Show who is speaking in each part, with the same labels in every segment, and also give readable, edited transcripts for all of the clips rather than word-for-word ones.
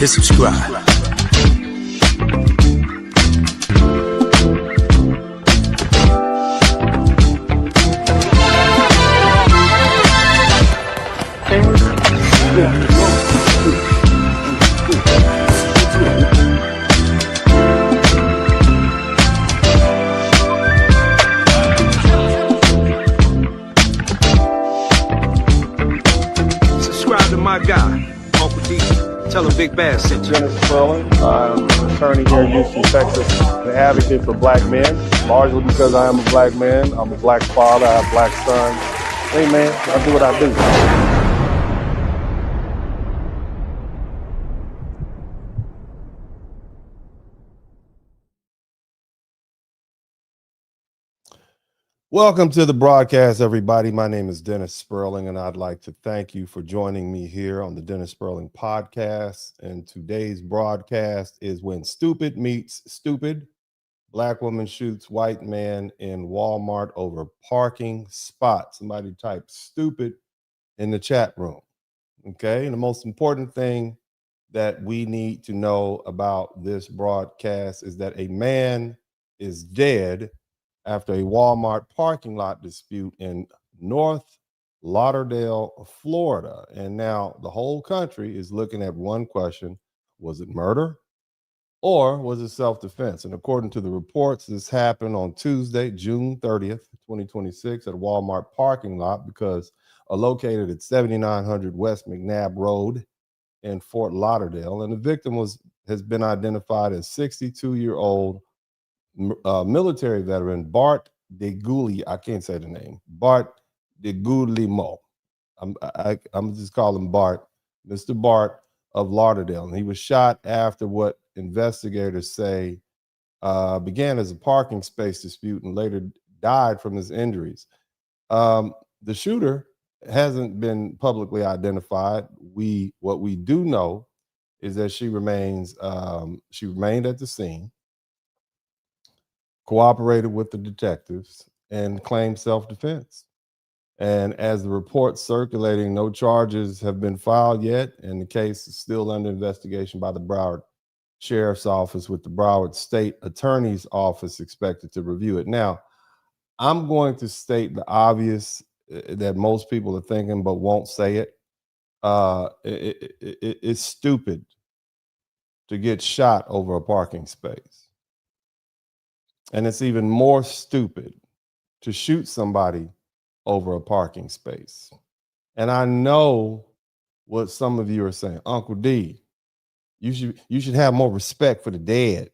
Speaker 1: hit subscribe. Subscribe to my guy, Uncle D. Tell him Big Bad sent you.
Speaker 2: Spurling. I'm an attorney here in Houston, Texas. An advocate for black men, largely because I am a black man. I'm a black father. I have black sons. Hey, man, I do what I do.
Speaker 3: Welcome to the broadcast, everybody. My name is Dennis Spurling, and I'd like to thank you for joining me here on the Dennis Spurling podcast. And today's broadcast is When Stupid Meets Stupid. Black woman shoots white man in Walmart over parking spot. Somebody type stupid in the chat room. Okay. And the most important thing that we need to know about this broadcast is that a man is dead after a Walmart parking lot dispute in North Lauderdale, Florida. And now the whole country is looking at one question: was it murder or was it self-defense? And according to the reports, this happened on Tuesday, June 30th, 2026 at a Walmart parking lot located at 7900 West McNabb Road in Fort Lauderdale. And the victim has been identified as 62-year-old military veteran Bart DeGulli. I can't say the name. Bart DeGullimo. I'm just calling him Bart. Mr. Bart of Lauderdale. And he was shot after what investigators say began as a parking space dispute and later died from his injuries. The shooter hasn't been publicly identified. What we do know is that she remained at the scene, cooperated with the detectives, and claimed self-defense. And as the report's circulating, no charges have been filed yet, and the case is still under investigation by the Broward Sheriff's Office, with the Broward State Attorney's Office expected to review it. Now, I'm going to state the obvious that most people are thinking but won't say it. It's stupid to get shot over a parking space. And it's even more stupid to shoot somebody over a parking space. And I know what some of you are saying. Uncle D, you should have more respect for the dead.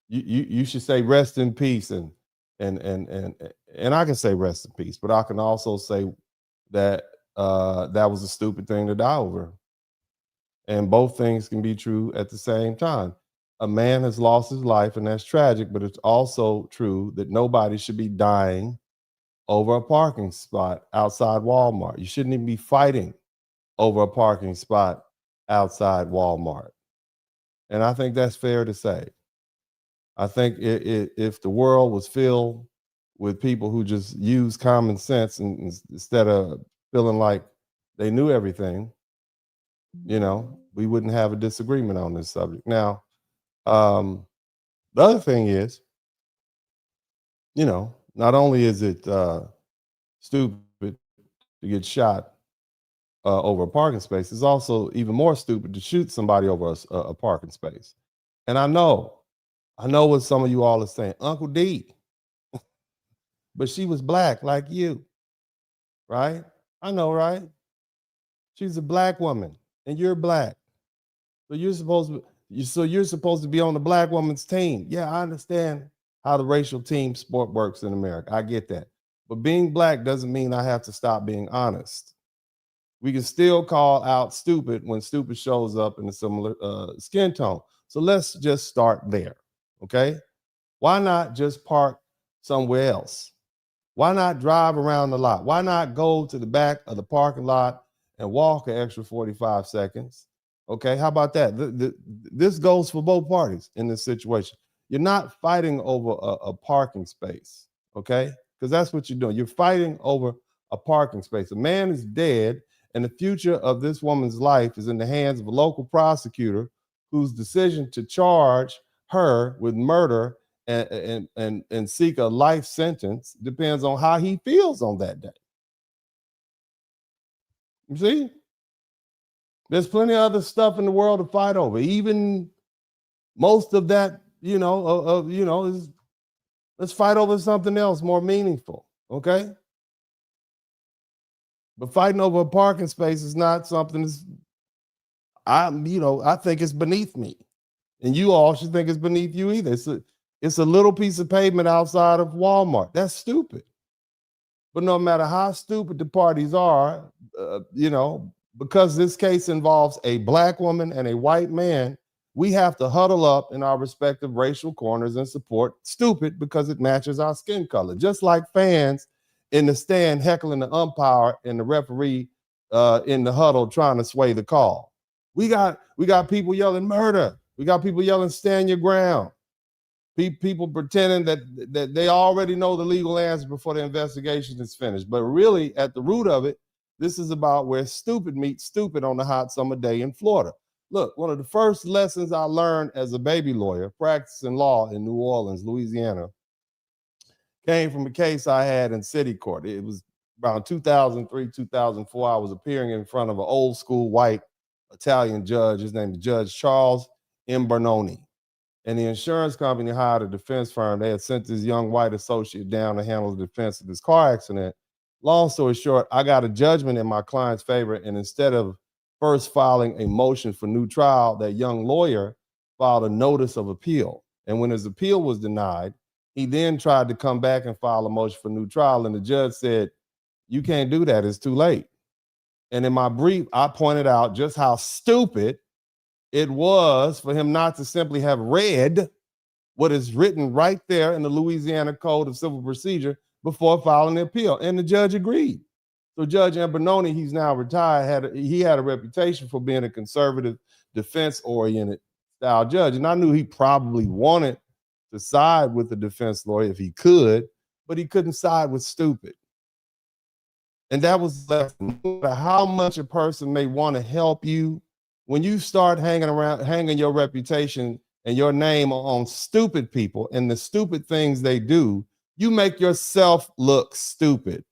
Speaker 3: You should say rest in peace, and I can say rest in peace, but I can also say that that was a stupid thing to die over. And both things can be true at the same time. A man has lost his life, and that's tragic, but it's also true that nobody should be dying over a parking spot outside Walmart. You shouldn't even be fighting over a parking spot outside Walmart. And I think that's fair to say. I think if the world was filled with people who just use common sense and instead of feeling like they knew everything, we wouldn't have a disagreement on this subject. Now, the other thing is, not only is it stupid to get shot over a parking space, it's also even more stupid to shoot somebody over a parking space. And I know what some of you all are saying, Uncle D, but she was black like you, right? I know, right? She's a black woman and you're black. So you're supposed to be on the black woman's team. Yeah, I understand how the racial team sport works in America. I get that. But being black doesn't mean I have to stop being honest. We can still call out stupid when stupid shows up in a similar skin tone. So let's just start there, okay? Why not just park somewhere else? Why not drive around the lot? Why not go to the back of the parking lot and walk an extra 45 seconds? Okay, how about that? This goes for both parties in this situation. You're not fighting over a parking space, okay? Because that's what you're doing. You're fighting over a parking space. A man is dead, and the future of this woman's life is in the hands of a local prosecutor whose decision to charge her with murder and seek a life sentence depends on how he feels on that day. You see? There's plenty of other stuff in the world to fight over. Even most of that, let's fight over something else more meaningful, okay? But fighting over a parking space is not something I think it's beneath me. And you all should think it's beneath you either. It's a little piece of pavement outside of Walmart. That's stupid. But no matter how stupid the parties are, because this case involves a black woman and a white man, we have to huddle up in our respective racial corners and support stupid because it matches our skin color. Just like fans in the stand heckling the umpire and the referee in the huddle trying to sway the call. We got people yelling murder. We got people yelling stand your ground. People pretending that they already know the legal answer before the investigation is finished. But really, at the root of it, this is about where stupid meets stupid on the hot summer day in Florida. Look, one of the first lessons I learned as a baby lawyer practicing law in New Orleans, Louisiana, came from a case I had in city court. It was around 2003, 2004. I was appearing in front of an old school white Italian judge. His name is Judge Charles Bernoni. And the insurance company hired a defense firm. They had sent this young white associate down to handle the defense of this car accident. Long story short, I got a judgment in my client's favor. And instead of first filing a motion for new trial, that young lawyer filed a notice of appeal. And when his appeal was denied, he then tried to come back and file a motion for new trial. And the judge said, you can't do that. It's too late. And in my brief, I pointed out just how stupid it was for him not to simply have read what is written right there in the Louisiana Code of Civil Procedure before filing the appeal. And the judge agreed. So Judge Bernoni, he's now retired, he had a reputation for being a conservative, defense-oriented style judge. And I knew he probably wanted to side with the defense lawyer if he could, but he couldn't side with stupid. And that was left. No matter how much a person may want to help you, when you start hanging your reputation and your name on stupid people and the stupid things they do, you make yourself look stupid.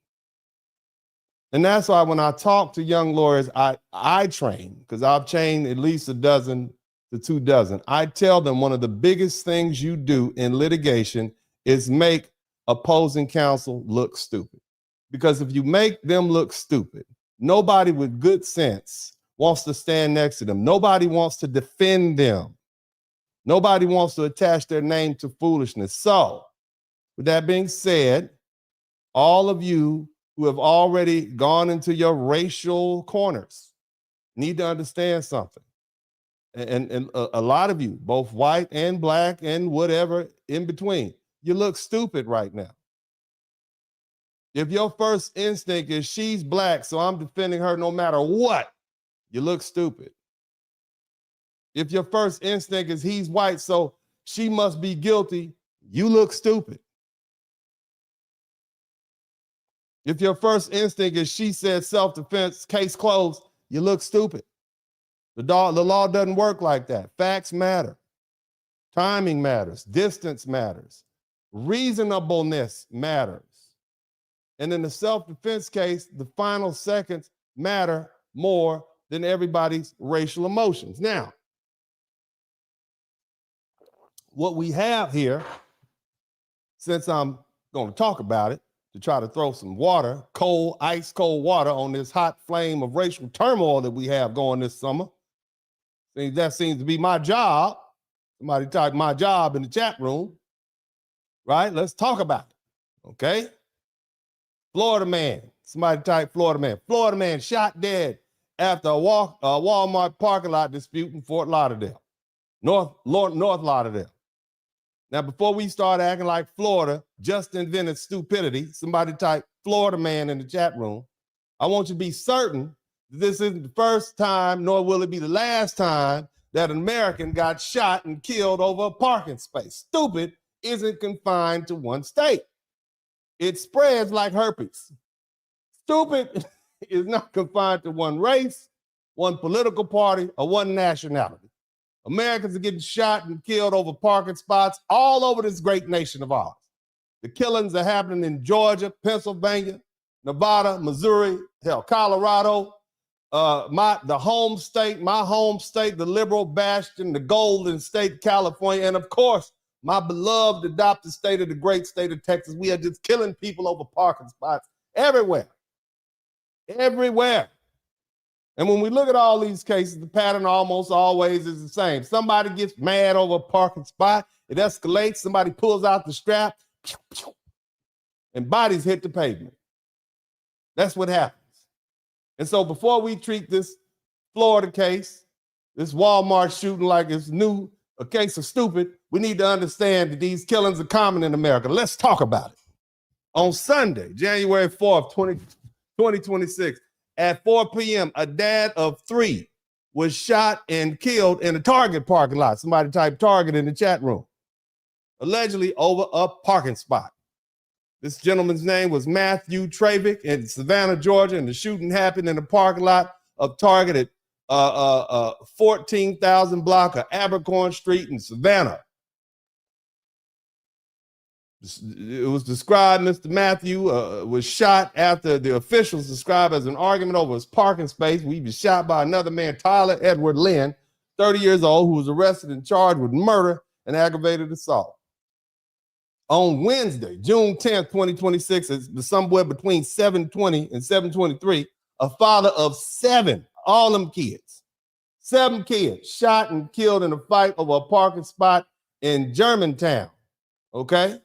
Speaker 3: And that's why when I talk to young lawyers, I train, because I've trained at least a dozen to 2 dozen. I tell them one of the biggest things you do in litigation is make opposing counsel look stupid. Because if you make them look stupid, nobody with good sense wants to stand next to them. Nobody wants to defend them. Nobody wants to attach their name to foolishness. So, with that being said, all of you who have already gone into your racial corners need to understand something. And a lot of you, both white and black and whatever in between, you look stupid right now. If your first instinct is she's black, so I'm defending her no matter what, you look stupid. If your first instinct is he's white, so she must be guilty, you look stupid. If your first instinct is she said self-defense, case closed, you look stupid. The law doesn't work like that. Facts matter. Timing matters. Distance matters. Reasonableness matters. And in the self-defense case, the final seconds matter more than everybody's racial emotions. Now, what we have here, since I'm going to talk about it, to try to throw some water, cold, ice cold water on this hot flame of racial turmoil that we have going this summer. That seems to be my job. Somebody typed my job in the chat room, right? Let's talk about it, okay? Florida man, somebody typed Florida man. Florida man shot dead after a Walmart parking lot dispute in Fort Lauderdale, North Lauderdale. Now, before we start acting like Florida just invented stupidity, somebody type Florida man in the chat room. I want you to be certain that this isn't the first time, nor will it be the last time that an American got shot and killed over a parking space. Stupid isn't confined to one state. It spreads like herpes. Stupid is not confined to one race, one political party, or one nationality. Americans are getting shot and killed over parking spots all over this great nation of ours. The killings are happening in Georgia, Pennsylvania, Nevada, Missouri, hell, Colorado, my home state, the liberal bastion, the golden state, California, and of course, my beloved adopted state of the great state of Texas. We are just killing people over parking spots everywhere. Everywhere. And when we look at all these cases, the pattern almost always is the same. Somebody gets mad over a parking spot, it escalates, somebody pulls out the strap, and bodies hit the pavement. That's what happens. And so before we treat this Florida case, this Walmart shooting like it's new, a case of stupid, we need to understand that these killings are common in America. Let's talk about it. On Sunday, January 4th, 2026, at 4 p.m., a dad of 3 was shot and killed in a Target parking lot. Somebody typed Target in the chat room, allegedly over a parking spot. This gentleman's name was Matthew Trayvon in Savannah, Georgia, and the shooting happened in the parking lot of Target at 14,000 block of Abercorn Street in Savannah. It was described, Mr. Matthew was shot after the officials described as an argument over his parking space. He was shot by another man, Tyler Edward Lynn, 30 years old, who was arrested and charged with murder and aggravated assault. On Wednesday, June 10th, 2026, somewhere between 7:20 and 7:23, a father of 7, all them kids, 7 kids shot and killed in a fight over a parking spot in Germantown, okay?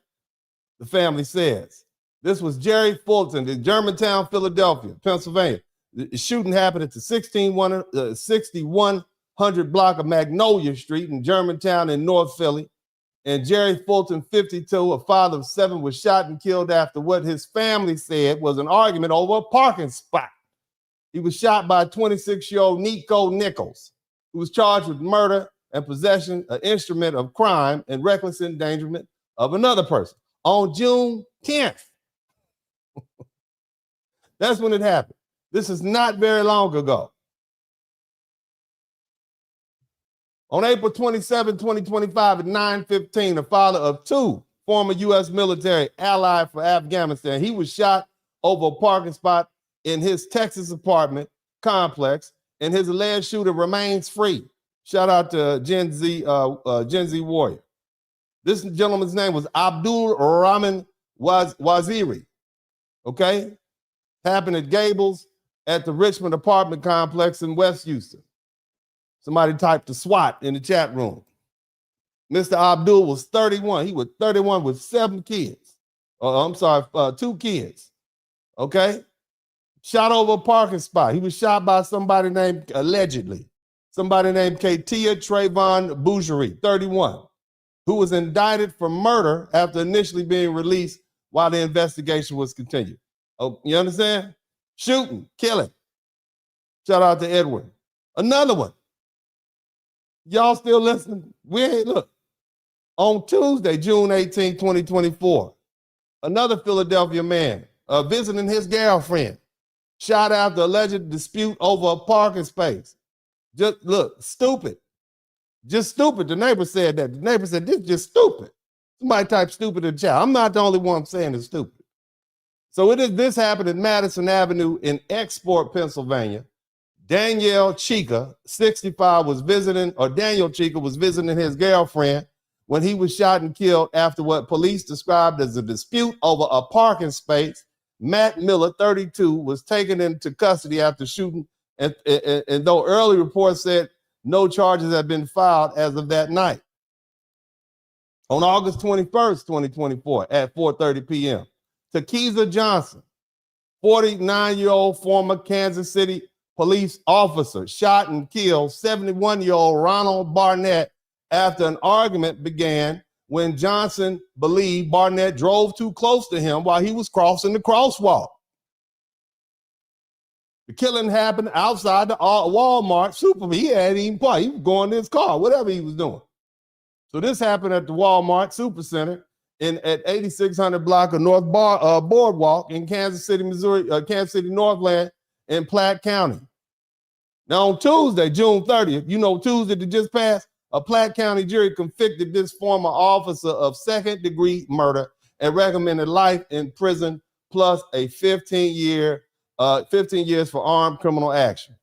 Speaker 3: The family says. This was Jerry Fulton in Germantown, Philadelphia, Pennsylvania. The shooting happened at the 6100 block of Magnolia Street in Germantown in North Philly. And Jerry Fulton, 52, a father of 7, was shot and killed after what his family said was an argument over a parking spot. He was shot by 26-year-old Nico Nichols, who was charged with murder and possession of instrument of crime and reckless endangerment of another person. On June 10th, that's when it happened. This is not very long ago. On April 27, 2025 at 9:15, a father of 2 former U.S. military allied for Afghanistan, he was shot over a parking spot in his Texas apartment complex, and his alleged shooter remains free. Shout out to Gen Z Warrior. This gentleman's name was Abdul Rahman Waziri, okay? Happened at Gables at the Richmond apartment complex in West Houston. Somebody typed the SWAT in the chat room. Mr. Abdul was 31. He was 31 with 7 kids. 2 kids, okay? Shot over a parking spot. He was shot by somebody named, allegedly, somebody named Katia Trayvon Martin, 31. Who was indicted for murder after initially being released while the investigation was continued. Oh, you understand? Shooting, killing. Shout out to Edward. Another one. Y'all still listening? Look. On Tuesday, June 18, 2024, another Philadelphia man visiting his girlfriend shot after alleged dispute over a parking space. Just look, stupid. Just stupid. The neighbor said that. The neighbor said, this is just stupid. Somebody type stupid in the chat. I'm not the only one saying it's stupid. So this happened at Madison Avenue in Export, Pennsylvania. Daniel Chica, 65, Daniel Chica was visiting his girlfriend when he was shot and killed after what police described as a dispute over a parking space. Matt Miller, 32, was taken into custody after shooting, and though early reports said no charges have been filed as of that night. On August 21st, 2024, at 4:30 p.m., Takeeza Johnson, 49-year-old former Kansas City police officer, shot and killed 71-year-old Ronald Barnett after an argument began when Johnson believed Barnett drove too close to him while he was crossing the crosswalk. The killing happened outside the Walmart Super. He hadn't even parked. He was going to his car, whatever he was doing. So this happened at the Walmart Supercenter at 8600 block of North Boardwalk in Kansas City, Missouri, Kansas City, Northland in Platte County. Now on Tuesday, June 30th, Tuesday that just passed, A Platte County jury convicted this former officer of second-degree murder and recommended life in prison plus a 15 years for armed criminal action.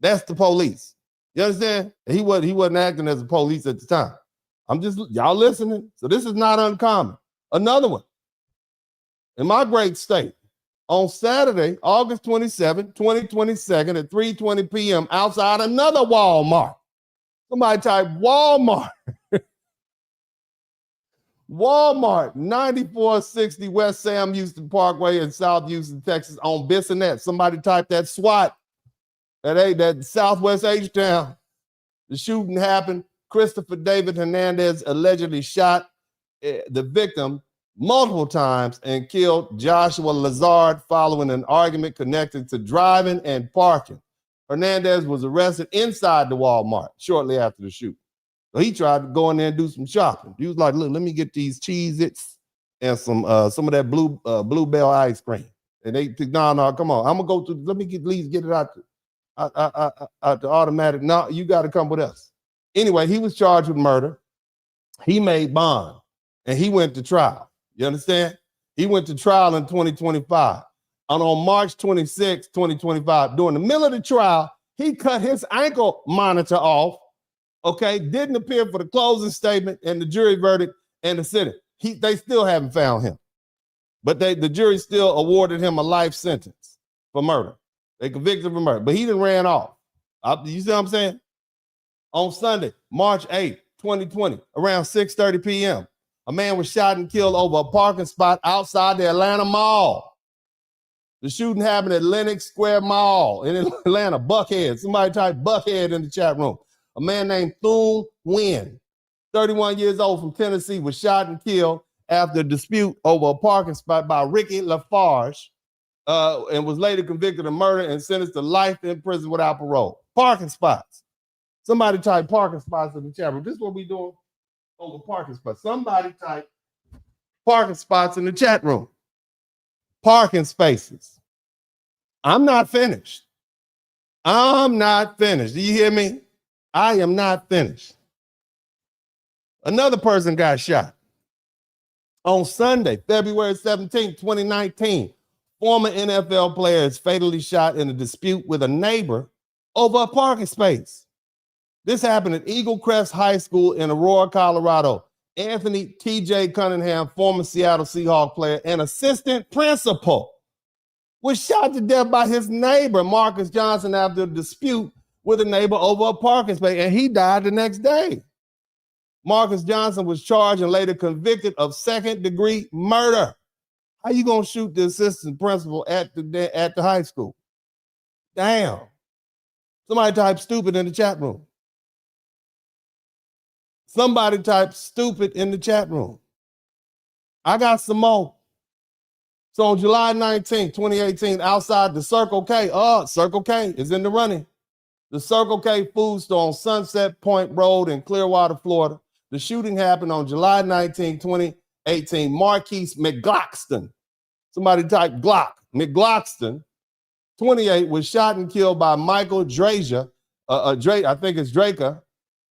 Speaker 3: That's the police. You understand? He wasn't acting as a police at the time. Y'all listening? So this is not uncommon. Another one. In my great state, on Saturday, August 27, 2022 at 3:20 p.m. outside another Walmart. Somebody type Walmart. Walmart, 9460 West Sam Houston Parkway in South Houston, Texas, on Bissonnette. Somebody type that SWAT. That Southwest H-Town. The shooting happened. Christopher David Hernandez allegedly shot the victim multiple times and killed Joshua Lazard following an argument connected to driving and parking. Hernandez was arrested inside the Walmart shortly after the shoot. So he tried to go in there and do some shopping. He was like, look, let me get these Cheez-Its and some of that Bluebell ice cream. And they said, no, come on. I'm going to go let me at least get it out the automatic. No, you got to come with us. Anyway, he was charged with murder. He made bond and he went to trial. You understand? He went to trial in 2025. And on March 26, 2025, during the middle of the trial, he cut his ankle monitor off, okay, didn't appear for the closing statement and the jury verdict and the sentence. They still haven't found him. But the jury still awarded him a life sentence for murder. They convicted him of murder, but he done ran off. You see what I'm saying? On Sunday, March 8, 2020, around 6:30 p.m., a man was shot and killed over a parking spot outside the Atlanta Mall. The shooting happened at Lenox Square Mall in Atlanta, Buckhead. Somebody type Buckhead in the chat room. A man named Thune Nguyen, 31 years old from Tennessee, was shot and killed after a dispute over a parking spot by Ricky Lafarge and was later convicted of murder and sentenced to life in prison without parole. Parking spots. Somebody type parking spots in the chat room. This is what we doing over parking spots. Somebody type parking spots in the chat room. Parking spaces. I'm not finished. I'm not finished. Do you hear me? I am not finished. Another person got shot. On Sunday, February 17, 2019, former NFL player is fatally shot in a dispute with a neighbor over a parking space. This happened at Eagle Crest High School in Aurora, Colorado. Anthony T.J. Cunningham, former Seattle Seahawks player and assistant principal, was shot to death by his neighbor, Marcus Johnson, after a dispute with a neighbor over a parking space, and he died the next day. Marcus Johnson was charged and later convicted of second-degree murder. How you gonna shoot the assistant principal at the high school? Damn. Somebody type stupid in the chat room. Somebody type stupid in the chat room. I got some more. So on July 19, 2018, outside the Circle K, Circle K is in the running. The Circle K food store on Sunset Point Road in Clearwater, Florida. The shooting happened on July 19, 2018. Marquise McGloxton, somebody type Glock. McGloxton, 28, was shot and killed by Michael Drazier, I think it's Draker,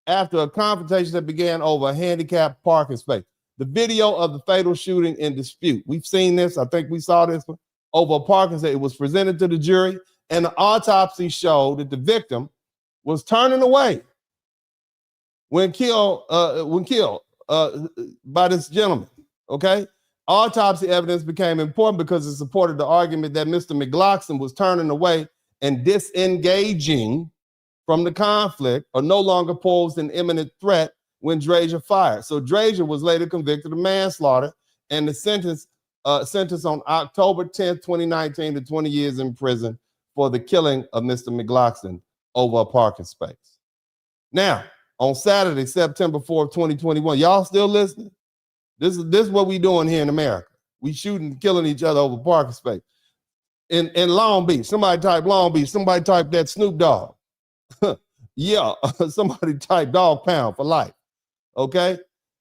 Speaker 3: after a confrontation that began over a handicapped parking space. The video of the fatal shooting in dispute. We've seen this. I think we saw this one over a parking space. It was presented to the jury, and the autopsy showed that the victim was turning away when killed by this gentleman. Okay, autopsy evidence became important because it supported the argument that Mr. McGloxton was turning away and disengaging from the conflict or no longer posed an imminent threat when Drazier fired. So Drazier was later convicted of manslaughter, and the sentence on October 10th, 2019 to 20 years in prison for the killing of Mr. McGloxton over a parking space. Now, on Saturday, September 4th, 2021, y'all still listening? This is what we doing here in America. We shooting, killing each other over parking space. In Long Beach, somebody type Long Beach, somebody type that Snoop Dogg. Yeah, somebody type Dog Pound for life. Okay,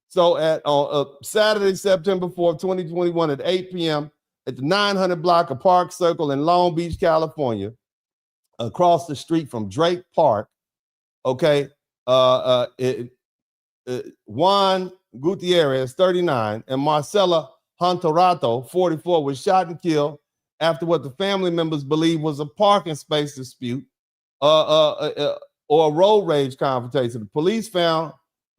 Speaker 3: so on Saturday, September 4th, 2021 at 8 p.m. at the 900 block of Park Circle in Long Beach, California, across the street from Drake Park, okay, Juan Gutierrez, 39, and Marcela Hontorato, 44, was shot and killed after what the family members believe was a parking space dispute or a road rage confrontation. The police found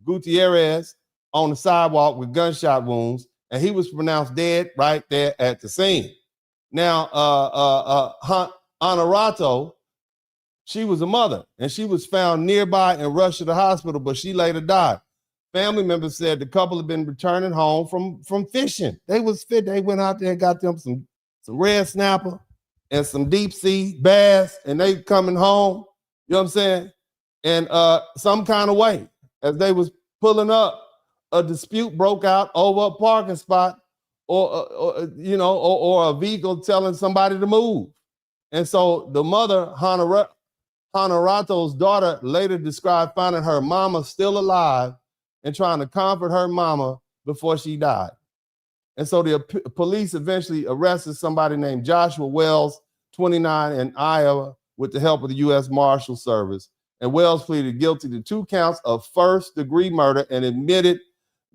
Speaker 3: Gutierrez on the sidewalk with gunshot wounds, and he was pronounced dead right there at the scene. Now, Honorato, she was a mother, and she was found nearby and rushed to the hospital, but she later died. Family members said the couple had been returning home from fishing. They went out there and got them some red snapper and some deep sea bass, and they coming home, you know what I'm saying? And some kind of way, as they was pulling up, a dispute broke out over a parking spot or a vehicle telling somebody to move. And so the mother, Honorato's daughter, later described finding her mama still alive and trying to comfort her mama before she died. And so the police eventually arrested somebody named Joshua Wells, 29, in Iowa with the help of the U.S. Marshal Service. And Wells pleaded guilty to 2 counts of first-degree murder and admitted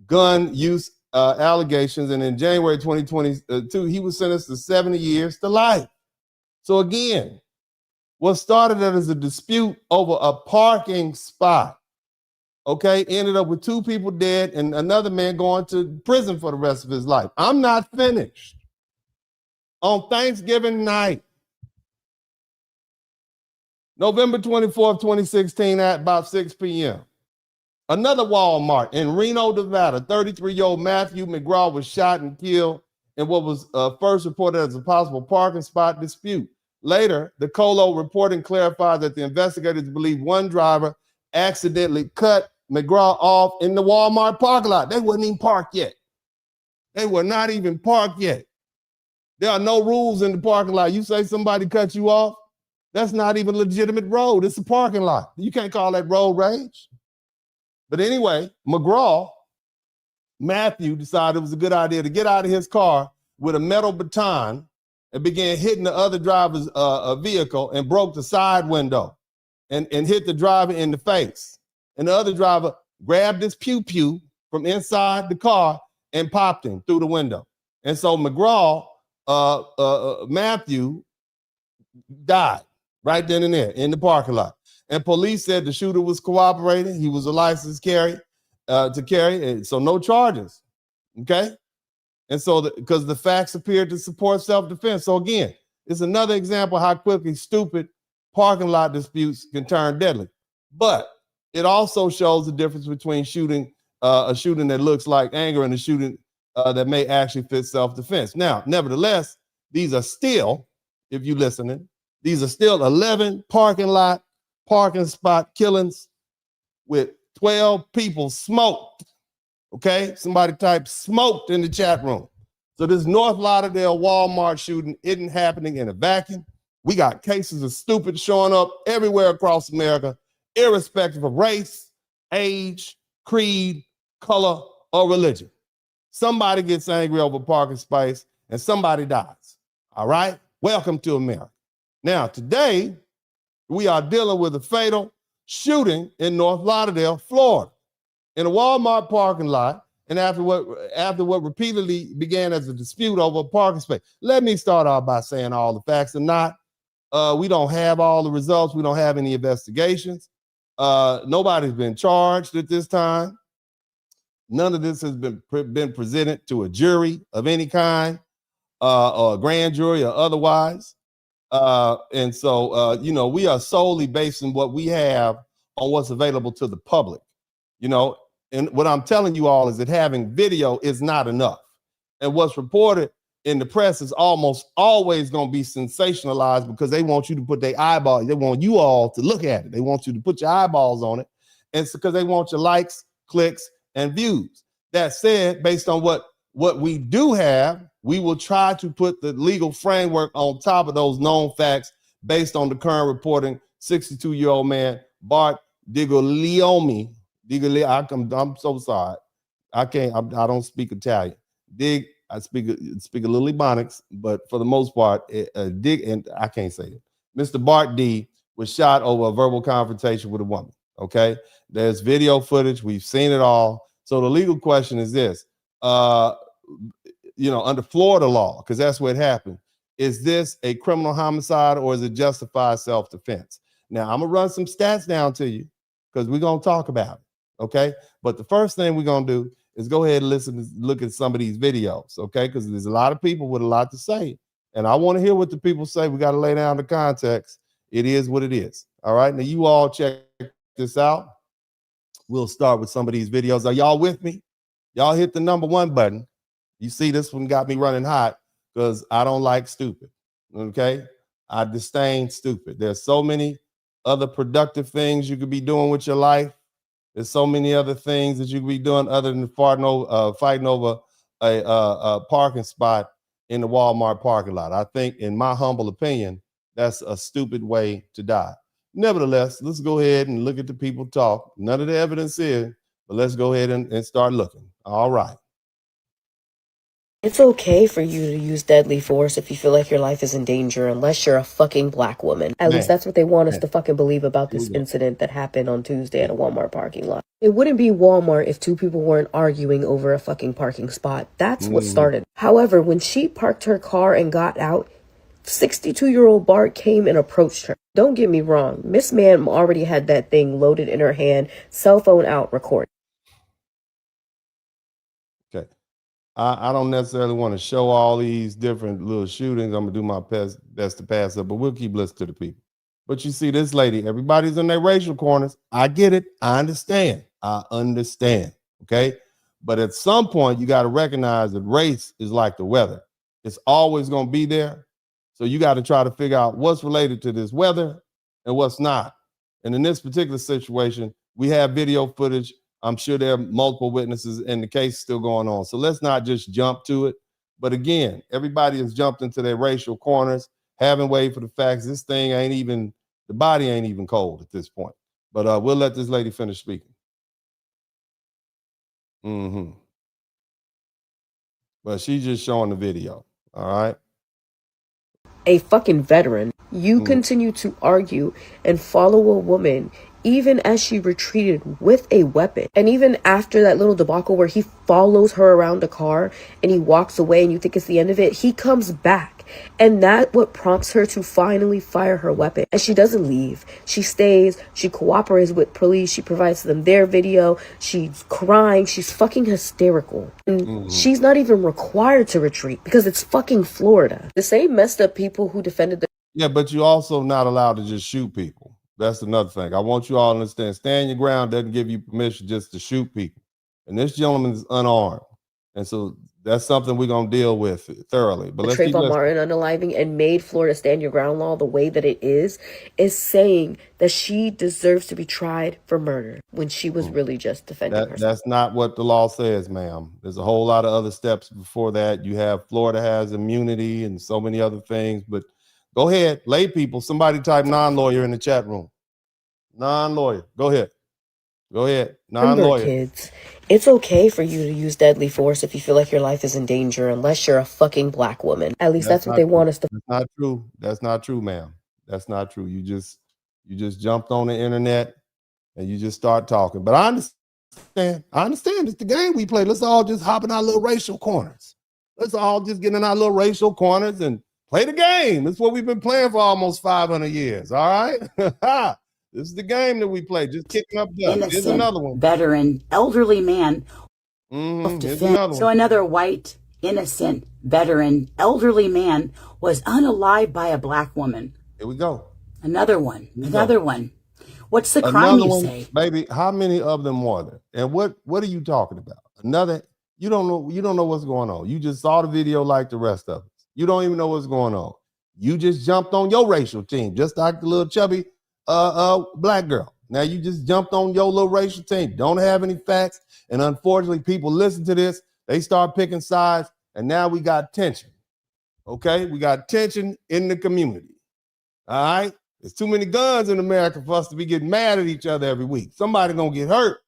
Speaker 3: gun use allegations. And in January 2022, he was sentenced to 70 years to life. So again, what started as a dispute over a parking spot, okay, ended up with 2 people dead and another man going to prison for the rest of his life. I'm not finished. On Thanksgiving night, November 24th, 2016, at about 6 p.m., another Walmart in Reno, Nevada, 33-year-old Matthew McGraw was shot and killed in what was first reported as a possible parking spot dispute. Later, the Colo reporting clarified that the investigators believe one driver accidentally cut McGraw off in the Walmart parking lot. They weren't even parked yet. They were not even parked yet. There are no rules in the parking lot. You say somebody cut you off, that's not even a legitimate road. It's a parking lot. You can't call that road rage. But anyway, Matthew decided it was a good idea to get out of his car with a metal baton and began hitting the other driver's vehicle and broke the side window and hit the driver in the face. And the other driver grabbed his pew-pew from inside the car and popped him through the window. And so Matthew died right then and there in the parking lot. And police said the shooter was cooperating. He was a licensed carry, and so no charges, okay? And so because the facts appeared to support self-defense. So again, it's another example of how quickly stupid parking lot disputes can turn deadly. But it also shows the difference between a shooting that looks like anger and a shooting that may actually fit self-defense. Now, nevertheless, these are still, if you're listening, these are still 11 parking spot killings with 12 people smoked. Okay, somebody type smoked in the chat room. So this North Lauderdale Walmart shooting isn't happening in a vacuum. We got cases of stupid showing up everywhere across America, irrespective of race, age, creed, color, or religion. Somebody gets angry over parking space and somebody dies. All right, welcome to America. Now, today, we are dealing with a fatal shooting in North Lauderdale, Florida, in a Walmart parking lot, and after what repeatedly began as a dispute over a parking space. Let me start off by saying all the facts are not. We don't have all the results. We don't have any investigations. Nobody's been charged at this time. None of this has been presented to a jury of any kind, or a grand jury or otherwise. And so, we are solely basing what we have on what's available to the public, and what I'm telling you all is that having video is not enough. And what's reported in the press is almost always going to be sensationalized because they want you to put their eyeballs, they want you all to look at it. They want you to put your eyeballs on it. And it's because they want your likes, clicks, and views. That said, based on what we do have, we will try to put the legal framework on top of those known facts based on the current reporting. 62-year-old man, Bart Digogliomi. I'm so sorry. I don't speak Italian. I speak a little Ebonics, but for the most part, and I can't say it. Mr. Bart D was shot over a verbal confrontation with a woman. Okay, there's video footage. We've seen it all. So the legal question is this: under Florida law, because that's what happened. Is this a criminal homicide or is it justified self-defense? Now I'm gonna run some stats down to you because we're gonna talk about it. Okay, but the first thing we're gonna do is go ahead and look at some of these videos. Okay, because there's a lot of people with a lot to say, and I want to hear what the people say. We got to lay down the context. It is what it is. All right, now you all check this out. We'll start with some of these videos. Are y'all with me? Y'all hit the number 1 button. You see, this one got me running hot because I don't like stupid. Okay, I disdain stupid. There's so many other productive things you could be doing with your life. There's so many other things that you could be doing other than fighting over a parking spot in the Walmart parking lot. I think, in my humble opinion, that's a stupid way to die. Nevertheless, let's go ahead and look at the people talk. None of the evidence is, but let's go ahead and start looking. All right.
Speaker 4: It's okay for you to use deadly force if you feel like your life is in danger, unless you're a fucking black woman. At least that's what they want us to fucking believe about this incident that happened on Tuesday at a Walmart parking lot. It wouldn't be Walmart if 2 people weren't arguing over a fucking parking spot. That's what started. However, when she parked her car and got out, 62-year-old Bart came and approached her. Don't get me wrong, Miss Ma'am already had that thing loaded in her hand, cell phone out, recording.
Speaker 3: Okay. I don't necessarily want to show all these different little shootings. I'm going to do my best to pass up, but we'll keep listening to the people. But you see this lady, everybody's in their racial corners. I get it. I understand. Okay. But at some point, you got to recognize that race is like the weather. It's always going to be there. So you got to try to figure out what's related to this weather and what's not. And in this particular situation, we have video footage. I'm sure there are multiple witnesses and the case is still going on. So let's not just jump to it. But again, everybody has jumped into their racial corners, haven't waited for the facts. This thing the body ain't even cold at this point. But we'll let this lady finish speaking. But she's just showing the video. All right.
Speaker 4: A fucking veteran. You continue to argue and follow a woman even as she retreated with a weapon. And even after that little debacle where he follows her around the car and he walks away and you think it's the end of it, he comes back. And that what prompts her to finally fire her weapon. And she doesn't leave. She stays. She cooperates with police. She provides them their video. She's crying. She's fucking hysterical. And she's not even required to retreat because it's fucking Florida. The same messed up people who defended the...
Speaker 3: Yeah, but you're also not allowed to just shoot people. That's another thing. I want you all to understand. Stand your ground doesn't give you permission just to shoot people. And this gentleman is unarmed. And so that's something we're going to deal with thoroughly. But let's keep
Speaker 4: Trayvon Martin unaliving and made Florida stand your ground law the way that it is saying that she deserves to be tried for murder when she was really just defending herself.
Speaker 3: That's not what the law says, ma'am. There's a whole lot of other steps before that. Florida has immunity and so many other things, but go ahead, lay people. Somebody type non-lawyer in the chat room. Non-lawyer. Go ahead. Non-lawyer.
Speaker 4: Kids, it's okay for you to use deadly force if you feel like your life is in danger, unless you're a fucking black woman. At least that's what they want us to.
Speaker 3: That's not true. That's not true, ma'am. That's not true. You just jumped on the internet and you just start talking. But I understand. It's the game we play. Let's all just hop in our little racial corners. Let's all just get in our little racial corners and play the game. That's what we've been playing for almost 500 years. All right. This is the game that we play. Just kicking up dust. Here's another one.
Speaker 5: Veteran, elderly man.
Speaker 3: Here's another one.
Speaker 5: So another white, innocent, veteran, elderly man was unalived by a black woman.
Speaker 3: Here we go.
Speaker 5: Another one. What's the crime, you say?
Speaker 3: Baby, how many of them were there? And what are you talking about? Another, you don't know what's going on. You just saw the video like the rest of us. You don't even know what's going on. You just jumped on your racial team, just like the little chubby black girl. Now you just jumped on your little racial team. Don't have any facts. And unfortunately, people listen to this. They start picking sides. And now we got tension. Okay? We got tension in the community. All right? There's too many guns in America for us to be getting mad at each other every week. Somebody gonna get hurt.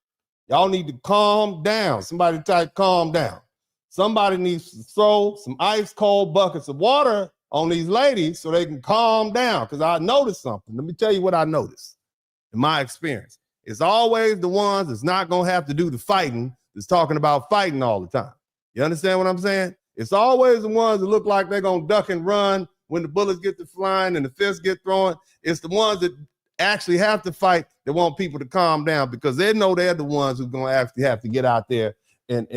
Speaker 3: Y'all need to calm down. Somebody type calm down. Somebody needs to throw some ice cold buckets of water on these ladies so they can calm down. Because I noticed something. Let me tell you what I noticed in my experience. It's always the ones that's not going to have to do the fighting that's talking about fighting all the time. You understand what I'm saying? It's always the ones that look like they're going to duck and run when the bullets get to flying and the fists get thrown. It's the ones that actually have to fight that want people to calm down because they know they're the ones who's going to actually have to get out there and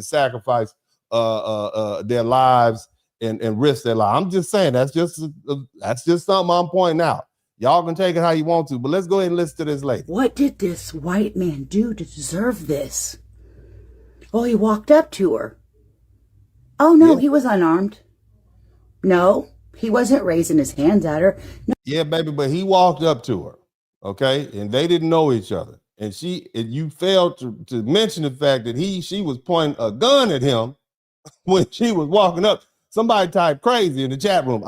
Speaker 3: sacrifice their lives and risk their life. I'm just saying that's just something I'm pointing out. Y'all can take it how you want to, but let's go ahead and listen to this lady.
Speaker 5: What did this white man do to deserve this? Oh, he walked up to her. Oh, no, he was unarmed. No, he wasn't raising his hands at her. No.
Speaker 3: Yeah, baby, but he walked up to her, okay? And they didn't know each other. And you failed to mention the fact that she was pointing a gun at him when she was walking up. Somebody typed crazy in the chat room.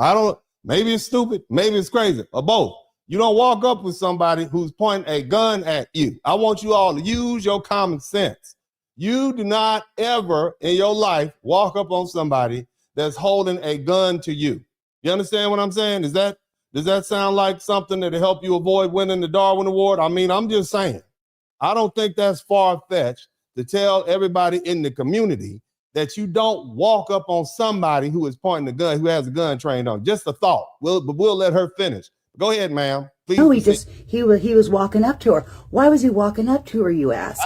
Speaker 3: Maybe it's stupid, maybe it's crazy, or both. You don't walk up with somebody who's pointing a gun at you. I want you all to use your common sense. You do not ever in your life walk up on somebody that's holding a gun to you. You understand what I'm saying? Does that sound like something that'll help you avoid winning the Darwin Award? I mean, I'm just saying. I don't think that's far-fetched to tell everybody in the community that you don't walk up on somebody who is pointing a gun, who has a gun trained on. Just a thought. We'll let her finish. Go ahead, ma'am. Please.
Speaker 5: No, he was walking up to her. Why was he walking up to her, you ask?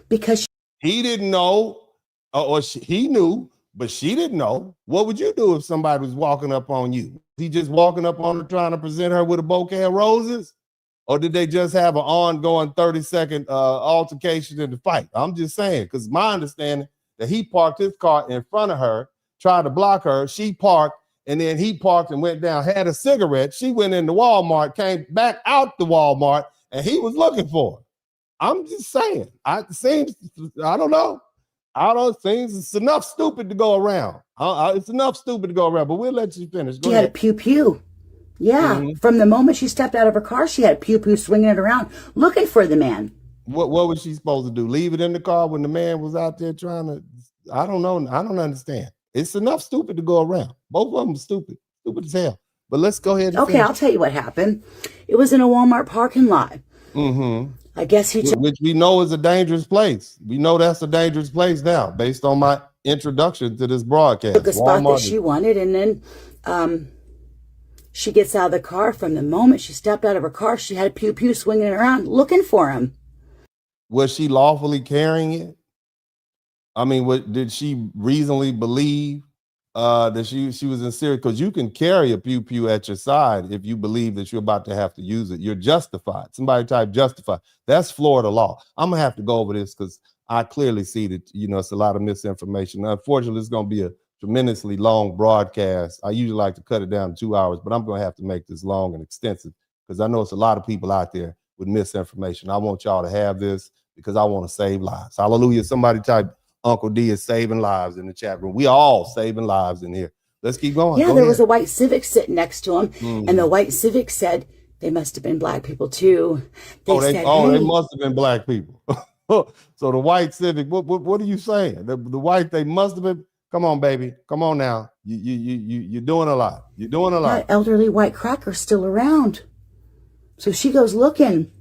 Speaker 5: Because
Speaker 3: he didn't know, he knew, but she didn't know. What would you do if somebody was walking up on you? He just walking up on her trying to present her with a bouquet of roses? Or did they just have an ongoing 30-second altercation in the fight? I'm just saying, because my understanding that he parked his car in front of her, tried to block her. She parked, and then he parked and went down, had a cigarette. She went into Walmart, came back out the Walmart, and he was looking for her. I'm just saying. I don't know. It's enough stupid to go around. It's enough stupid to go around, but we'll let you finish. Go
Speaker 5: she
Speaker 3: ahead.
Speaker 5: had a pew-pew. Yeah, From the moment she stepped out of her car, she had a pew-pew swinging it around, looking for the man.
Speaker 3: What was she supposed to do? Leave it in the car when the man was out there trying to? I don't know. I don't understand. It's enough stupid to go around. Both of them stupid as hell. But let's go ahead.
Speaker 5: Okay, I'll tell you what happened. It was in a Walmart parking lot. I guess
Speaker 3: which we know is a dangerous place. We know that's a dangerous place now, based on my introduction to this broadcast.
Speaker 5: Took a spot that she wanted, and then she gets out of the car. From the moment she stepped out of her car, she had a pew-pew swinging around, looking for him.
Speaker 3: Was she lawfully carrying it? I mean, did she reasonably believe that she was in serious? Because you can carry a pew-pew at your side if you believe that you're about to have to use it. You're justified. Somebody type justified. That's Florida law. I'm going to have to go over this because I clearly see that, it's a lot of misinformation. Unfortunately, it's going to be a tremendously long broadcast. I usually like to cut it down to 2 hours, but I'm going to have to make this long and extensive because I know it's a lot of people out there with misinformation. I want y'all to have this because I want to save lives. Hallelujah. Somebody type Uncle D is saving lives in the chat room. We all saving lives in here. Let's keep going.
Speaker 5: Yeah, there was a white Civic sitting next to him, and the white Civic said they must have been black people too.
Speaker 3: They must have been black people. So the white Civic, what are you saying? The white, they must have been. Come on, baby. Come on now. You're doing a lot. You're doing a lot.
Speaker 5: That elderly white cracker's still around. So she goes looking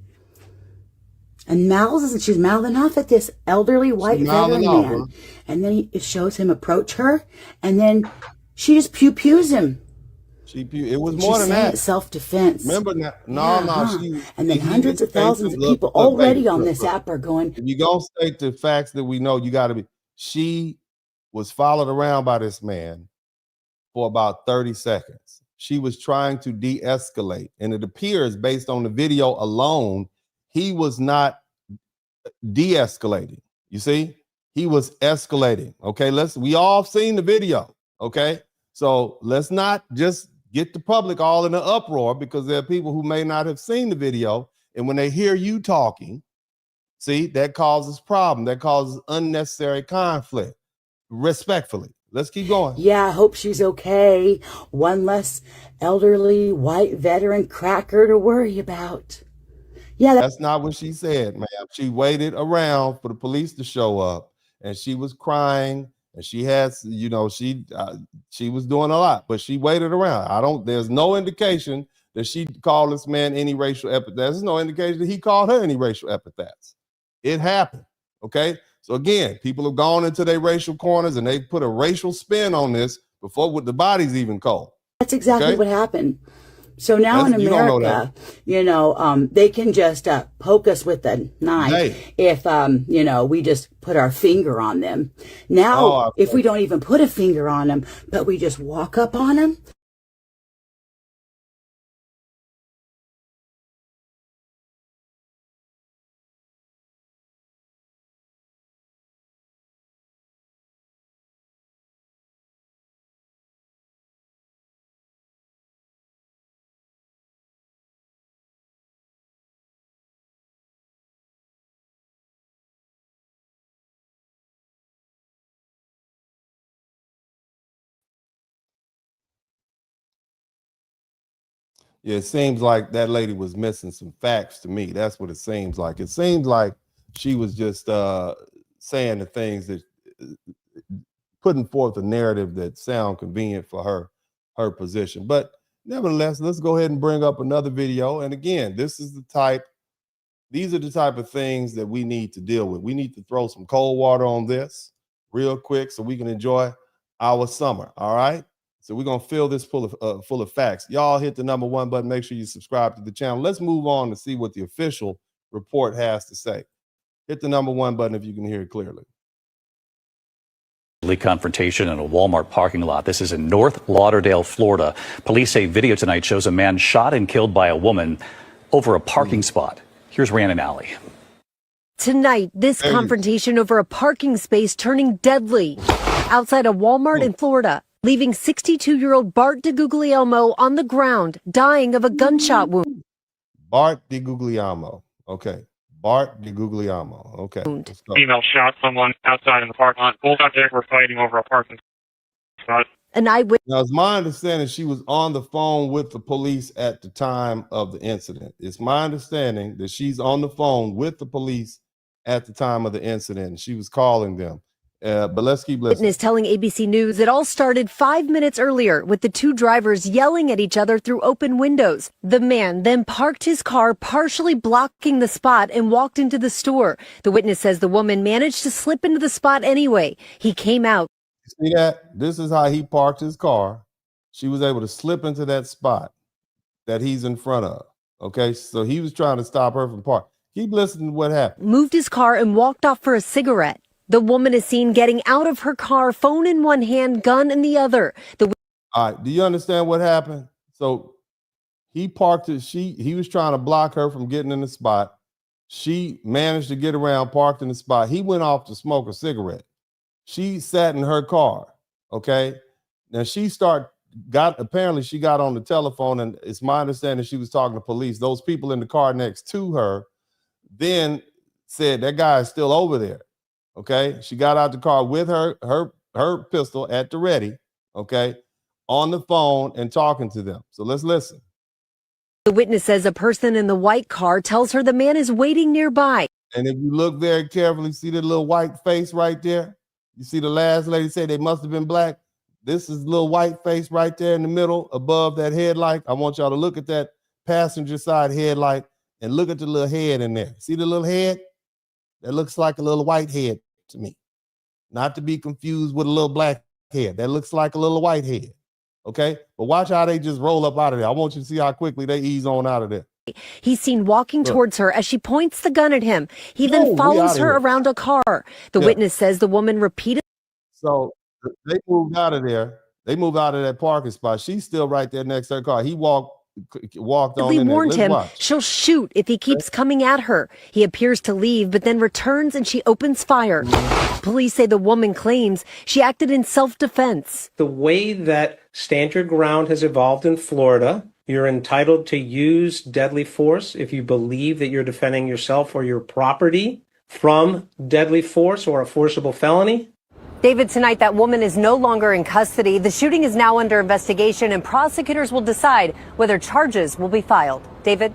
Speaker 5: and she's mouthing off at this elderly white veteran man. And then it shows him approach her, and then she just pew-pews him.
Speaker 3: It was more than that.
Speaker 5: Self-defense.
Speaker 3: Remember now?
Speaker 5: And then hundreds of thousands of people already on this app are going.
Speaker 3: If you're going to state the facts that we know, you got to be. She was followed around by this man for about 30 seconds. She was trying to de-escalate. And it appears, based on the video alone, he was not de-escalating. You see? He was escalating. Okay, we all seen the video. Okay? So let's not just get the public all in an uproar because there are people who may not have seen the video. And when they hear you talking, see, that causes problem. That causes unnecessary conflict. Respectfully. Let's keep going.
Speaker 5: Yeah, I hope she's okay. One less elderly white veteran cracker to worry about. Yeah,
Speaker 3: that's not what she said, ma'am. She waited around for the police to show up, and she was crying, and she had, she was doing a lot, but she waited around. There's no indication that she called this man any racial epithets. There's no indication that he called her any racial epithets. It happened. Okay. So again, people have gone into their racial corners and they put a racial spin on this before with the body's even cold.
Speaker 5: That's exactly what happened. So now in America, they can just poke us with a knife if, we just put our finger on them. Now, if we don't even put a finger on them, but we just walk up on them.
Speaker 3: Yeah, it seems like that lady was missing some facts to me. That's what it seems like. It seems like she was just saying the things that putting forth a narrative that sound convenient for her position. But nevertheless, let's go ahead and bring up another video. And again, these are the type of things that we need to deal with. We need to throw some cold water on this real quick so we can enjoy our summer. All right. So we're going to fill this full of facts. Y'all hit the #1 button. Make sure you subscribe to the channel. Let's move on to see what the official report has to say. Hit the #1 button if you can hear it clearly.
Speaker 6: Confrontation in a Walmart parking lot. This is in North Lauderdale, Florida. Police say video tonight shows a man shot and killed by a woman over a parking spot. Here's Rhiannon Alley.
Speaker 7: Tonight, this confrontation over a parking space turning deadly outside a Walmart in Florida, leaving 62-year-old Bart DeGuglielmo on the ground, dying of a gunshot wound.
Speaker 3: Bart DeGuglielmo. Okay. Bart DeGuglielmo. Okay.
Speaker 8: Female shot someone outside in the parking lot. Both subjects were fighting over a parking spot.
Speaker 7: An eyewitness.
Speaker 3: Now, it's my understanding she was on the phone with the police at the time of the incident. It's my understanding that she's on the phone with the police at the time of the incident. She was calling them. But let's keep listening.
Speaker 7: Witness telling ABC News it all started 5 minutes earlier with the two drivers yelling at each other through open windows. The man then parked his car, partially blocking the spot, and walked into the store. The witness says the woman managed to slip into the spot anyway. He came out.
Speaker 3: See that? This is how he parked his car. She was able to slip into that spot that he's in front of. Okay, so he was trying to stop her from parking. Keep listening to what happened.
Speaker 7: Moved his car and walked off for a cigarette. The woman is seen getting out of her car, phone in one hand, gun in the other.
Speaker 3: All right, do you understand what happened? So he parked it. He was trying to block her from getting in the spot. She managed to get around, parked in the spot. He went off to smoke a cigarette. She sat in her car. Okay. Now apparently she got on the telephone, and it's my understanding she was talking to police. Those people in the car next to her then said that guy is still over there. Okay. She got out the car with her pistol at the ready. Okay. On the phone and talking to them. So let's listen.
Speaker 7: The witness says a person in the white car tells her the man is waiting nearby.
Speaker 3: And if you look very carefully, see the little white face right there? You see the last lady say they must have been black? This is a little white face right there in the middle above that headlight. I want y'all to look at that passenger side headlight and look at the little head in there. See the little head? That looks like a little white head to me. Not to be confused with a little black head. That looks like a little white head. Okay? But watch how they just roll up out of there. I want you to see how quickly they ease on out of there.
Speaker 7: He's seen walking towards her as she points the gun at him. He then follows her around a car. The witness says the woman repeated.
Speaker 3: So they moved out of there. They moved out of that parking spot. She's still right there next to her car. He walked on in there.
Speaker 7: Warned him
Speaker 3: watch.
Speaker 7: She'll shoot if he keeps coming at her. He appears to leave, but then returns and she opens fire. Police say the woman claims she acted in self-defense.
Speaker 9: The way that Stand Your Ground has evolved in Florida, you're entitled to use deadly force if you believe that you're defending yourself or your property from deadly force or a forcible felony.
Speaker 7: David, tonight that woman is no longer in custody. The shooting is now under investigation, and prosecutors will decide whether charges will be filed. David?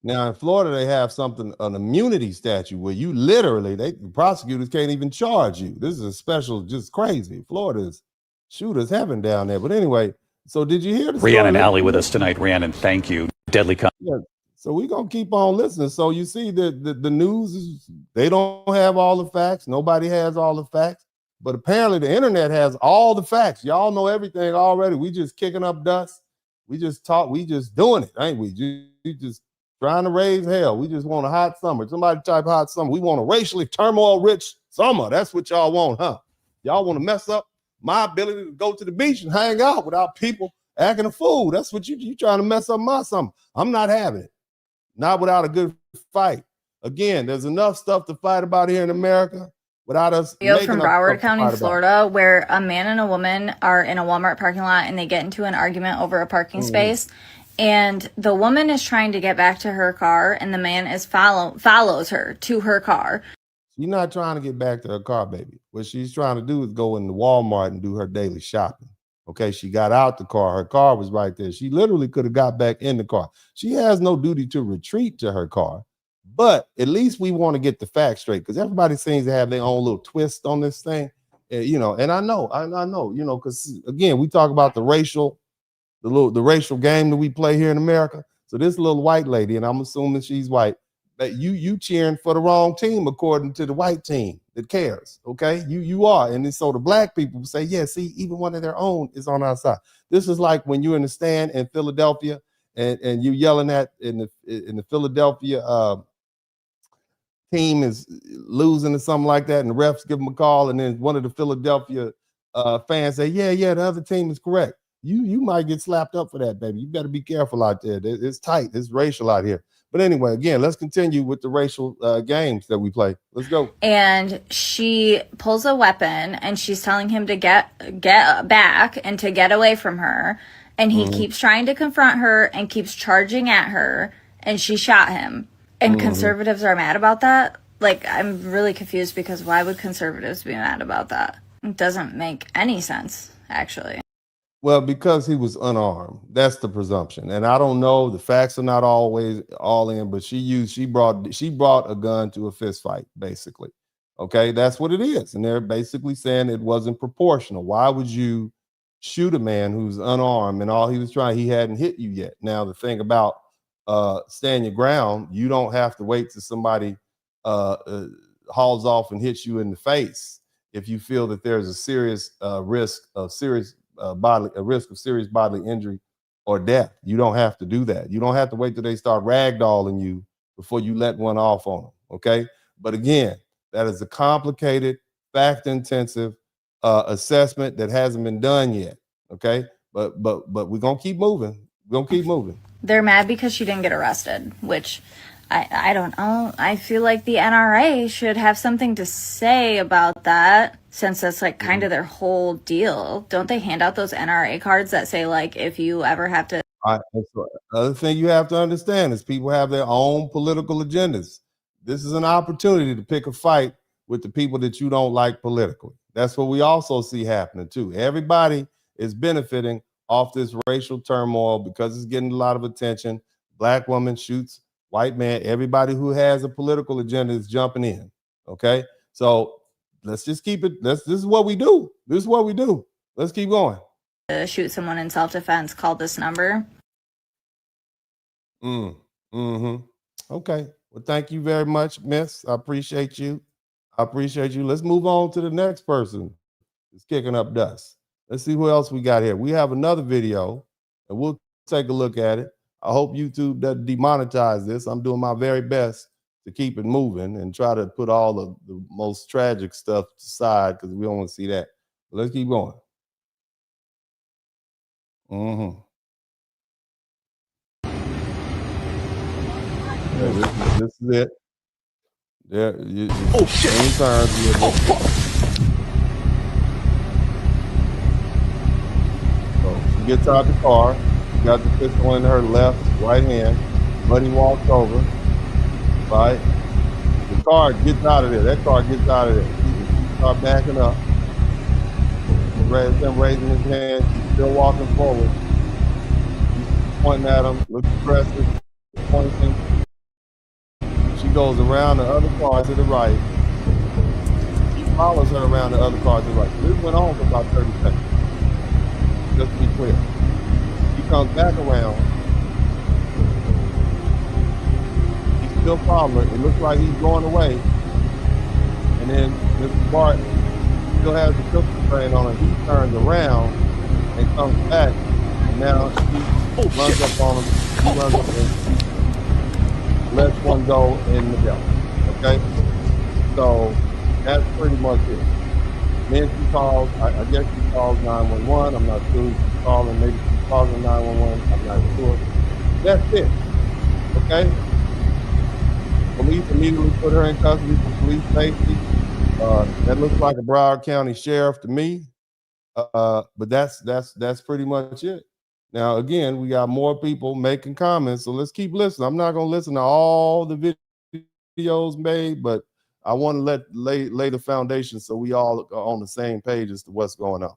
Speaker 3: Now, in Florida, they have an immunity statute where you literally, prosecutors can't even charge you. This is a special, just crazy. Florida's shooters heaven down there. But anyway, So did you hear the
Speaker 6: Rhiannon
Speaker 3: story?
Speaker 6: Alley with us tonight. Rhiannon, thank you. Deadly.
Speaker 3: Yeah. So we're going to keep on listening. So you see the news, is they don't have all the facts. Nobody has all the facts. But apparently the internet has all the facts. Y'all know everything already. We just kicking up dust. We just talk. We just doing it, ain't we? We just trying to raise hell. We just want a hot summer. Somebody type hot summer. We want a racially turmoil-rich summer. That's what y'all want, huh? Y'all want to mess up my ability to go to the beach and hang out without people acting a fool. That's what you trying to mess up my summer. I'm not having it. Not without a good fight. Again, there's enough stuff to fight about here in America without us.
Speaker 10: From Broward County, Florida, where a man and a woman are in a Walmart parking lot and they get into an argument over a parking space. And the woman is trying to get back to her car, and the man is follows her to her car.
Speaker 3: She's not trying to get back to her car, baby. What she's trying to do is go into Walmart and do her daily shopping. Okay, she got out the car. Her car was right there. She literally could have got back in the car. She has no duty to retreat to her car. But at least we want to get the facts straight, because everybody seems to have their own little twist on this thing. And I know, because again, we talk about the racial game that we play here in America. So this little white lady, and I'm assuming she's white, that you cheering for the wrong team according to the white team that cares. Okay, you are, and then so the black people say, yeah, see, even one of their own is on our side. This is like when you're in the stand in Philadelphia and you're yelling at in the Philadelphia team is losing or something like that, and the refs give them a call, and then one of the Philadelphia fans say, yeah, the other team is correct. You might get slapped up for that, baby. You better be careful out there. It's tight. It's racial out here. But anyway, again, let's continue with the racial games that we play. Let's go.
Speaker 10: And she pulls a weapon, and she's telling him to get back and to get away from her. And he keeps trying to confront her and keeps charging at her, and she shot him. And conservatives are mad about that? Like, I'm really confused, because why would conservatives be mad about that? It doesn't make any sense, actually.
Speaker 3: Well, because he was unarmed. That's the presumption. And I don't know, the facts are not always all in, but she brought a gun to a fist fight, basically. Okay, that's what it is. And they're basically saying it wasn't proportional. Why would you shoot a man who's unarmed and all he hadn't hit you yet? Now, the thing about stand your ground, you don't have to wait till somebody hauls off and hits you in the face if you feel that there's a serious risk of serious bodily injury or death. You don't have to do that. You don't have to wait till they start ragdolling you before you let one off on them. Okay, but again, that is a complicated, fact-intensive assessment that hasn't been done yet. Okay, but we're gonna keep moving. We're gonna keep moving.
Speaker 10: They're mad because she didn't get arrested, which I don't know. I feel like the NRA should have something to say about that, since that's like kind of their whole deal. Don't they hand out those NRA cards that say, like, if you ever have to...
Speaker 3: Other thing you have to understand is people have their own political agendas. This is an opportunity to pick a fight with the people that you don't like politically. That's what we also see happening too. Everybody is benefiting off this racial turmoil because it's getting a lot of attention. Black woman shoots white man. Everybody who has a political agenda is jumping in. Okay, so let's just keep it. This is what we do. This is what we do. Let's keep going.
Speaker 10: Shoot someone in self-defense, call this number.
Speaker 3: Okay. Well, thank you very much, Miss. I appreciate you. Let's move on to the next person that's kicking up dust. Let's see who else we got here. We have another video, and we'll take a look at it. I hope YouTube doesn't demonetize this. I'm doing my very best to keep it moving and try to put all of the most tragic stuff aside, because we don't want to see that. But let's keep going. Yeah, this is it. There, same turns. So she gets out the car. She got the pistol in her right hand. Buddy walks over. Right. The car gets out of there. That car gets out of there. She starts backing up. Him raising his hand. She's still walking forward. She's pointing at him. Looks aggressive. Pointing. She goes around the other car to the right. He follows her around the other car to the right. This went on for about 30 seconds. Just to be clear. He comes back around. He's still following. It looks like he's going away. And then Mr. Bart still has the pistol train on him. He turns around and comes back. And now he runs up on him. He runs up and lets one go in the belly. Okay? So that's pretty much it. Then she calls, I guess she calls 911. I'm not sure who she's calling. Maybe she's calling 911. I'm not sure. That's it. Okay? Police immediately put her in custody for police safety. That looks like a Broward County sheriff to me. But that's pretty much it. Now, again, we got more people making comments, so let's keep listening. I'm not going to listen to all the videos made, but I want to lay the foundation so we all are on the same page as to what's going on.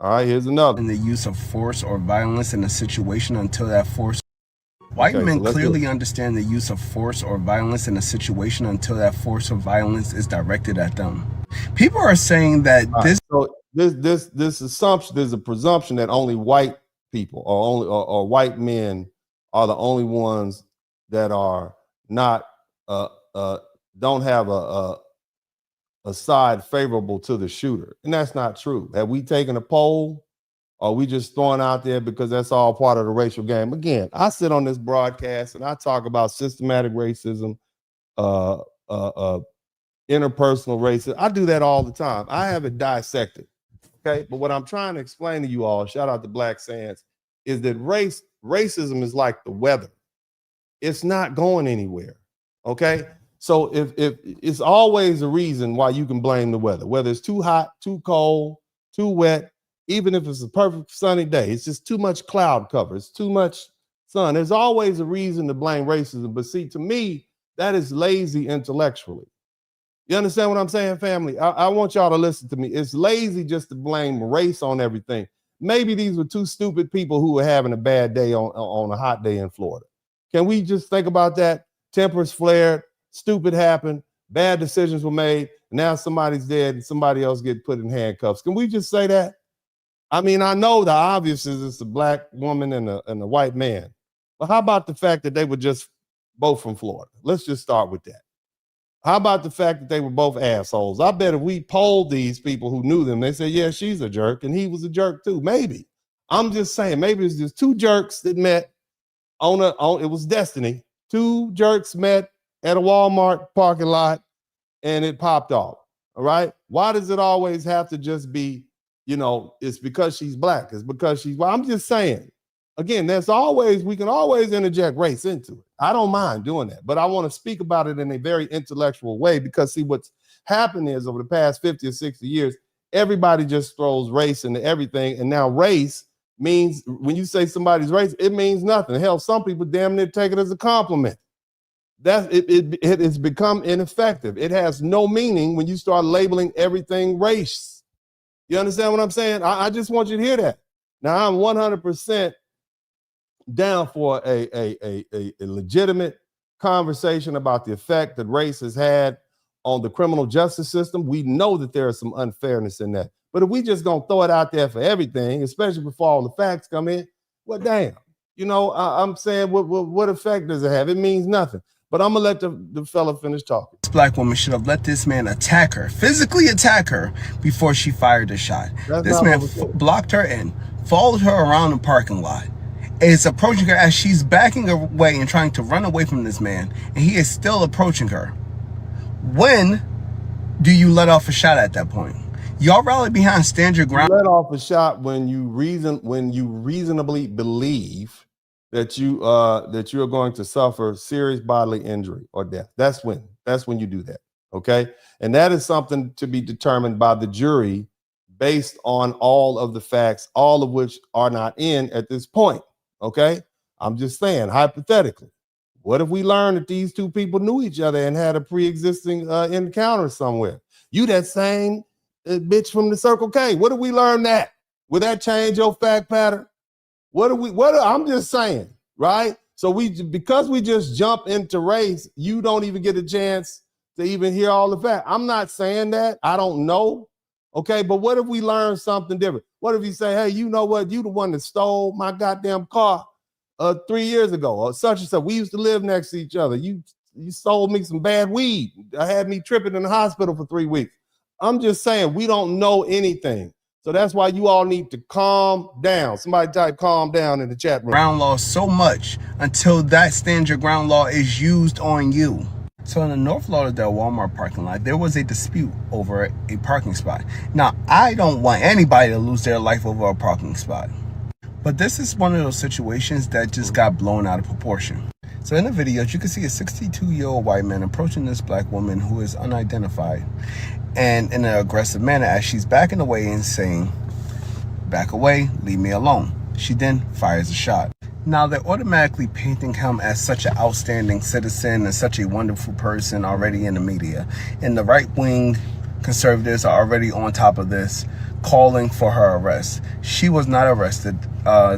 Speaker 3: All right, here's another.
Speaker 11: And the use of force or violence in a situation until that force. White men clearly understand the use of force or violence in a situation until that force or violence is directed at them. People are saying that
Speaker 3: this assumption, there's a presumption that only white people or white men are the only ones that are not don't have a side favorable to the shooter, and that's not true. Have we taken a poll? Or are we just throwing out there because that's all part of the racial game? Again, I sit on this broadcast and I talk about systematic racism, interpersonal racism. I do that all the time. I have it dissected. Okay. But what I'm trying to explain to you all, shout out to Black Sands, is that racism is like the weather. It's not going anywhere. Okay. So if it's always a reason why you can blame the weather, whether it's too hot, too cold, too wet. Even if it's a perfect sunny day, it's just too much cloud cover. It's too much sun. There's always a reason to blame racism. But see, to me, that is lazy intellectually. You understand what I'm saying, family? I want y'all to listen to me. It's lazy just to blame race on everything. Maybe these were two stupid people who were having a bad day on a hot day in Florida. Can we just think about that? Tempers flared, stupid happened, bad decisions were made. Now somebody's dead and somebody else get put in handcuffs. Can we just say that? I mean, I know the obvious is it's a black woman and a white man. But how about the fact that they were just both from Florida? Let's just start with that. How about the fact that they were both assholes? I bet if we polled these people who knew them, they said, yeah, she's a jerk, and he was a jerk too. Maybe. I'm just saying, maybe it's just two jerks that met it was destiny. Two jerks met at a Walmart parking lot, and it popped off. All right? Why does it always have to just be, it's because she's black. It's because I'm just saying, again, we can always interject race into it. I don't mind doing that, but I want to speak about it in a very intellectual way because see, what's happened is over the past 50 or 60 years, everybody just throws race into everything. And now race means, when you say somebody's race, it means nothing. Hell, some people damn near take it as a compliment. It has become ineffective. It has no meaning when you start labeling everything race. You understand what I'm saying? I just want you to hear that. Now, I'm 100% down for a legitimate conversation about the effect that race has had on the criminal justice system. We know that there is some unfairness in that. But if we just gonna throw it out there for everything, especially before all the facts come in, well, damn. I'm saying, what effect does it have? It means nothing. But I'm gonna let the fella finish talking.
Speaker 11: This black woman should have let this man attack her, physically attack her, before she fired the shot. This man blocked her in, followed her around the parking lot, is approaching her as she's backing away and trying to run away from this man, and he is still approaching her. When do you let off a shot at that point? Y'all rally behind, stand your ground.
Speaker 3: You let off a shot when you reasonably believe that you are going to suffer serious bodily injury or death. That's when you do that. Okay. And that is something to be determined by the jury based on all of the facts, all of which are not in at this point. Okay. I'm just saying, hypothetically, what if we learned that these two people knew each other and had a pre-existing encounter somewhere? You that same bitch from the Circle K. What if we learn that? Would that change your fact pattern? I'm just saying, right? So because we just jump into race, you don't even get a chance to even hear all the facts. I'm not saying that. I don't know. Okay, but what if we learn something different? What if you say, hey, you know what? You the one that stole my goddamn car 3 years ago, or such and such. We used to live next to each other. You sold me some bad weed. I had me tripping in the hospital for 3 weeks. I'm just saying, we don't know anything. So that's why you all need to calm down. Somebody type calm down in the chat room.
Speaker 11: Ground law so much until that stand your ground law is used on you. So in the North Lauderdale Walmart parking lot, there was a dispute over a parking spot. Now, I don't want anybody to lose their life over a parking spot, but this is one of those situations that just got blown out of proportion. So in the video, you can see a 62-year-old white man approaching this black woman who is unidentified, and in an aggressive manner as she's backing away and saying, "Back away, leave me alone." She then fires a shot. Now they're automatically painting him as such an outstanding citizen and such a wonderful person already in the media. And the right-wing conservatives are already on top of this, calling for her arrest. She was not arrested.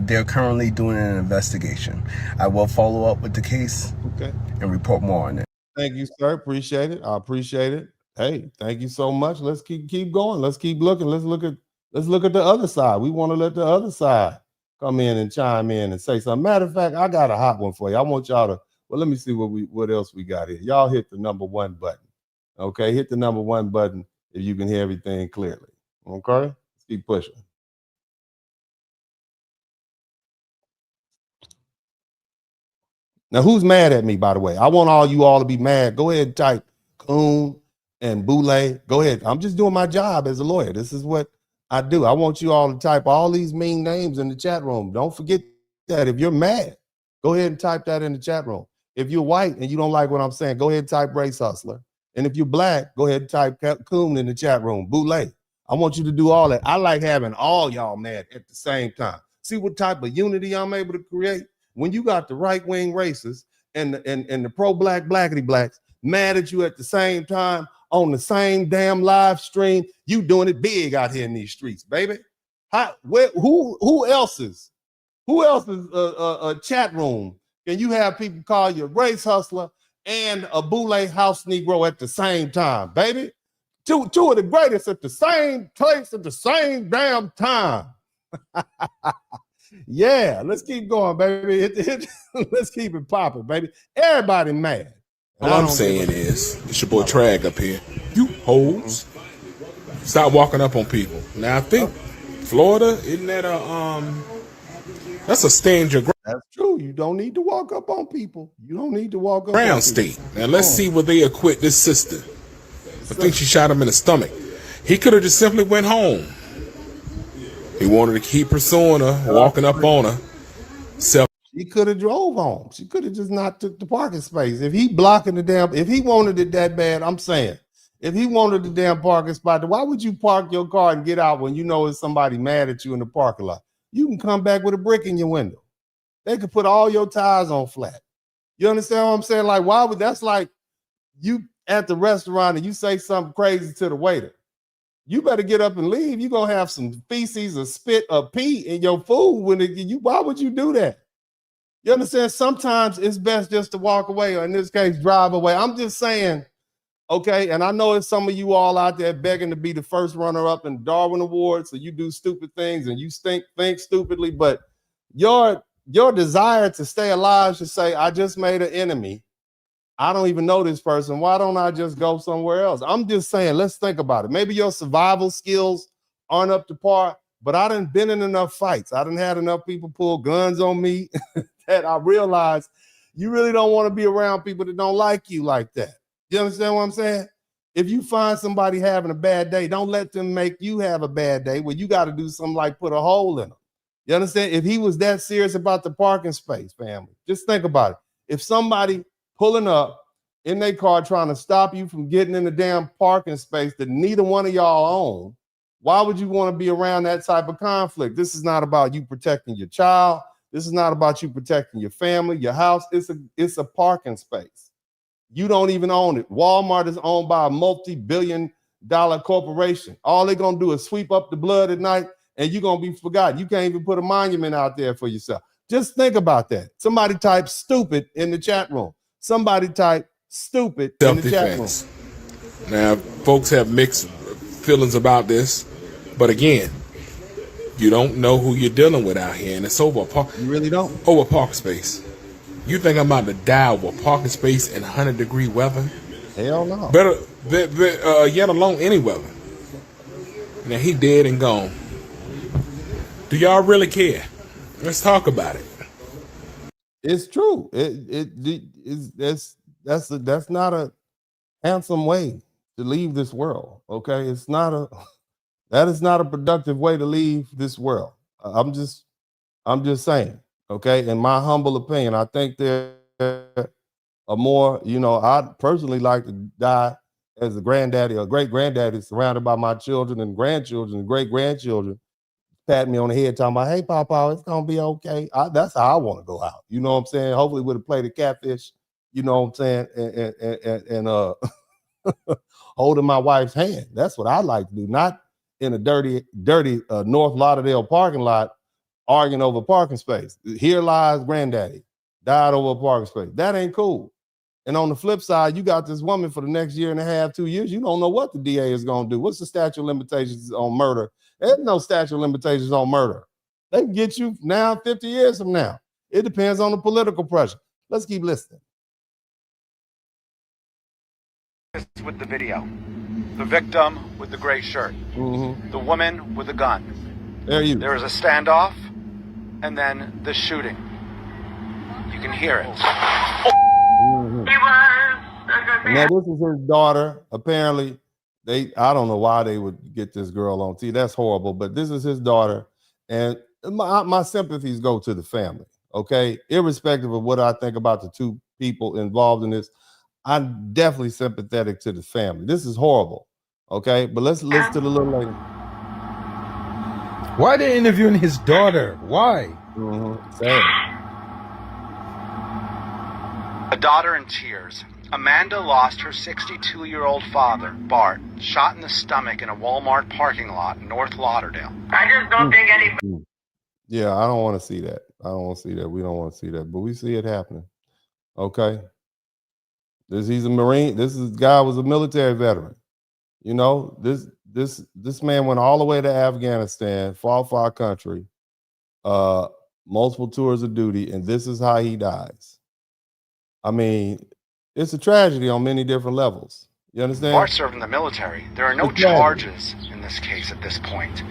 Speaker 11: They're currently doing an investigation. I will follow up with the case and report more on it.
Speaker 3: Thank you, sir. Appreciate it. I appreciate it. Hey, thank you so much. Let's keep going. Let's keep looking. Let's look at the other side. We want to let the other side come in and chime in and say something. Matter of fact, I got a hot one for you. I want y'all to, well, let me see what else we got here. Y'all hit the number 1 button. Okay, hit the number 1 button if you can hear everything clearly. Okay, let's keep pushing. Now, who's mad at me, by the way? I want all you all to be mad. Go ahead and type coon and boule. Go ahead. I'm just doing my job as a lawyer. This is what I do. I want you all to type all these mean names in the chat room. Don't forget that. If you're mad, go ahead and type that in the chat room. If you're white and you don't like what I'm saying, go ahead and type race hustler. And if you're black, go ahead and type coon in the chat room, boule. I want you to do all that. I like having all y'all mad at the same time. See what type of unity I'm able to create? When you got the right-wing racists and the pro-black blackity blacks mad at you at the same time on the same damn live stream, you doing it big out here in these streets, baby. Who else's chat room can you have people call you a race hustler and a boule house Negro at the same time, baby? Two of the greatest at the same place at the same damn time. Yeah, let's keep going, baby. Let's keep it popping, baby. Everybody mad.
Speaker 12: All I'm saying is, it's your boy Trag up here. You hoes, stop walking up on people. Now I think Florida, isn't that that's a stand your ground.
Speaker 3: That's true. You don't need to walk up on people. You don't need to walk up
Speaker 12: Brown
Speaker 3: on
Speaker 12: state.
Speaker 3: people.
Speaker 12: Now let's see where they acquit this sister. I think she shot him in the stomach. He could have just simply went home. He wanted to keep pursuing her, walking up on her.
Speaker 3: She could have drove home. She could have just not took the parking space. If he blocking the damn, if he wanted it that bad, I'm saying, if he wanted the damn parking spot, why would you park your car and get out when you know it's somebody mad at you in the parking lot? You can come back with a brick in your window. They could put all your tires on flat. You understand what I'm saying? Like, why would, that's like you at the restaurant and you say something crazy to the waiter. You better get up and leave. You're going to have some feces or spit or pee in your food. Why would you do that? You understand? Sometimes it's best just to walk away, or in this case, drive away. I'm just saying, okay, and I know it's some of you all out there begging to be the first runner-up in Darwin Awards, so you do stupid things and you think stupidly, but your desire to stay alive should say, I just made an enemy. I don't even know this person. Why don't I just go somewhere else? I'm just saying, let's think about it. Maybe your survival skills aren't up to par, but I done been in enough fights. I done had enough people pull guns on me that I realized you really don't want to be around people that don't like you like that. You understand what I'm saying? If you find somebody having a bad day, don't let them make you have a bad day where you got to do something like put a hole in them. You understand? If he was that serious about the parking space, family, just think about it. If somebody pulling up in their car trying to stop you from getting in the damn parking space that neither one of y'all own, why would you want to be around that type of conflict? This is not about you protecting your child. This is not about you protecting your family, your house. It's a parking space. You don't even own it. Walmart is owned by a multi-billion-dollar corporation. All they're going to do is sweep up the blood at night, and you're going to be forgotten. You can't even put a monument out there for yourself. Just think about that. Somebody type stupid in the chat room. Somebody type stupid in the chat room.
Speaker 12: Now, folks have mixed feelings about this. But again, you don't know who you're dealing with out here, and it's over a park.
Speaker 3: You really don't.
Speaker 12: Over parking space. You think I'm about to die over a parking space in 100-degree weather?
Speaker 3: Hell no.
Speaker 12: Better, yet alone any weather. Now he dead and gone. Do y'all really care? Let's talk about it.
Speaker 3: It's true. That's not a handsome way to leave this world. Okay, that is not a productive way to leave this world. I'm just saying. Okay, in my humble opinion, I think there are more. I'd personally like to die as a granddaddy or great granddaddy, surrounded by my children and grandchildren and great grandchildren, pat me on the head, talking about, "Hey, Papa, it's gonna be okay." That's how I want to go out. You know what I'm saying? Hopefully, with a plate of catfish. You know what I'm saying? And holding my wife's hand. That's what I like to do. Not in a dirty North Lauderdale parking lot, arguing over parking space. Here lies granddaddy, died over a parking space. That ain't cool. And on the flip side, you got this woman for the next year and a half, 2 years. You don't know what the DA is going to do. What's the statute of limitations on murder? There's no statute of limitations on murder. They can get you now 50 years from now. It depends on the political pressure. Let's keep listening.
Speaker 13: With the video, the victim with the gray shirt, the woman with the gun. There is a standoff, and then the shooting. You can hear it.
Speaker 3: Now this is his daughter. Apparently, I don't know why they would get this girl on TV. That's horrible. But this is his daughter, and my sympathies go to the family. Okay, irrespective of what I think about the two people involved in this, I'm definitely sympathetic to the family. This is horrible. Okay, but let's listen to the little lady.
Speaker 14: Why are they interviewing his daughter? Why?
Speaker 13: A daughter in tears. Amanda lost her 62-year-old father, Bart, shot in the stomach in a Walmart parking lot in North Lauderdale. I just don't think any.
Speaker 3: Yeah, I don't want to see that. I don't want to see that. We don't want to see that, but we see it happening. Okay. He's a Marine. This guy was a military veteran. You know, this man went all the way to Afghanistan, fought for our country, multiple tours of duty, and this is how he dies. I mean, it's a tragedy on many different levels. You understand?
Speaker 13: Bart served in the military. There are no charges in this case at this point.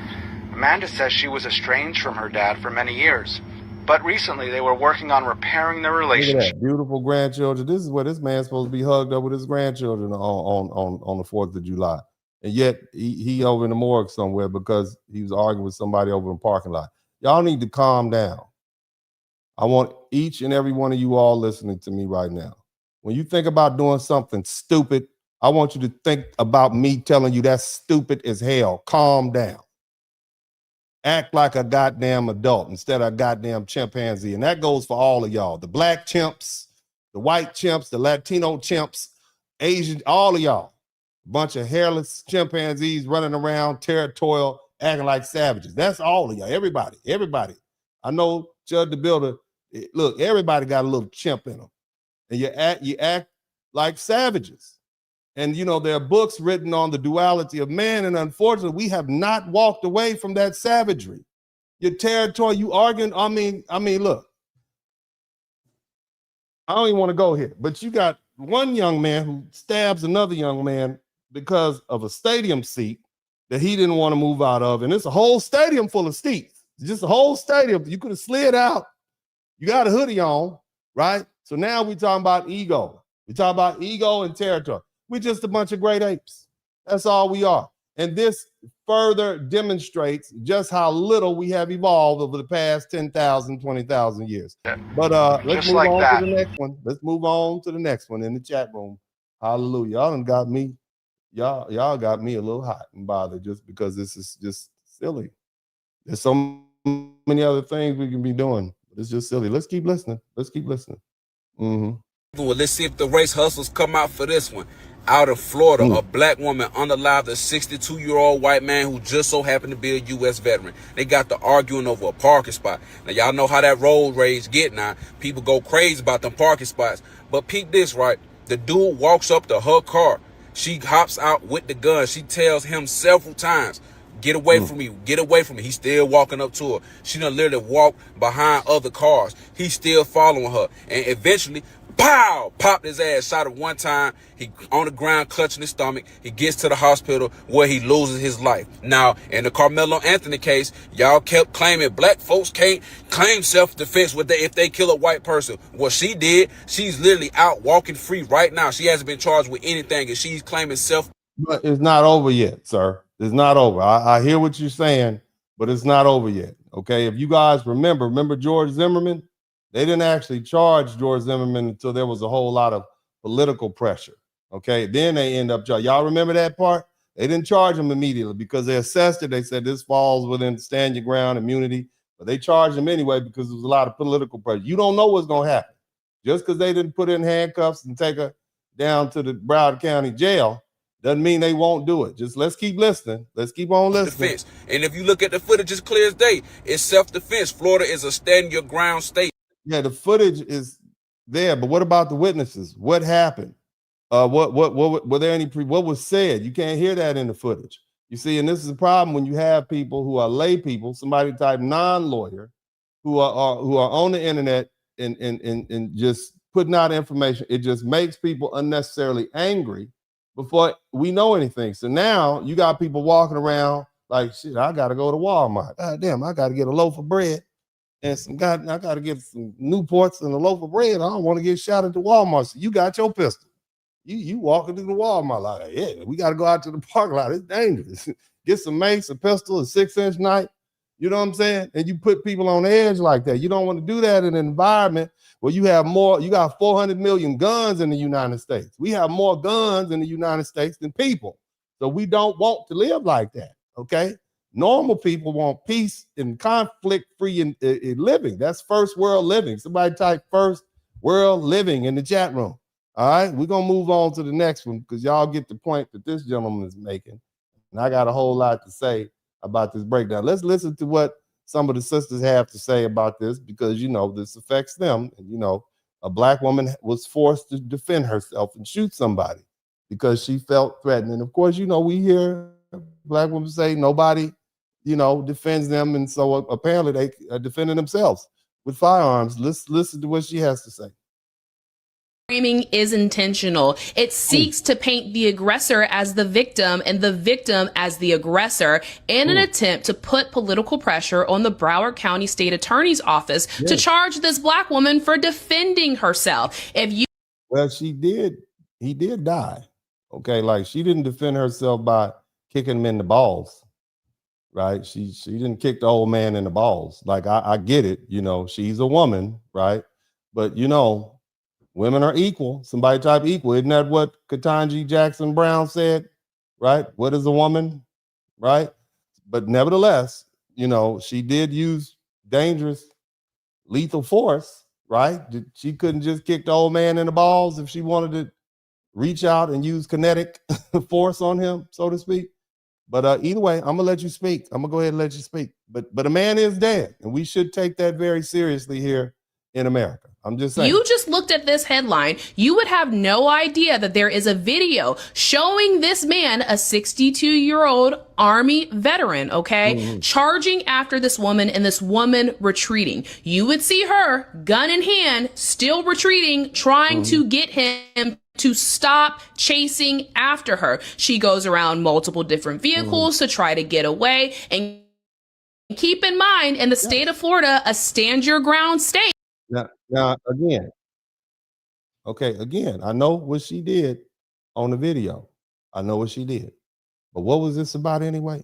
Speaker 13: Amanda says she was estranged from her dad for many years, but recently they were working on repairing their relationship.
Speaker 3: Look at that. Beautiful grandchildren. This is where this man's supposed to be hugged up with his grandchildren on the 4th of July. And yet he over in the morgue somewhere because he was arguing with somebody over in the parking lot. Y'all need to calm down. I want each and every one of you all listening to me right now. When you think about doing something stupid, I want you to think about me telling you that's stupid as hell. Calm down. Act like a goddamn adult instead of a goddamn chimpanzee. And that goes for all of y'all. The black chimps, the white chimps, the Latino chimps, Asian, all of y'all. Bunch of hairless chimpanzees running around, territorial, acting like savages. That's all of y'all. Everybody. I know Judge the Builder. Look, everybody got a little chimp in them. And you act like savages. And, you know, there are books written on the duality of man. And unfortunately, we have not walked away from that savagery. Your territory, you arguing. I mean, look, I don't even want to go here, but you got one young man who stabs another young man because of a stadium seat that he didn't want to move out of. And it's a whole stadium full of seats, just a whole stadium. You could have slid out. You got a hoodie on, right? So now we're talking about ego. We're talking about ego and territory. We're just a bunch of great apes. That's all we are. And this further demonstrates just how little we have evolved over the past 10,000, 20,000 years. But let's move on to the next one. Let's move on to the next one in the chat room. Hallelujah. Y'all done got me. Y'all got me a little hot and bothered just because this is just silly. There's so many other things we can be doing. It's just silly. Let's keep listening. Well,
Speaker 15: let's see if the race hustlers come out for this one. Out of Florida, a black woman unalived a 62-year-old white man who just so happened to be a U.S. veteran. They got to arguing over a parking spot. Now, y'all know how that road rage get now. People go crazy about them parking spots. But peep this, right? The dude walks up to her car. She hops out with the gun. She tells him several times, Get away from me. Get away from me. He's still walking up to her. She done literally walked behind other cars. He's still following her. And eventually, pow! Popped his ass. Shot her one time. He on the ground clutching his stomach. He gets to the hospital where he loses his life. Now, in the Carmelo Anthony case, y'all kept claiming black folks can't claim self-defense if they kill a white person. What she did, she's literally out walking free right now. She hasn't been charged with anything, and she's claiming self.
Speaker 3: But it's not over yet, sir. It's not over. I hear what you're saying, but it's not over yet. Okay. If you guys remember George Zimmerman? They didn't actually charge George Zimmerman until there was a whole lot of political pressure. Okay. Then they end up charging. Y'all remember that part? They didn't charge him immediately because they assessed it. They said this falls within stand your ground immunity, but they charged him anyway because there was a lot of political pressure. You don't know what's going to happen. Just because they didn't put in handcuffs and take her down to the Broward County jail doesn't mean they won't do it. Just let's keep listening. Let's keep on listening.
Speaker 15: Defense. And if you look at the footage, it's clear as day. It's self-defense. Florida is a stand your ground state.
Speaker 3: Yeah, the footage is there, but what about the witnesses? What happened? What were there any what was said? You can't hear that in the footage. You see, and this is a problem when you have people who are lay people, somebody type non-lawyer, who are on the internet and just putting out information. It just makes people unnecessarily angry before we know anything. So now you got people walking around like, shit, I got to go to Walmart. God damn, I got to get a loaf of bread and I got to get some Newports and a loaf of bread. I don't want to get shot at the Walmart. So you got your pistol. You walking through the Walmart like, yeah, we got to go out to the parking lot. It's dangerous. Get some mace, a pistol, a 6-inch knife. You know what I'm saying? And you put people on edge like that. You don't want to do that in an environment where you have more, you got 400 million guns in the United States. We have more guns in the United States than people. So we don't want to live like that, okay? Normal people want peace and conflict-free living. That's first world living. Somebody type first world living in the chat room. All right, we're going to move on to the next one because y'all get the point that this gentleman is making. And I got a whole lot to say about this breakdown. Let's listen to what some of the sisters have to say about this because, you know, this affects them. And, you know, a black woman was forced to defend herself and shoot somebody because she felt threatened. And, of course, you know, we hear black women say nobody, you know, defends them. And so apparently they are defending themselves with firearms. Let's listen to what she has to say.
Speaker 16: Framing is intentional. It seeks to paint the aggressor as the victim and the victim as the aggressor in an attempt to put political pressure on the Broward County State Attorney's Office to charge this black woman for defending herself.
Speaker 3: Well, he did die. Okay, like she didn't defend herself by kicking him in the balls, right? She didn't kick the old man in the balls. Like I get it, you know, she's a woman, right? But you know, women are equal. Somebody type equal. Isn't that what Ketanji Jackson Brown said? Right? What is a woman? Right? But nevertheless, you know, she did use dangerous, lethal force, right? She couldn't just kick the old man in the balls if she wanted to reach out and use kinetic force on him, so to speak. But either way, I'm going to let you speak. I'm going to go ahead and let you speak. But a man is dead, and we should take that very seriously here in America. I'm just saying.
Speaker 16: You just looked at this headline. You would have no idea that there is a video showing this man, a 62-year-old Army veteran, okay, charging after this woman and this woman retreating. You would see her, gun in hand, still retreating, trying to get him to stop chasing after her. She goes around multiple different vehicles to try to get away. And keep in mind, in the state of Florida, a stand your ground state.
Speaker 3: Now, again, I know what she did on the video. I know what she did. But what was this about anyway?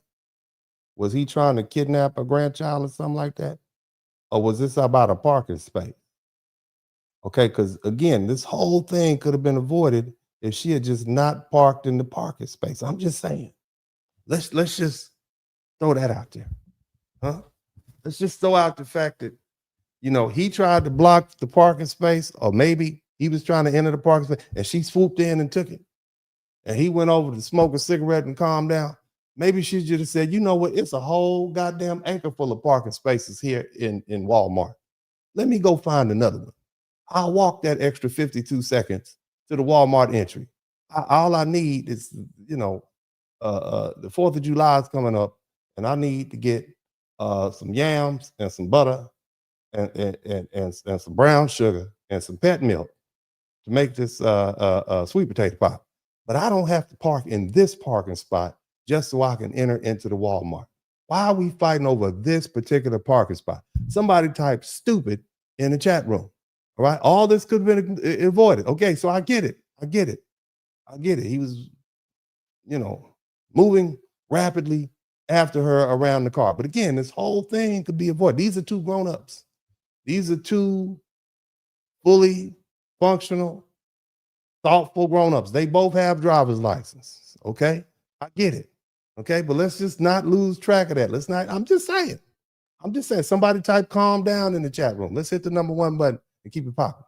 Speaker 3: Was he trying to kidnap a grandchild or something like that? Or was this about a parking space? Okay, because again, this whole thing could have been avoided if she had just not parked in the parking space. I'm just saying. Let's just throw that out there. Huh? Let's just throw out the fact that, you know, he tried to block the parking space, or maybe he was trying to enter the parking space and she swooped in and took it. And he went over to smoke a cigarette and calm down. Maybe she should have said, you know what? It's a whole goddamn acre full of parking spaces here in Walmart. Let me go find another one. I'll walk that extra 52 seconds to the Walmart entry. All I need is, you know, the 4th of July is coming up and I need to get some yams and some butter and some brown sugar and some pet milk to make this sweet potato pie. But I don't have to park in this parking spot just so I can enter into the Walmart. Why are we fighting over this particular parking spot? Somebody typed stupid in the chat room. All right. All this could have been avoided. Okay. So I get it. He was, moving rapidly after her around the car. But again, this whole thing could be avoided. These are two grown-ups. These are two fully functional, thoughtful grown-ups. They both have driver's license. Okay. I get it. Okay. But let's just not lose track of that. I'm just saying, somebody type calm down in the chat room. Let's hit the number 1 button and keep it popping.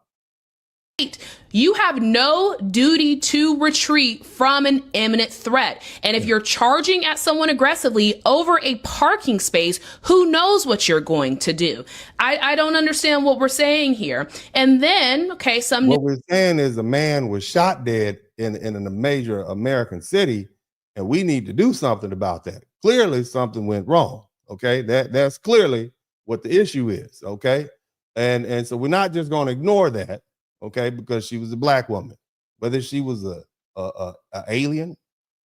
Speaker 16: You have no duty to retreat from an imminent threat. And if you're charging at someone aggressively over a parking space, who knows what you're going to do? I don't understand what we're saying here. And then, okay,
Speaker 3: what we're saying is a man was shot dead in a major American city, and we need to do something about that. Clearly something went wrong. Okay, that's clearly what the issue is. Okay, and so we're not just going to ignore that. Okay, because she was a black woman, whether she was a alien,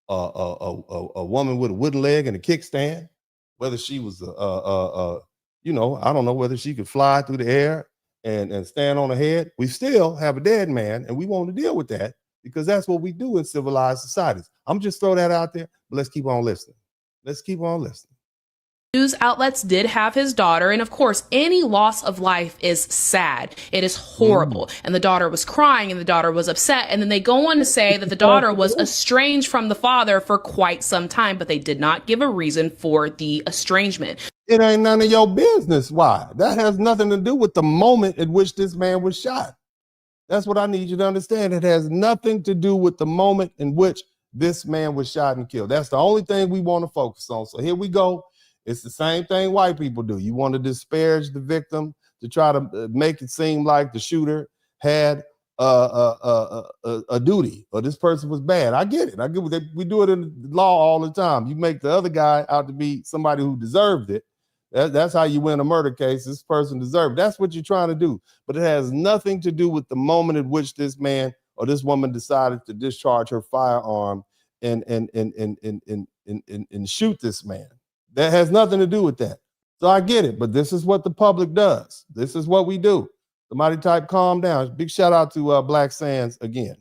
Speaker 3: a woman with a wooden leg and a kickstand, whether she was I don't know whether she could fly through the air and stand on her head. We still have a dead man, and we want to deal with that because that's what we do in civilized societies. I'm just throw that out there, but let's keep on listening.
Speaker 16: News outlets did have his daughter, and of course, any loss of life is sad. It is horrible. And the daughter was crying, and the daughter was upset. And then they go on to say that the daughter was estranged from the father for quite some time, but they did not give a reason for the estrangement.
Speaker 3: It ain't none of your business. Why? That has nothing to do with the moment at which this man was shot. That's what I need you to understand. It has nothing to do with the moment in which this man was shot and killed. That's the only thing we want to focus on. So here we go. It's the same thing white people do. You want to disparage the victim to try to make it seem like the shooter had a duty or this person was bad. I get it. We do it in the law all the time. You make the other guy out to be somebody who deserved it. That's how you win a murder case. This person deserved. That's what you're trying to do. But it has nothing to do with the moment in which this man or this woman decided to discharge her firearm and shoot this man. That has nothing to do with that. So I get it, but this is what the public does. This is what we do. Somebody type calm down. Big shout out to Black Sands again.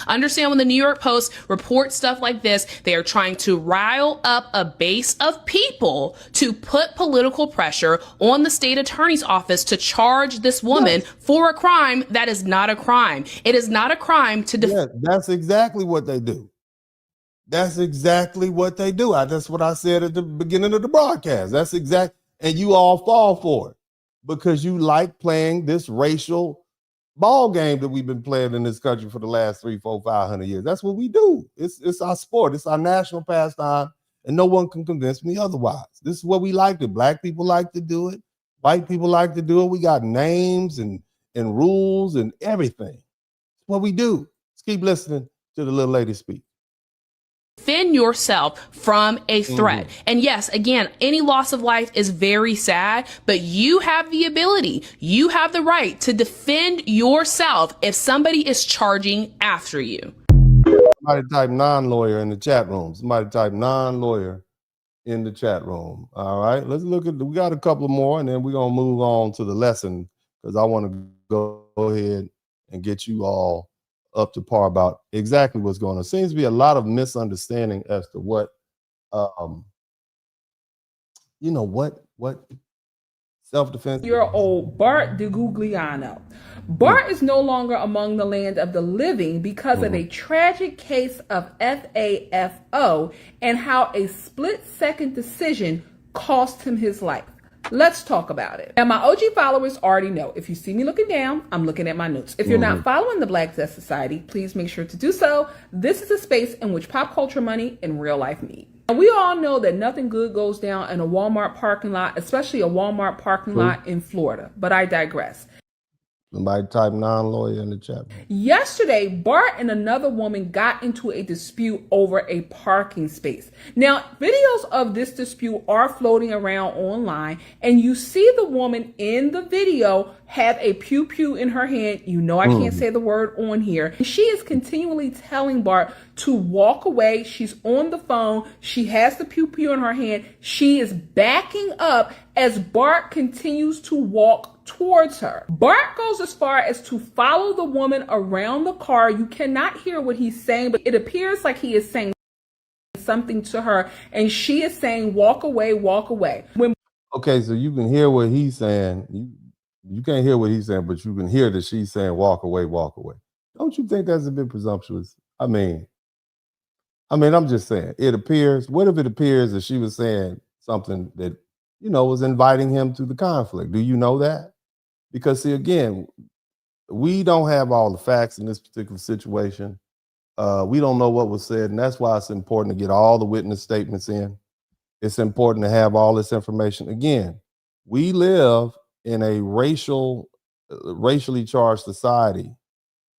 Speaker 16: Understand when the New York Post reports stuff like this, they are trying to rile up a base of people to put political pressure on the state attorney's office to charge this woman for a crime that is not a crime. It is not a crime to
Speaker 3: that's exactly what they do. That's exactly what they do. That's what I said at the beginning of the broadcast. And you all fall for it because you like playing this racial ball game that we've been playing in this country for the last 300, 400, 500 years. That's what we do. It's our sport. It's our national pastime, and no one can convince me otherwise. This is what we like to. Black people like to do it. White people like to do it. We got names and rules and everything. It's what we do. Let's keep listening to the little lady speak.
Speaker 16: Defend yourself from a threat. And yes, again, any loss of life is very sad, but you have the ability, you have the right to defend yourself if somebody is charging after you.
Speaker 3: Somebody type non-lawyer in the chat room. All right, let's look at, we got a couple more and then we're going to move on to the lesson because I want to go ahead and get you all up to par about exactly what's going on. Seems to be a lot of misunderstanding as to what self-defense.
Speaker 17: Year-old Bart DiGugliano. Bart is no longer among the land of the living because of a tragic case of FAFO and how a split-second decision cost him his life. Let's talk about it. Now, my OG followers already know. If you see me looking down, I'm looking at my notes. If you're not following the Black Zest Society, please make sure to do so. This is a space in which pop culture money and real life meet. And we all know that nothing good goes down in a Walmart parking lot, especially a Walmart parking lot in Florida. But I digress.
Speaker 3: Somebody type non-lawyer in the chat.
Speaker 17: Yesterday, Bart and another woman got into a dispute over a parking space. Now, videos of this dispute are floating around online, and you see the woman in the video have a pew-pew in her hand. You know I can't say the word on here. She is continually telling Bart to walk away. She's on the phone. She has the pew-pew in her hand. She is backing up as Bart continues to walk towards her. Bart goes as far as to follow the woman around the car. You cannot hear what he's saying, but it appears like he is saying something to her, and she is saying, walk away, walk away.
Speaker 3: Okay, so you can hear what he's saying. You can't hear what he's saying, but you can hear that she's saying, walk away, walk away. Don't you think that's a bit presumptuous? I mean, I'm just saying, it appears, what if it appears that she was saying something that, was inviting him to the conflict? Do you know that? Because see, again, we don't have all the facts in this particular situation. We don't know what was said, and that's why it's important to get all the witness statements in. It's important to have all this information. Again, we live in a racially charged society,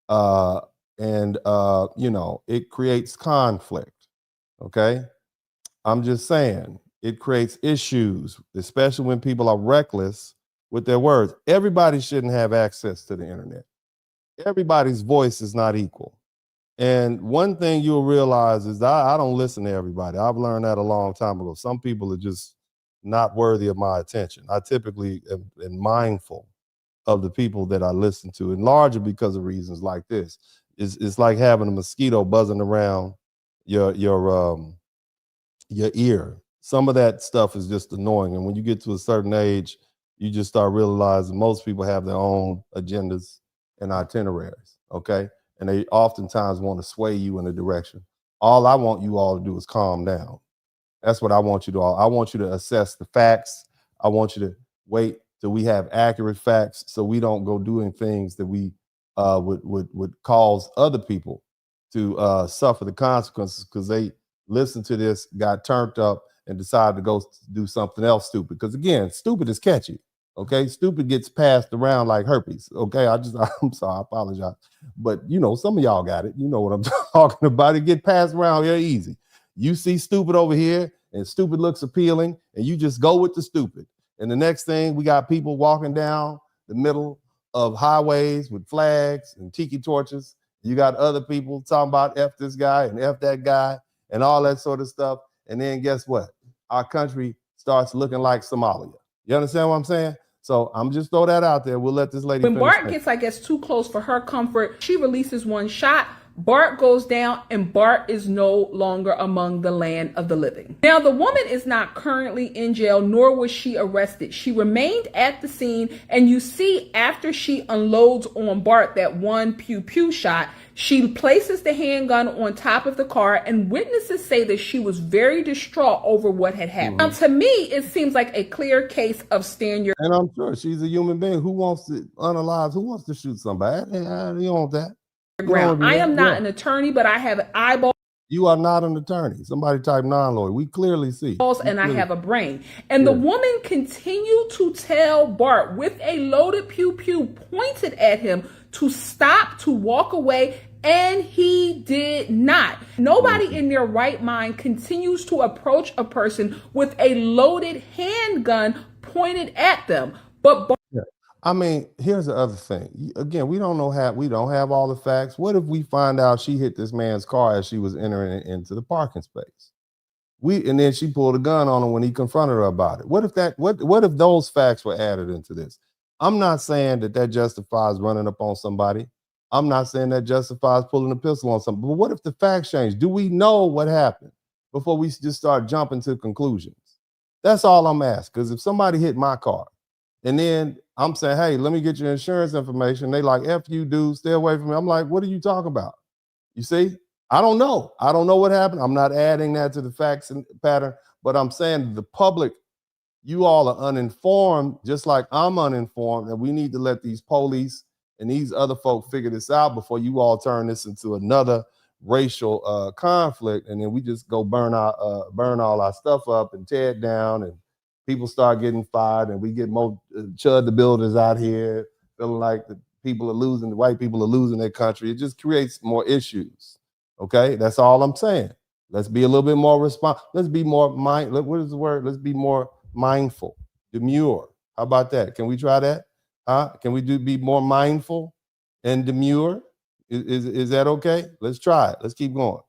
Speaker 3: and it creates conflict. Okay, I'm just saying it creates issues, especially when people are reckless with their words. Everybody shouldn't have access to the internet. Everybody's voice is not equal. And one thing you'll realize is I don't listen to everybody. I've learned that a long time ago. Some people are just not worthy of my attention. I typically am mindful of the people that I listen to, and largely because of reasons like this. It's like having a mosquito buzzing around your ear. Some of that stuff is just annoying. And when you get to a certain age, you just start realizing most people have their own agendas and itineraries, okay? And they oftentimes want to sway you in a direction. All I want you all to do is calm down. That's what I want you to all. I want you to assess the facts. I want you to wait till we have accurate facts so we don't go doing things that we would cause other people to suffer the consequences because they listened to this, got turned up, and decided to go do something else stupid. Because again, stupid is catchy. Okay, stupid gets passed around like herpes. Okay, I'm sorry, I apologize. But some of y'all got it. You know what I'm talking about. It get passed around here easy. You see stupid over here, and stupid looks appealing, and you just go with the stupid. And the next thing, we got people walking down the middle of highways with flags and tiki torches. You got other people talking about F this guy and F that guy and all that sort of stuff. And then guess what? Our country starts looking like Somalia. You understand what I'm saying? So I'm just throw that out there. We'll let this lady.
Speaker 17: When Bart gets, I guess, too close for her comfort, she releases one shot. Bart goes down, and Bart is no longer among the land of the living. Now, the woman is not currently in jail, nor was she arrested. She remained at the scene, and you see after she unloads on Bart that one pew-pew shot, she places the handgun on top of the car, and witnesses say that she was very distraught over what had happened. Now, to me, it seems like a clear case of stand your...
Speaker 3: And I'm sure she's a human being. Who wants to unalive? Who wants to shoot somebody? You don't want that.
Speaker 17: Ground. I am not an attorney, but I have eyeballs.
Speaker 3: You are not an attorney. Somebody type non-lawyer. We clearly see.
Speaker 17: And I have a brain. And the woman continued to tell Bart with a loaded pew-pew pointed at him to stop, to walk away, and he did not. Nobody in their right mind continues to approach a person with a loaded handgun pointed at them. But Bart...
Speaker 3: I mean, here's the other thing. Again, we don't have all the facts. What if we find out she hit this man's car as she was entering into the parking space? And then she pulled a gun on him when he confronted her about it. What if those facts were added into this? I'm not saying that justifies running up on somebody. I'm not saying that justifies pulling a pistol on somebody. But what if the facts change? Do we know what happened before we just start jumping to conclusions? That's all I'm asking. Because if somebody hit my car, and then I'm saying, hey, let me get your insurance information. They like, F you, dude, stay away from me. I'm like, what are you talking about? You see, I don't know. I don't know what happened. I'm not adding that to the facts and pattern, but I'm saying the public, you all are uninformed, just like I'm uninformed, and we need to let these police and these other folk figure this out before you all turn this into another racial conflict, and then we just go burn all our stuff up and tear it down, and people start getting fired, and we get more Chud the Builders out here feeling like the people are losing, white people are losing their country. It just creates more issues. Okay, that's all I'm saying. Let's be a little bit more let's be more what is the word? Let's be more mindful, demure. How about that? Can we try that? Can we be more mindful and demure? Is that okay? Let's try it. Let's keep going.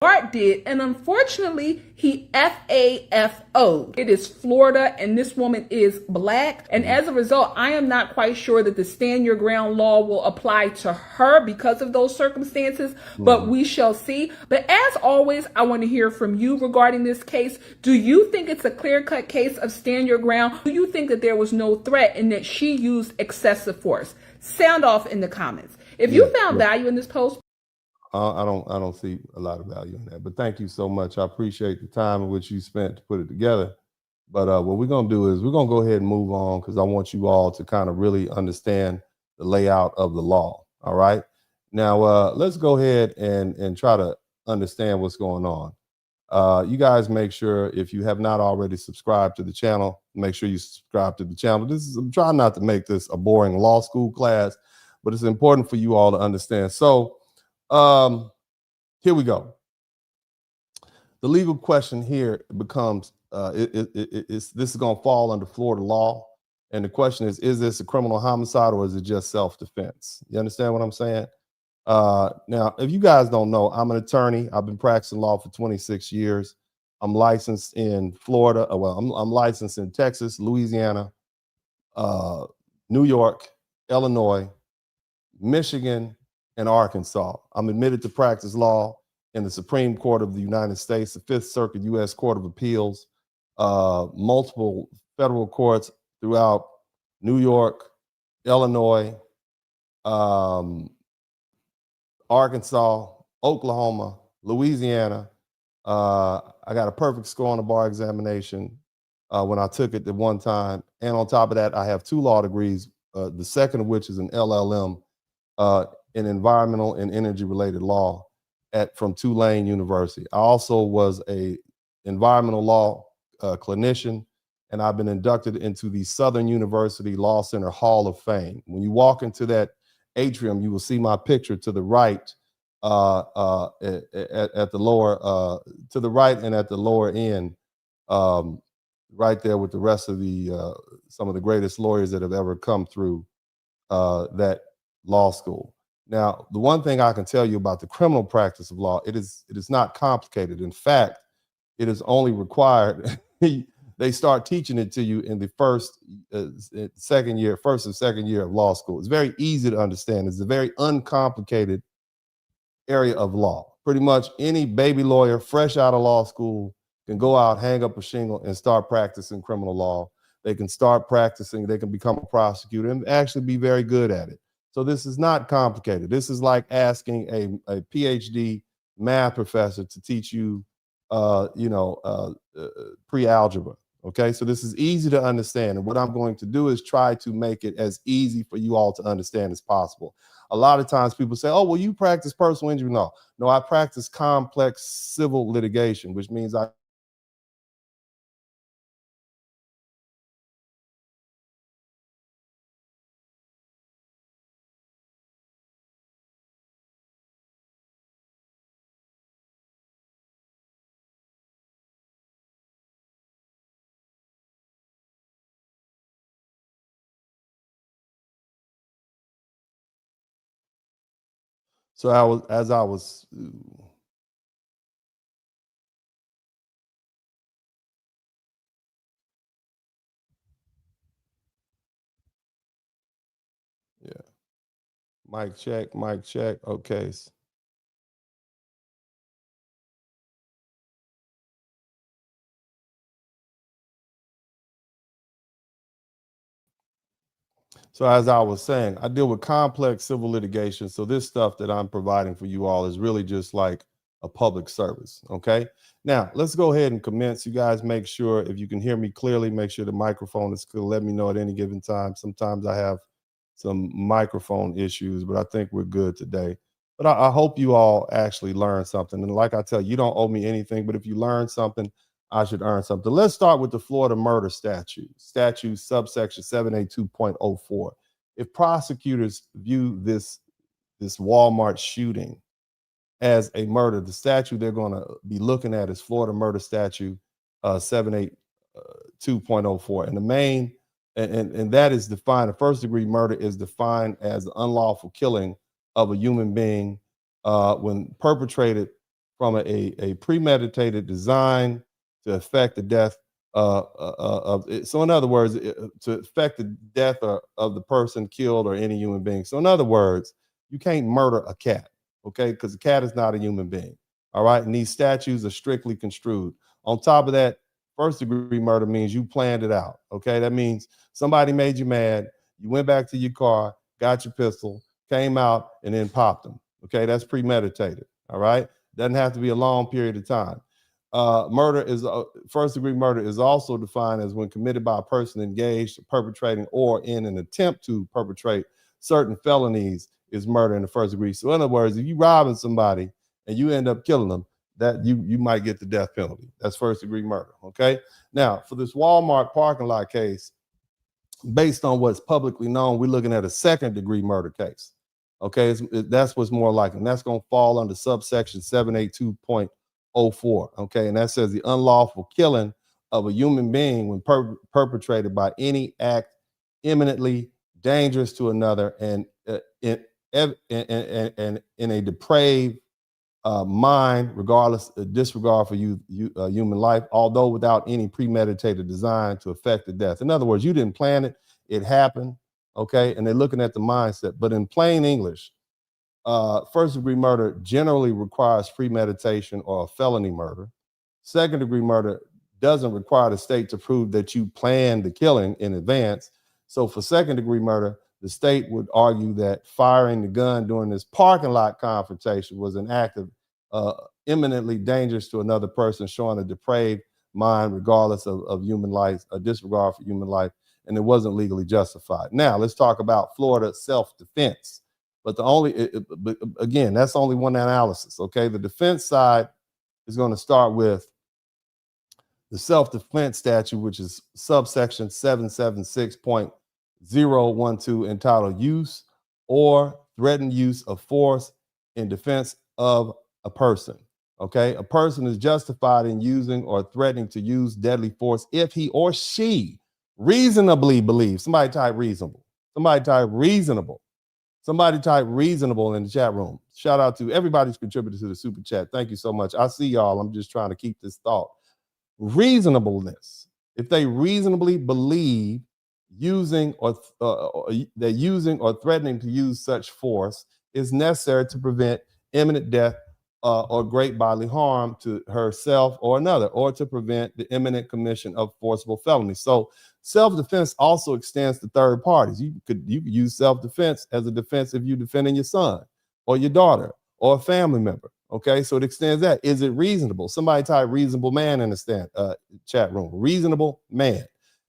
Speaker 17: Bart did, and unfortunately, he FAFO'd. It is Florida, and this woman is black, and as a result, I am not quite sure that the stand your ground law will apply to her because of those circumstances, but we shall see. But as always, I want to hear from you regarding this case. Do you think it's a clear-cut case of stand your ground? Do you think that there was no threat and that she used excessive force? Sound off in the comments. If you found value in this post,
Speaker 3: I don't see a lot of value in that, but thank you so much. I appreciate the time in which you spent to put it together. But what we're going to do is we're going to go ahead and move on because I want you all to kind of really understand the layout of the law. All right. Now, let's go ahead and try to understand what's going on. You guys make sure if you have not already subscribed to the channel, make sure you subscribe to the channel. I'm trying not to make this a boring law school class, but it's important for you all to understand. So, here we go. The legal question here becomes, this is going to fall under Florida law. And the question is this a criminal homicide or is it just self-defense? You understand what I'm saying? Now, if you guys don't know, I'm an attorney. I've been practicing law for 26 years. I'm licensed in Florida. Well, I'm licensed in Texas, Louisiana, New York, Illinois, Michigan, and Arkansas. I'm admitted to practice law in the Supreme Court of the United States, the Fifth Circuit U.S. Court of Appeals, multiple federal courts throughout New York, Illinois, Arkansas, Oklahoma, Louisiana. I got a perfect score on the bar examination when I took it at one time. And on top of that, I have 2 law degrees, the second of which is an LLM in environmental and energy related law from Tulane University. I also was a environmental law clinician, and I've been inducted into the Southern University Law Center Hall of Fame. When you walk into that atrium, you will see my picture to the right, at the lower, to the right and at the lower end, right there with the rest of the some of the greatest lawyers that have ever come through that law school. Now, the one thing I can tell you about the criminal practice of law, it is not complicated. In fact, it is only required. They start teaching it to you in the first and second year of law school. It's very easy to understand. It's a very uncomplicated area of law. Pretty much any baby lawyer fresh out of law school can go out, hang up a shingle, and start practicing criminal law. They can start practicing. They can become a prosecutor and actually be very good at it. So this is not complicated. This is like asking a PhD math professor to teach you, pre-algebra. Okay, so this is easy to understand. And what I'm going to do is try to make it as easy for you all to understand as possible. A lot of times people say, oh, well, you practice personal injury law. No, I practice complex civil litigation, which means as I was yeah. Mic check. Okay. So as I was saying, I deal with complex civil litigation. So this stuff that I'm providing for you all is really just like a public service. Okay. Now let's go ahead and commence. You guys make sure if you can hear me clearly, make sure the microphone is clear. Let me know at any given time. Sometimes I have some microphone issues, but I think we're good today. But I hope you all actually learn something. And like I tell you, you don't owe me anything, but if you learn something, I should earn something. Let's start with the Florida murder statute subsection 782.04. if prosecutors view this Walmart shooting as a murder, the statute they're going to be looking at is Florida Murder Statute 782.04, and the main and that is defined. A first degree murder is defined as the unlawful killing of a human being when perpetrated from a premeditated design to affect the death of it. So in other words, to affect the death of the person killed or any human being. So in other words, you can't murder a cat, okay? Because the cat is not a human being, all right? And these statutes are strictly construed. On top of that, first degree murder means you planned it out, okay? That means somebody made you mad, you went back to your car, got your pistol, came out, and then popped them, okay? That's premeditated, all right? Doesn't have to be a long period of time. First degree murder is also defined as when committed by a person engaged in perpetrating or in an attempt to perpetrate certain felonies is murder in the first degree. So in other words, if you robbing somebody and you end up killing them, that you might get the death penalty. That's first degree murder, okay? Now, for this Walmart parking lot case, based on what's publicly known, we're looking at a second degree murder case, okay? That's what's more likely, and that's going to fall under subsection 782.04, okay? And that says the unlawful killing of a human being when perpetrated by any act imminently dangerous to another and in a depraved mind, regardless disregard for human life, although without any premeditated design to affect the death. In other words, you didn't plan it; it happened. Okay, and they're looking at the mindset. But in plain English, first degree murder generally requires premeditation or a felony murder. Second degree murder doesn't require the state to prove that you planned the killing in advance. So for second degree murder, the state would argue that firing the gun during this parking lot confrontation was an act of imminently dangerous to another person, showing a depraved mind regardless of human life, a disregard for human life, and it wasn't legally justified. Now, let's talk about Florida self-defense. But again, that's only one analysis, okay? The defense side is going to start with the self-defense statute, which is subsection 776.012, entitled Use or Threatened Use of Force in Defense of a Person. Okay, a person is justified in using or threatening to use deadly force if he or she reasonably believes. Somebody type reasonable. Somebody type reasonable. Somebody type reasonable in the chat room. Shout out to everybody who's contributed to the super chat. Thank you so much. I see y'all. I'm just trying to keep this thought. Reasonableness. If they reasonably believe using or threatening to use such force is necessary to prevent imminent death or great bodily harm to herself or another, or to prevent the imminent commission of forcible felony. So self-defense also extends to third parties. You could use self-defense as a defense if you're defending your son or your daughter or a family member. Okay, so it extends that. Is it reasonable? Somebody type reasonable man in the chat room. Reasonable man.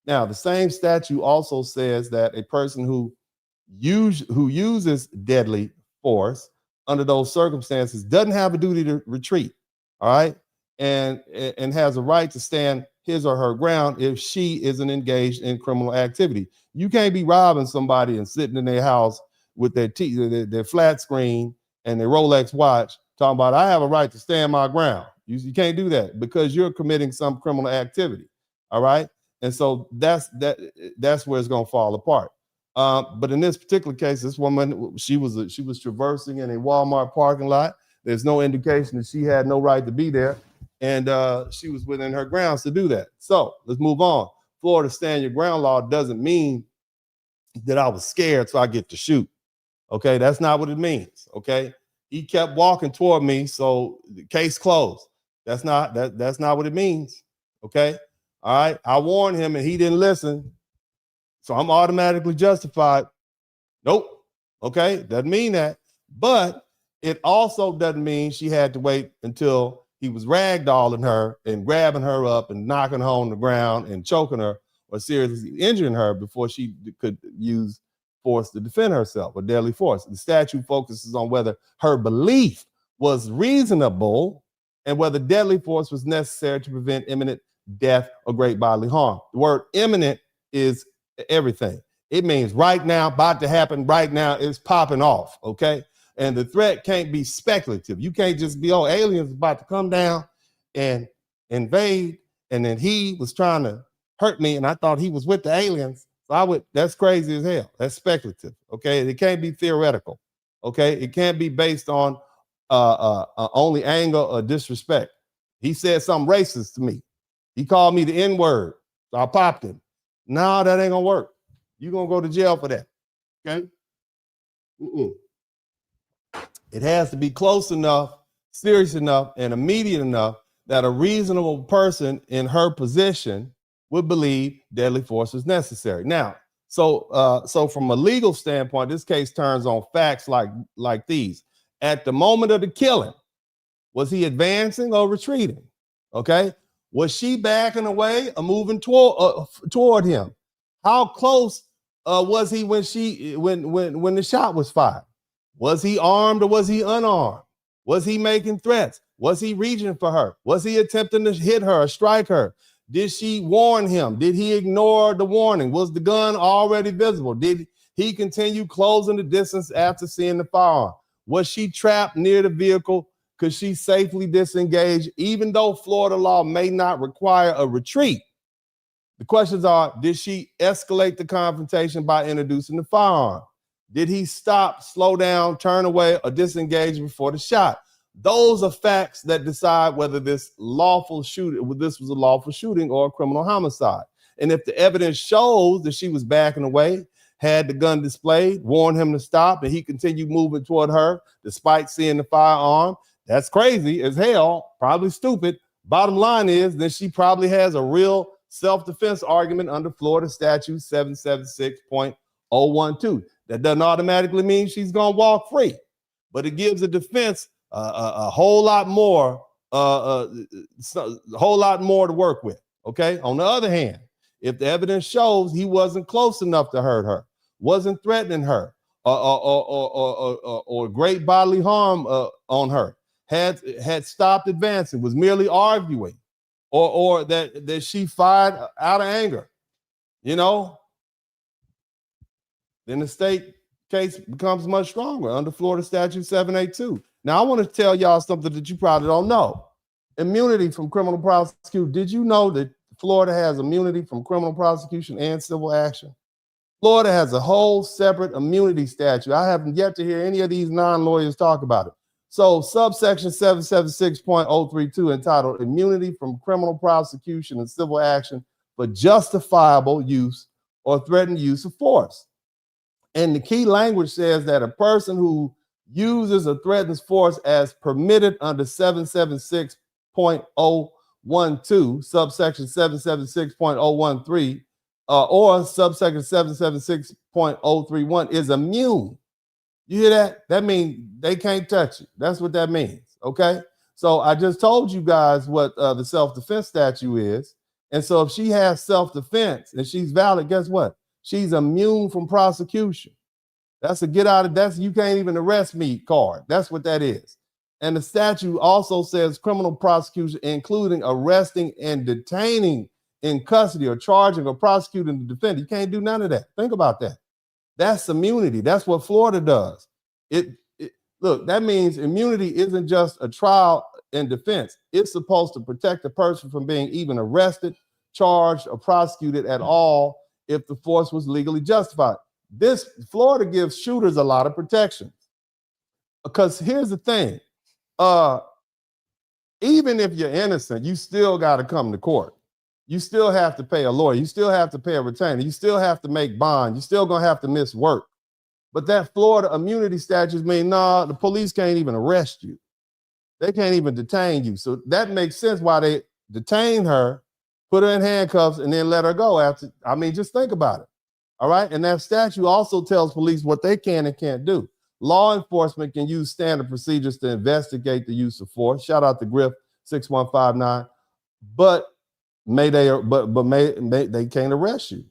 Speaker 3: Now, the same statute also says that a person who uses deadly force under those circumstances doesn't have a duty to retreat, all right, and has a right to stand his or her ground if she isn't engaged in criminal activity. You can't be robbing somebody and sitting in their house with their flat screen and their Rolex watch talking about, I have a right to stand my ground. You can't do that because you're committing some criminal activity, all right? And so that's where it's going to fall apart. But in this particular case, this woman, she was traversing in a Walmart parking lot. There's no indication that she had no right to be there, and she was within her grounds to do that. So let's move on. Florida stand your ground law doesn't mean that I was scared, so I get to shoot. Okay, that's not what it means. Okay, he kept walking toward me, so the case closed. That's not what it means. Okay, all right. I warned him, and he didn't listen. So I'm automatically justified. Nope. Okay. Doesn't mean that. But it also doesn't mean she had to wait until he was ragdolling her and grabbing her up and knocking her on the ground and choking her or seriously injuring her before she could use force to defend herself or deadly force. The statute focuses on whether her belief was reasonable and whether deadly force was necessary to prevent imminent death or great bodily harm. The word imminent is everything. It means right now, about to happen right now, it's popping off, okay? And the threat can't be speculative. You can't just be, oh, aliens about to come down and invade, and then he was trying to hurt me, and I thought he was with the aliens. So that's crazy as hell. That's speculative, okay? It can't be theoretical, okay? It can't be based on only anger or disrespect. He said something racist to me. He called me the N-word, so I popped him. No, that ain't gonna work. You're gonna go to jail for that, okay? It has to be close enough, serious enough, and immediate enough that a reasonable person in her position would believe deadly force is necessary. Now, so from a legal standpoint, this case turns on facts like these. At the moment of the killing, was he advancing or retreating? Okay. Was she backing away or moving toward him? How close was he when the shot was fired? Was he armed or was he unarmed? Was he making threats? Was he reaching for her? Was he attempting to hit her or strike her? Did she warn him? Did he ignore the warning? Was the gun already visible? Did he continue closing the distance after seeing the firearm? Was she trapped near the vehicle? Could she safely disengage, even though Florida law may not require a retreat? The questions are, did she escalate the confrontation by introducing the firearm? Did he stop, slow down, turn away, or disengage before the shot? Those are facts that decide whether this was a lawful shooting or a criminal homicide. And if the evidence shows that she was backing away, had the gun displayed, warned him to stop, and he continued moving toward her despite seeing the firearm, that's crazy as hell, probably stupid. Bottom line is that she probably has a real self-defense argument under Florida statute 776.012. That doesn't automatically mean she's going to walk free, but it gives the defense a whole lot more, to work with. Okay. On the other hand, if the evidence shows he wasn't close enough to hurt her, wasn't threatening her, or great bodily harm on her, had stopped advancing, was merely arguing, or that she fired out of anger, then the state case becomes much stronger under Florida statute 782. Now, I want to tell y'all something that you probably don't know. Immunity from criminal prosecution. Did you know that Florida has immunity from criminal prosecution and civil action? Florida has a whole separate immunity statute. I haven't yet to hear any of these non-lawyers talk about it. So subsection 776.032 entitled Immunity from Criminal Prosecution and Civil Action for Justifiable Use or Threatened Use of Force. And the key language says that a person who uses or threatens force as permitted under 776.012, subsection 776.013, or subsection 776.031 is immune. You hear that? That means they can't touch it. That's what that means, okay? So I just told you guys what the self-defense statute is. And so if she has self-defense and she's valid, guess what? She's immune from prosecution. That's a get out of, you can't even arrest me card. That's what that is. And the statute also says criminal prosecution, including arresting and detaining in custody or charging or prosecuting the defendant. You can't do none of that. Think about that. That's immunity. That's what Florida does. Look, that means immunity isn't just a trial and defense. It's supposed to protect the person from being even arrested, charged, or prosecuted at all if the force was legally justified. Florida gives shooters a lot of protections. Because here's the thing. Even if you're innocent, you still got to come to court. You still have to pay a lawyer. You still have to pay a retainer. You still have to make bond. You're still going to have to miss work. But that Florida immunity statute means, the police can't even arrest you. They can't even detain you. So that makes sense why they detain her, put her in handcuffs, and then let her go after. Just think about it. All right. And that statute also tells police what they can and can't do. Law enforcement can use standard procedures to investigate the use of force. Shout out to Griff 6159. But they can't arrest you.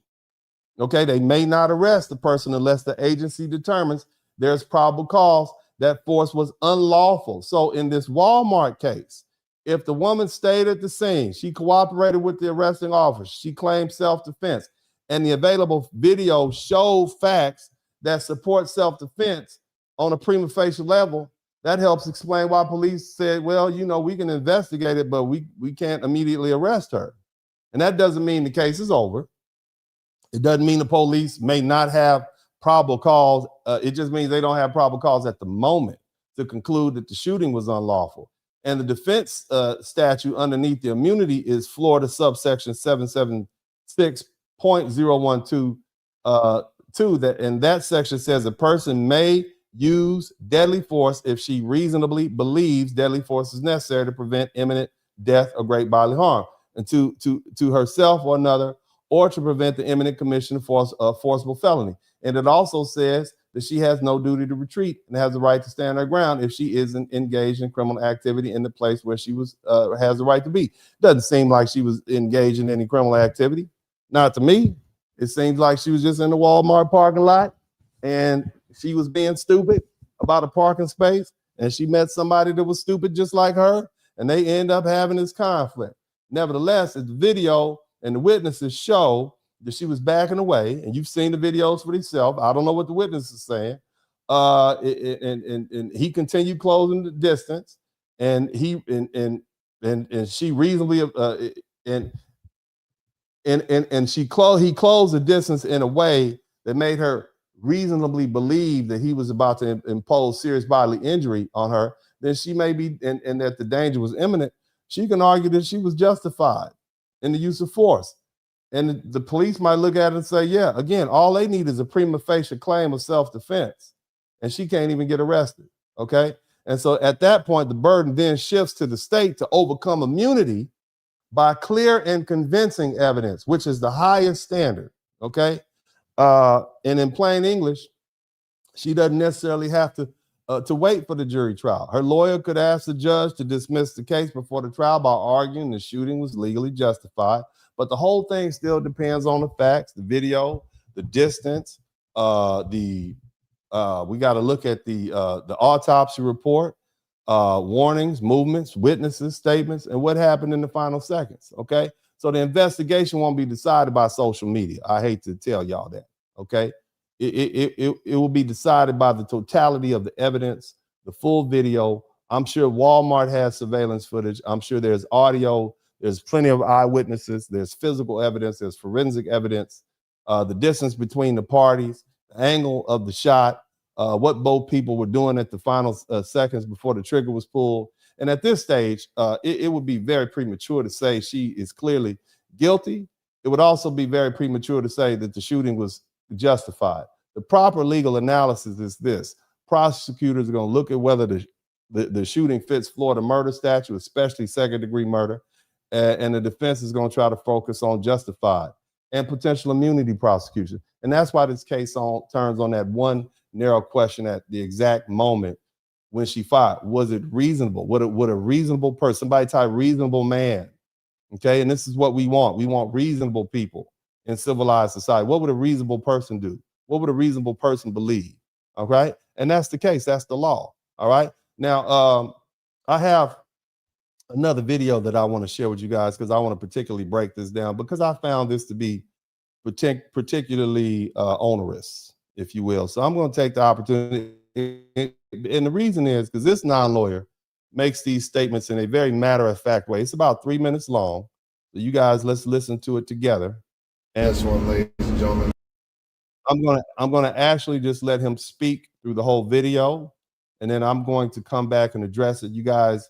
Speaker 3: Okay, they may not arrest the person unless the agency determines there's probable cause that force was unlawful. So in this Walmart case, if the woman stayed at the scene, she cooperated with the arresting officer, she claimed self-defense, and the available video show facts that support self-defense on a prima facie level, that helps explain why police said, well, you know, we can investigate it, but we can't immediately arrest her. And that doesn't mean the case is over. It doesn't mean the police may not have probable cause. It just means they don't have probable cause at the moment to conclude that the shooting was unlawful. And the defense statute underneath the immunity is Florida subsection 776.012, that, and that section says a person may use deadly force if she reasonably believes deadly force is necessary to prevent imminent death or great bodily harm, and to herself or another, or to prevent the imminent commission of forcible felony. And it also says that she has no duty to retreat and has the right to stand her ground if she isn't engaged in criminal activity in the place where she was has the right to be. Doesn't seem like she was engaged in any criminal activity. Not to me. It seems like she was just in the Walmart parking lot and she was being stupid about a parking space, and she met somebody that was stupid just like her, and they end up having this conflict. Nevertheless, the video and the witnesses show that she was backing away, and you've seen the videos for yourself. I don't know what the witness is saying. And he continued closing the distance, and he she reasonably he closed the distance in a way that made her reasonably believe that he was about to impose serious bodily injury on her. Then she may be, and that the danger was imminent. She can argue that she was justified in the use of force. And the police might look at it and say, yeah, again, all they need is a prima facie claim of self-defense, and she can't even get arrested, okay? And so at that point, the burden then shifts to the state to overcome immunity by clear and convincing evidence, which is the highest standard, okay? And in plain English, she doesn't necessarily have to wait for the jury trial. Her lawyer could ask the judge to dismiss the case before the trial by arguing the shooting was legally justified. But the whole thing still depends on the facts, the video, the distance. We got to look at the autopsy report, warnings, movements, witnesses, statements, and what happened in the final seconds. Okay, so the investigation won't be decided by social media. I hate to tell y'all that. Okay, it will be decided by the totality of the evidence, the full video. I'm sure Walmart has surveillance footage. I'm sure there's audio. There's plenty of eyewitnesses. There's physical evidence. There's forensic evidence. The distance between the parties, the angle of the shot, what both people were doing at the final seconds before the trigger was pulled. And at this stage, it would be very premature to say she is clearly guilty. It would also be very premature to say that the shooting was justified. The proper legal analysis is this. Prosecutors are going to look at whether the shooting fits Florida murder statute, especially second-degree murder. And the defense is going to try to focus on justified and potential immunity prosecution. And that's why this case turns on that one narrow question at the exact moment when she fired. Was it reasonable? Would a reasonable person, somebody type reasonable man, okay? And this is what we want. We want reasonable people in civilized society. What would a reasonable person do? What would a reasonable person believe? All right? And that's the case. That's the law. All right? Now, I have another video that I want to share with you guys because I want to particularly break this down because I found this to be particularly onerous, if you will. So I'm going to take the opportunity. And the reason is because this non-lawyer makes these statements in a very matter-of-fact way. It's about 3 minutes long. So you guys, let's listen to it together. And
Speaker 18: this one, ladies and gentlemen.
Speaker 3: I'm gonna actually just let him speak through the whole video, and then I'm going to come back and address it. You guys,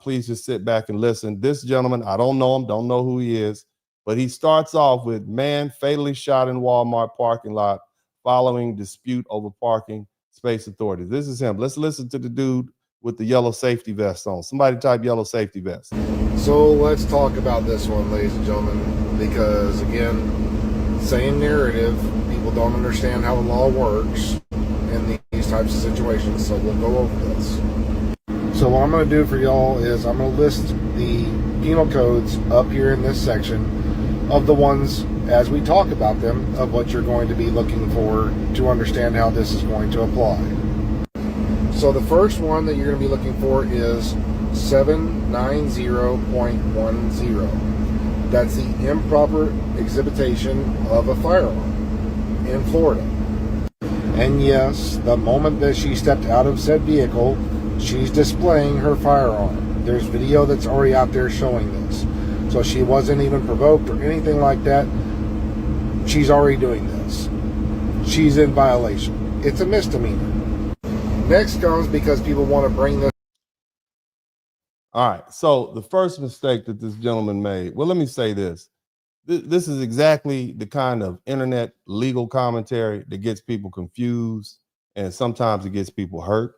Speaker 3: please just sit back and listen. This gentleman, I don't know him, don't know who he is, but he starts off with man fatally shot in Walmart parking lot following dispute over parking space authorities. This is him. Let's listen to the dude with the yellow safety vest on. Somebody type yellow safety vest.
Speaker 18: So let's talk about this one, ladies and gentlemen, because again, same narrative, people don't understand how the law works in these types of situations, so we'll go over this. So what I'm going to do for y'all is I'm going to list the penal codes up here in this section of the ones, as we talk about them, of what you're going to be looking for to understand how this is going to apply. So the first one that you're going to be looking for is 790.10. That's the improper exhibition of a firearm in Florida. And yes, the moment that she stepped out of said vehicle, she's displaying her firearm. There's video that's already out there showing this. So she wasn't even provoked or anything like that. She's already doing this. She's in violation. It's a misdemeanor. Next comes because people want to bring this.
Speaker 3: All right. So the first mistake that this gentleman made, well, let me say this. This is exactly the kind of internet legal commentary that gets people confused, and sometimes it gets people hurt.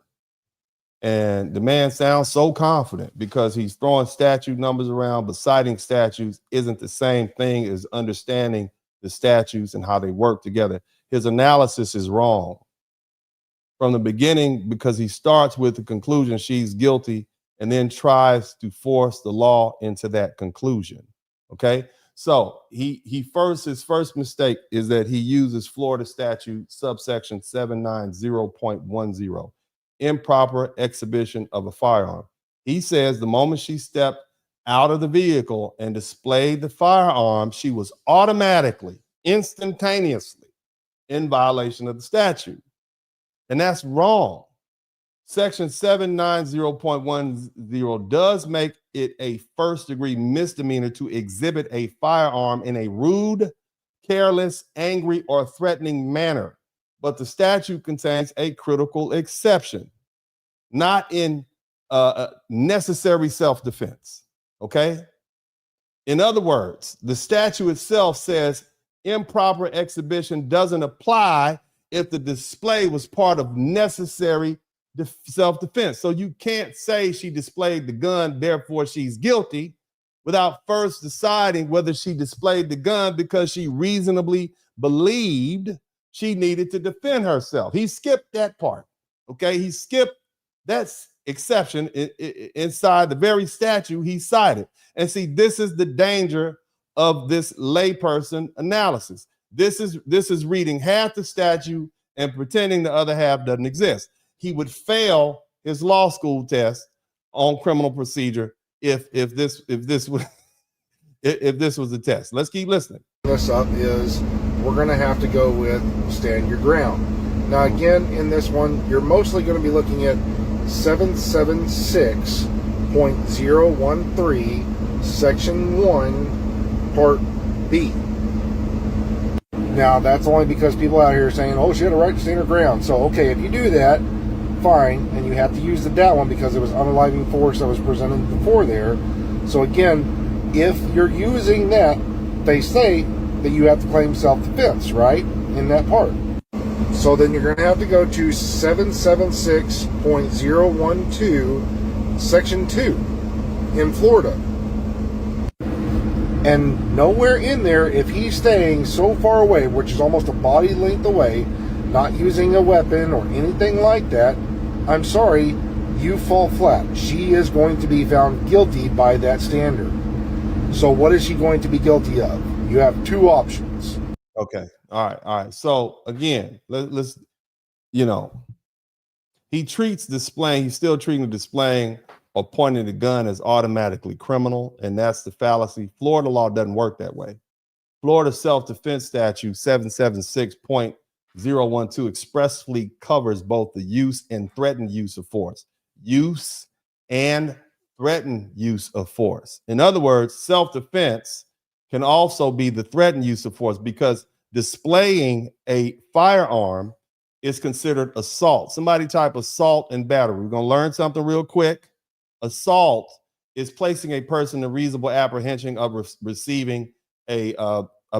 Speaker 3: And the man sounds so confident because he's throwing statute numbers around, but citing statutes isn't the same thing as understanding the statutes and how they work together. His analysis is wrong from the beginning because he starts with the conclusion she's guilty and then tries to force the law into that conclusion. Okay. So his first mistake is that he uses Florida statute subsection 790.10, improper exhibition of a firearm. He says the moment she stepped out of the vehicle and displayed the firearm, she was automatically, instantaneously in violation of the statute. And that's wrong. Section 790.10 does make it a first-degree misdemeanor to exhibit a firearm in a rude, careless, angry, or threatening manner. But the statute contains a critical exception, not in necessary self-defense, okay? In other words, the statute itself says improper exhibition doesn't apply if the display was part of necessary self-defense. So you can't say she displayed the gun, therefore she's guilty, without first deciding whether she displayed the gun because she reasonably believed she needed to defend herself. He skipped that part, okay? He skipped that exception inside the very statute he cited. And see, this is the danger of this layperson analysis. This is reading half the statute and pretending the other half doesn't exist. He would fail his law school test on criminal procedure if this was the test. Let's keep listening.
Speaker 18: This up is we're going to have to go with stand your ground. Now again, in this one, you're mostly going to be looking at 776.013 section 1 part B. Now that's only because people out here are saying, oh, she had a right to stand her ground. So okay, if you do that, fine, and you have to use that one because it was unaliving force that was presented before there. So again, if you're using that, they say that you have to claim self-defense, right, in that part. So then you're going to have to go to 776.012 section 2 in Florida. And nowhere in there, if he's staying so far away, which is almost a body length away, not using a weapon or anything like that, I'm sorry, you fall flat. She is going to be found guilty by that standard. So what is she going to be guilty of? You have two options.
Speaker 3: Okay. All right. So again, let's he's still treating displaying or pointing the gun as automatically criminal, and that's the fallacy. Florida law doesn't work that way. Florida self-defense statute 776.012 expressly covers both the use and threatened use of force. Use and threatened use of force. In other words, self-defense can also be the threatened use of force because displaying a firearm is considered assault. Somebody type assault and battery. We're going to learn something real quick. Assault is placing a person in reasonable apprehension of receiving a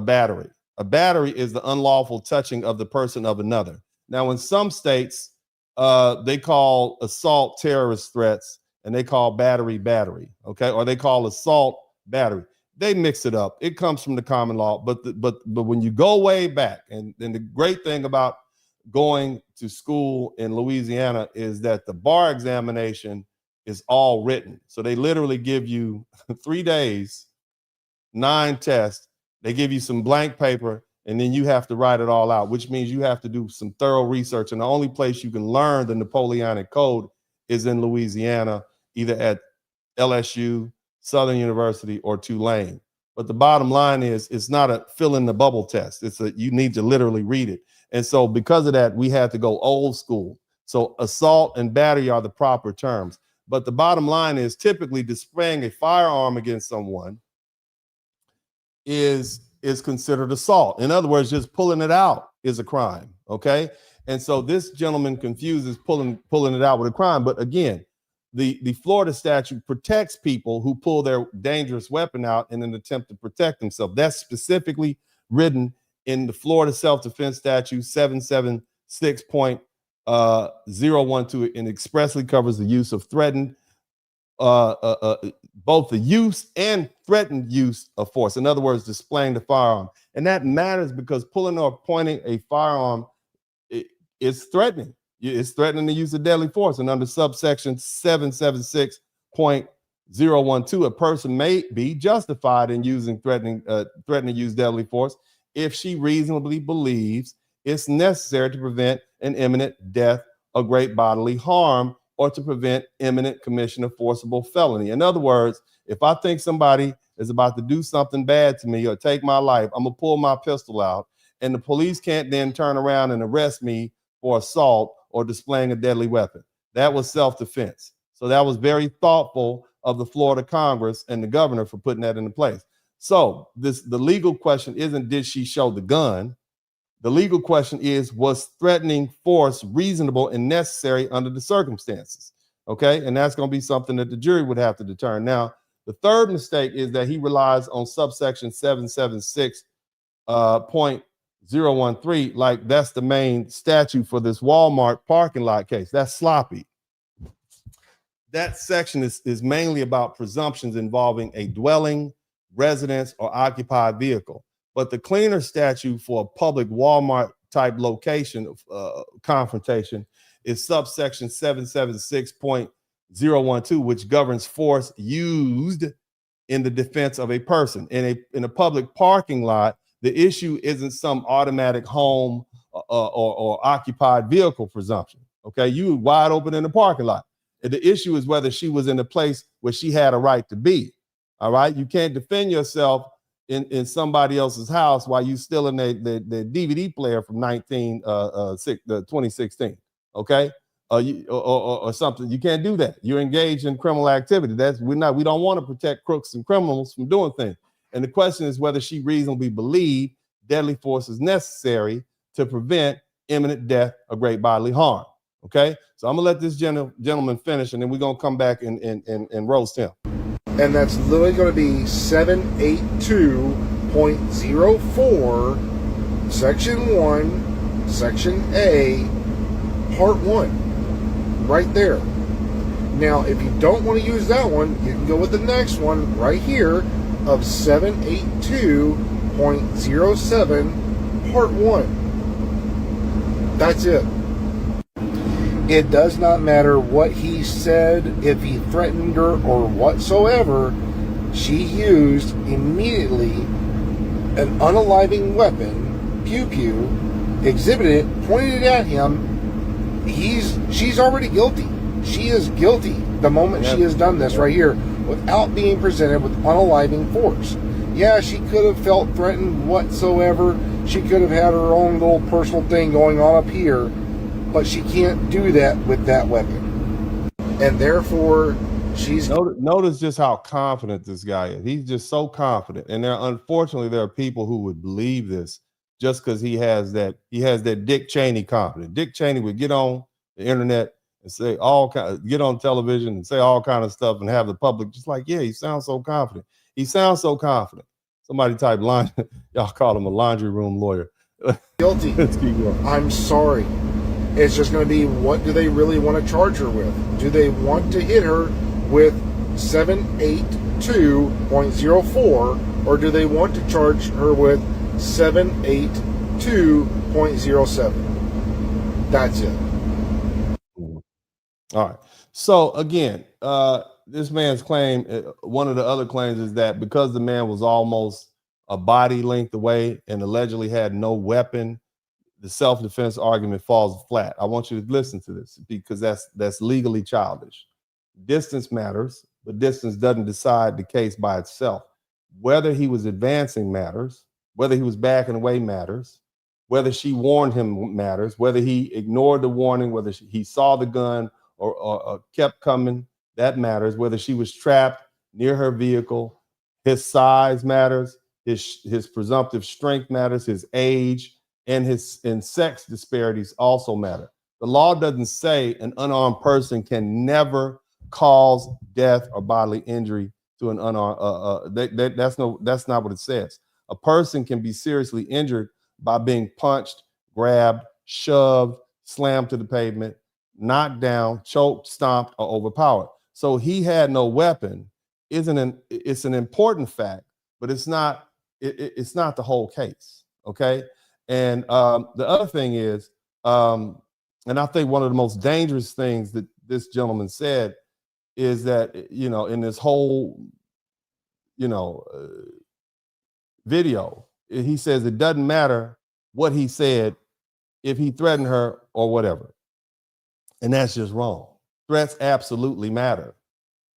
Speaker 3: battery. A battery is the unlawful touching of the person of another. Now, in some states, they call assault terrorist threats, and they call battery, okay? Or they call assault battery. They mix it up. It comes from the common law, but when you go way back, and the great thing about going to school in Louisiana is that the bar examination is all written. So they literally give you 3 days, 9 tests. They give you some blank paper, and then you have to write it all out, which means you have to do some thorough research. And the only place you can learn the Napoleonic Code is in Louisiana, either at LSU, Southern University, or Tulane. But the bottom line is it's not a fill in the bubble test. It's a you need to literally read it. And so because of that, we had to go old school. So assault and battery are the proper terms. But the bottom line is typically displaying a firearm against someone is considered assault. In other words, just pulling it out is a crime. Okay. And so this gentleman confuses pulling it out with a crime. But again, the Florida statute protects people who pull their dangerous weapon out in an attempt to protect themselves. That's specifically written in the Florida self-defense statute 776.012, and expressly covers the use of threatened, both the use and threatened use of force. In other words, displaying the firearm. And that matters because pulling or pointing a firearm is threatening. It's threatening the use of deadly force. And under subsection 776.012, a person may be justified in using threatening to use deadly force if she reasonably believes it's necessary to prevent an imminent death or great bodily harm, or to prevent imminent commission of forcible felony. In other words, if I think somebody is about to do something bad to me or take my life, I'm gonna pull my pistol out, and the police can't then turn around and arrest me for assault or displaying a deadly weapon. That was self-defense. So that was very thoughtful of the Florida Congress and the governor for putting that into place. So the legal question isn't did she show the gun? The legal question is, was threatening force reasonable and necessary under the circumstances? Okay, and that's going to be something that the jury would have to determine. Now, the third mistake is that he relies on subsection 776.013, like that's the main statute for this Walmart parking lot case. That's sloppy. That section is mainly about presumptions involving a dwelling, residence, or occupied vehicle. But the cleaner statute for a public Walmart type location of confrontation is subsection 776.012, which governs force used in the defense of a person. In a public parking lot, the issue isn't some automatic home or occupied vehicle presumption. Okay, you wide open in the parking lot. The issue is whether she was in a place where she had a right to be. All right, you can't defend yourself in somebody else's house while you still in the DVD player from 2016. Okay, or something. You can't do that. You're engaged in criminal activity. We don't want to protect crooks and criminals from doing things. And the question is whether she reasonably believed deadly force is necessary to prevent imminent death or great bodily harm. Okay, so I'm gonna let this gentleman finish, and then we're gonna come back and roast him.
Speaker 18: And that's literally going to be 782.04, Section 1, Section A, Part 1, right there. Now, if you don't want to use that one, you can go with the next one right here of 782.07, Part 1. That's it. It does not matter what he said, if he threatened her or whatsoever. She used immediately an unaliving weapon, pew-pew, exhibited it, pointed it at him. She's already guilty. She is guilty the moment she has done this right here without being presented with unaliving force. Yeah, she could have felt threatened whatsoever. She could have had her own little personal thing going on up here. But she can't do that with that weapon. And therefore, she's...
Speaker 3: Notice just how confident this guy is. He's just so confident. And unfortunately, there are people who would believe this just because he has that Dick Cheney confidence. Dick Cheney would get on the internet and say get on television and say all kind of stuff and have the public just like, yeah, he sounds so confident. He sounds so confident. Somebody type line, y'all call him a laundry room lawyer.
Speaker 18: Guilty.
Speaker 3: Let's keep going.
Speaker 18: I'm sorry. It's just going to be, what do they really want to charge her with? Do they want to hit her with 782.04, or do they want to charge her with 782.07? That's it.
Speaker 3: All right. So again, this man's claim, one of the other claims is that because the man was almost a body length away and allegedly had no weapon, the self-defense argument falls flat. I want you to listen to this because that's legally childish. Distance matters, but distance doesn't decide the case by itself. Whether he was advancing matters, whether he was backing away matters, whether she warned him matters, whether he ignored the warning, whether he saw the gun or kept coming, that matters, whether she was trapped near her vehicle, his size matters, his presumptive strength matters, his age, and sex disparities also matter. The law doesn't say an unarmed person can never cause death or bodily injury to an unarmed. That's not what it says. A person can be seriously injured by being punched, grabbed, shoved, slammed to the pavement, knocked down, choked, stomped, or overpowered. So he had no weapon. It's an important fact, but it's not the whole case. Okay. And the other thing is, and I think one of the most dangerous things that this gentleman said is that, in this whole, video, he says it doesn't matter what he said if he threatened her or whatever. And that's just wrong. Threats absolutely matter.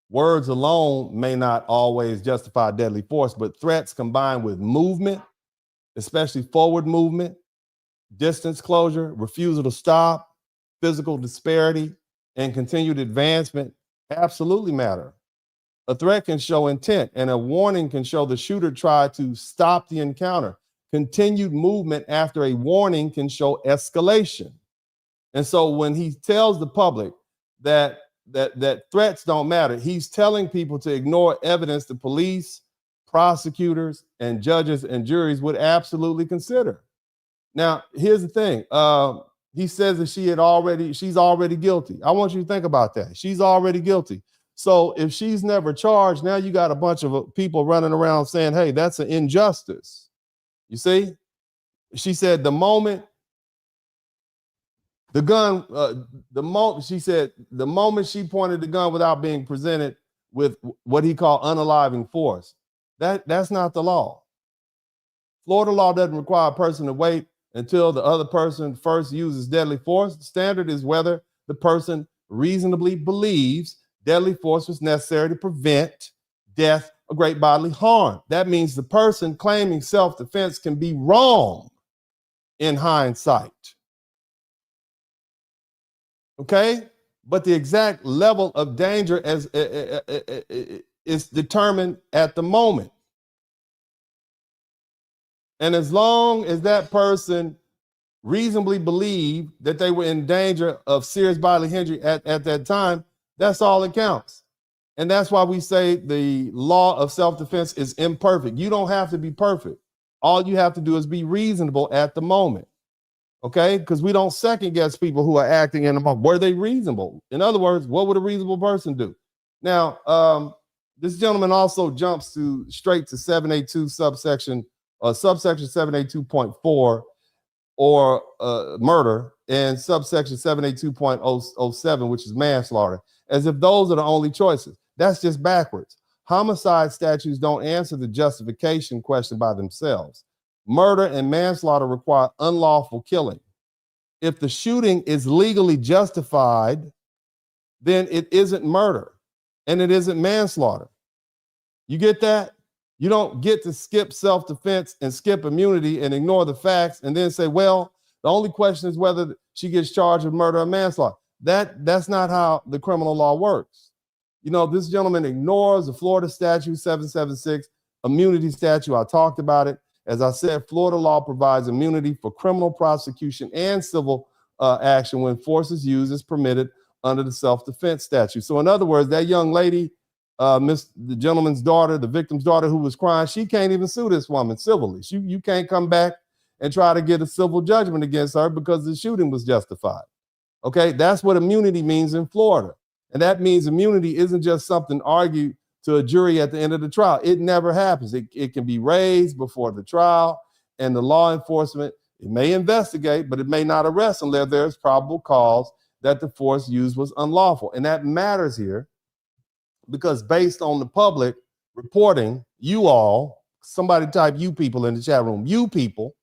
Speaker 3: Words alone may not always justify deadly force, but threats combined with movement, especially forward movement, distance closure, refusal to stop, physical disparity, and continued advancement absolutely matter. A threat can show intent, and a warning can show the shooter tried to stop the encounter. Continued movement after a warning can show escalation. And so when he tells the public that threats don't matter, he's telling people to ignore evidence the police, prosecutors, and judges and juries would absolutely consider. Now, here's the thing. He says that she's already guilty. I want you to think about that. She's already guilty. So if she's never charged, now you got a bunch of people running around saying, hey, that's an injustice. You see? She said the moment she pointed the gun without being presented with what he called unaliving force, that's not the law. Florida law doesn't require a person to wait until the other person first uses deadly force. The standard is whether the person reasonably believes deadly force was necessary to prevent death or great bodily harm. That means the person claiming self-defense can be wrong in hindsight. Okay? But the exact level of danger is determined at the moment. And as long as that person reasonably believed that they were in danger of serious bodily injury at that time, that's all that counts. And that's why we say the law of self-defense is imperfect. You don't have to be perfect. All you have to do is be reasonable at the moment. Okay? Because we don't second guess people who are acting in the moment. Were they reasonable? In other words, what would a reasonable person do? Now, this gentleman also jumps straight to 782 subsection 782.4 or murder, and subsection 782.007, which is manslaughter, as if those are the only choices. That's just backwards. Homicide statutes don't answer the justification question by themselves. Murder and manslaughter require unlawful killing. If the shooting is legally justified, then it isn't murder and it isn't manslaughter. You get that? You don't get to skip self-defense and skip immunity and ignore the facts and then say, well, the only question is whether she gets charged with murder or manslaughter. That's not how the criminal law works. This gentleman ignores the Florida statute 776 immunity statute. I talked about it. As I said, Florida law provides immunity for criminal prosecution and civil action when force is used as permitted under the self-defense statute. So in other words, that young lady, the gentleman's daughter, the victim's daughter who was crying, she can't even sue this woman civilly. You can't come back and try to get a civil judgment against her because the shooting was justified. Okay, that's what immunity means in Florida. And that means immunity isn't just something argued to a jury at the end of the trial. It never happens. It can be raised before the trial, and the law enforcement, it may investigate, but it may not arrest unless there's probable cause that the force used was unlawful. And that matters here because based on the public reporting, you all, somebody type you people in the chat room, you people,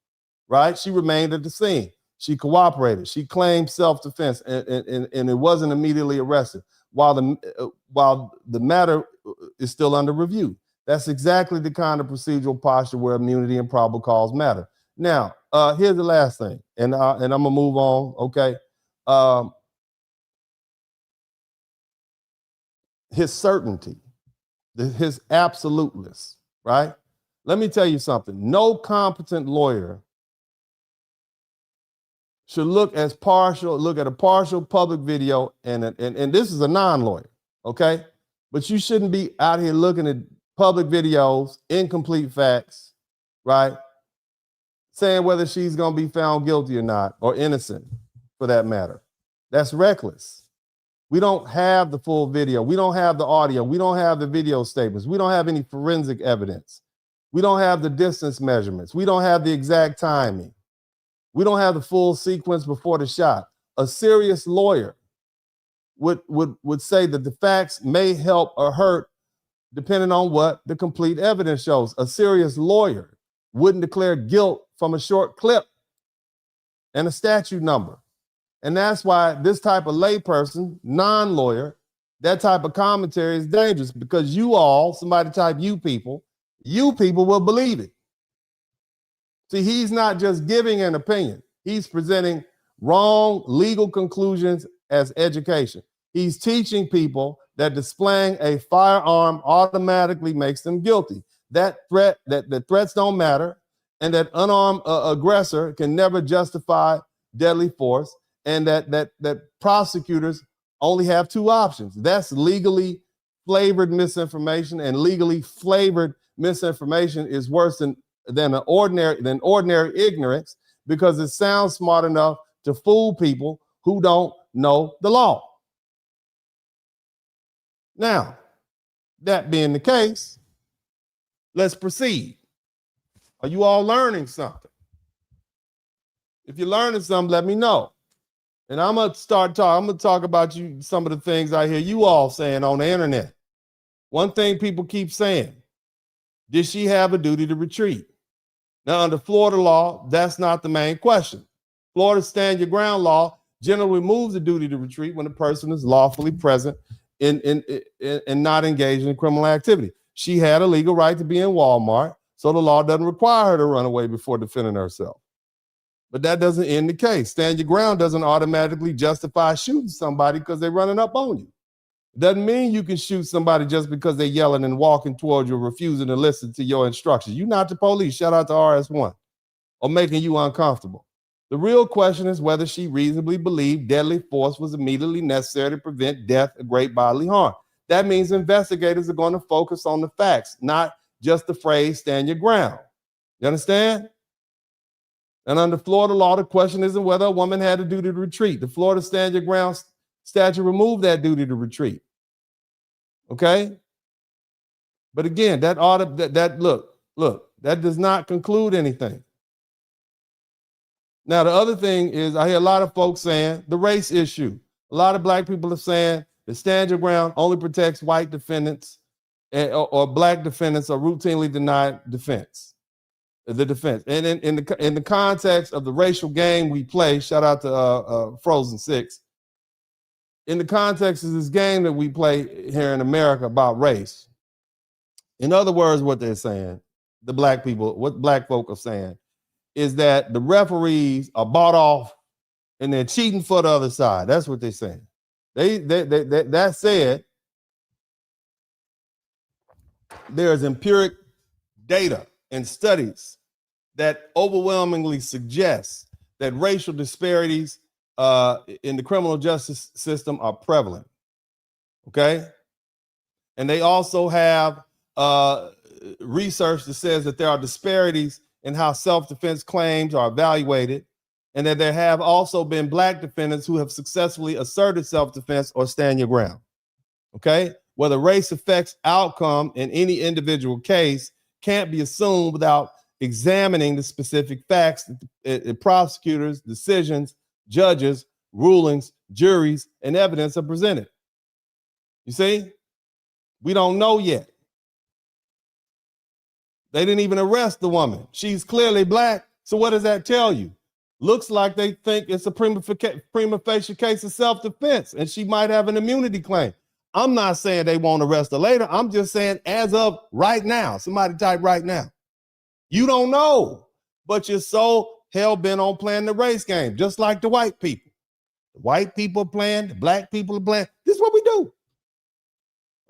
Speaker 3: right? She remained at the scene. She cooperated. She claimed self-defense and it wasn't immediately arrested while the matter is still under review. That's exactly the kind of procedural posture where immunity and probable cause matter. Now, here's the last thing, and I'm gonna move on. Okay, his certainty, his absoluteness, right? Let me tell you something. No competent lawyer should look at a partial public video, and this is a non-lawyer, okay? But you shouldn't be out here looking at public videos, incomplete facts, right? Saying whether she's gonna be found guilty or not, or innocent for that matter. That's reckless. We don't have the full video. We don't have the audio. We don't have the video statements. We don't have any forensic evidence. We don't have the distance measurements. We don't have the exact timing. We don't have the full sequence before the shot. A serious lawyer would say that the facts may help or hurt depending on what the complete evidence shows. A serious lawyer wouldn't declare guilt from a short clip and a statute number. And that's why this type of layperson, non-lawyer, that type of commentary is dangerous, because you all, somebody type you people will believe it. See, he's not just giving an opinion. He's presenting wrong legal conclusions as education. He's teaching people that displaying a firearm automatically makes them guilty. That threats don't matter, and that unarmed aggressor can never justify deadly force, and that prosecutors only have two options. That's legally flavored misinformation, and legally flavored misinformation is worse than ordinary ignorance, because it sounds smart enough to fool people who don't know the law. Now, that being the case, let's proceed. Are you all learning something? If you're learning something, let me know. And I'm gonna talk about some of the things I hear you all saying on the internet. One thing people keep saying: did she have a duty to retreat? Now, under Florida law, that's not the main question. Florida's stand your ground law generally removes the duty to retreat when a person is lawfully present and not engaged in criminal activity. She had a legal right to be in Walmart, so the law doesn't require her to run away before defending herself. But that doesn't end the case. Stand your ground doesn't automatically justify shooting somebody because they're running up on you. It doesn't mean you can shoot somebody just because they're yelling and walking towards you, refusing to listen to your instructions. You're not the police. Shout out to RS1. Or making you uncomfortable. The real question is whether she reasonably believed deadly force was immediately necessary to prevent death or great bodily harm. That means investigators are going to focus on the facts, not just the phrase stand your ground. You understand? And under Florida law, the question isn't whether a woman had a duty to retreat. The Florida stand your ground statute removed that duty to retreat. Okay? But again, that does not conclude anything. Now, the other thing is, I hear a lot of folks saying the race issue. A lot of black people are saying the stand your ground only protects white defendants, or black defendants are routinely denied the defense. And in the context of the racial game we play, shout out to Frozen 6, in the context of this game that we play here in America about race, in other words, what they're saying, what black folk are saying, is that the referees are bought off and they're cheating for the other side. That's what they're saying. That said, there's empiric data and studies that overwhelmingly suggest that racial disparities in the criminal justice system are prevalent. Okay? And they also have research that says that there are disparities in how self-defense claims are evaluated, and that there have also been black defendants who have successfully asserted self-defense or stand your ground. Okay? Whether race affects outcome in any individual case can't be assumed without examining the specific facts that prosecutors, decisions, judges, rulings, juries, and evidence are presented. You see? We don't know yet. They didn't even arrest the woman. She's clearly black. So what does that tell you? Looks like they think it's a prima facie case of self-defense, and she might have an immunity claim. I'm not saying they won't arrest her later. I'm just saying as of right now, somebody type right now. You don't know, but you're so hell-bent on playing the race game, just like the white people. The white people are playing, the black people are playing. This is what we do.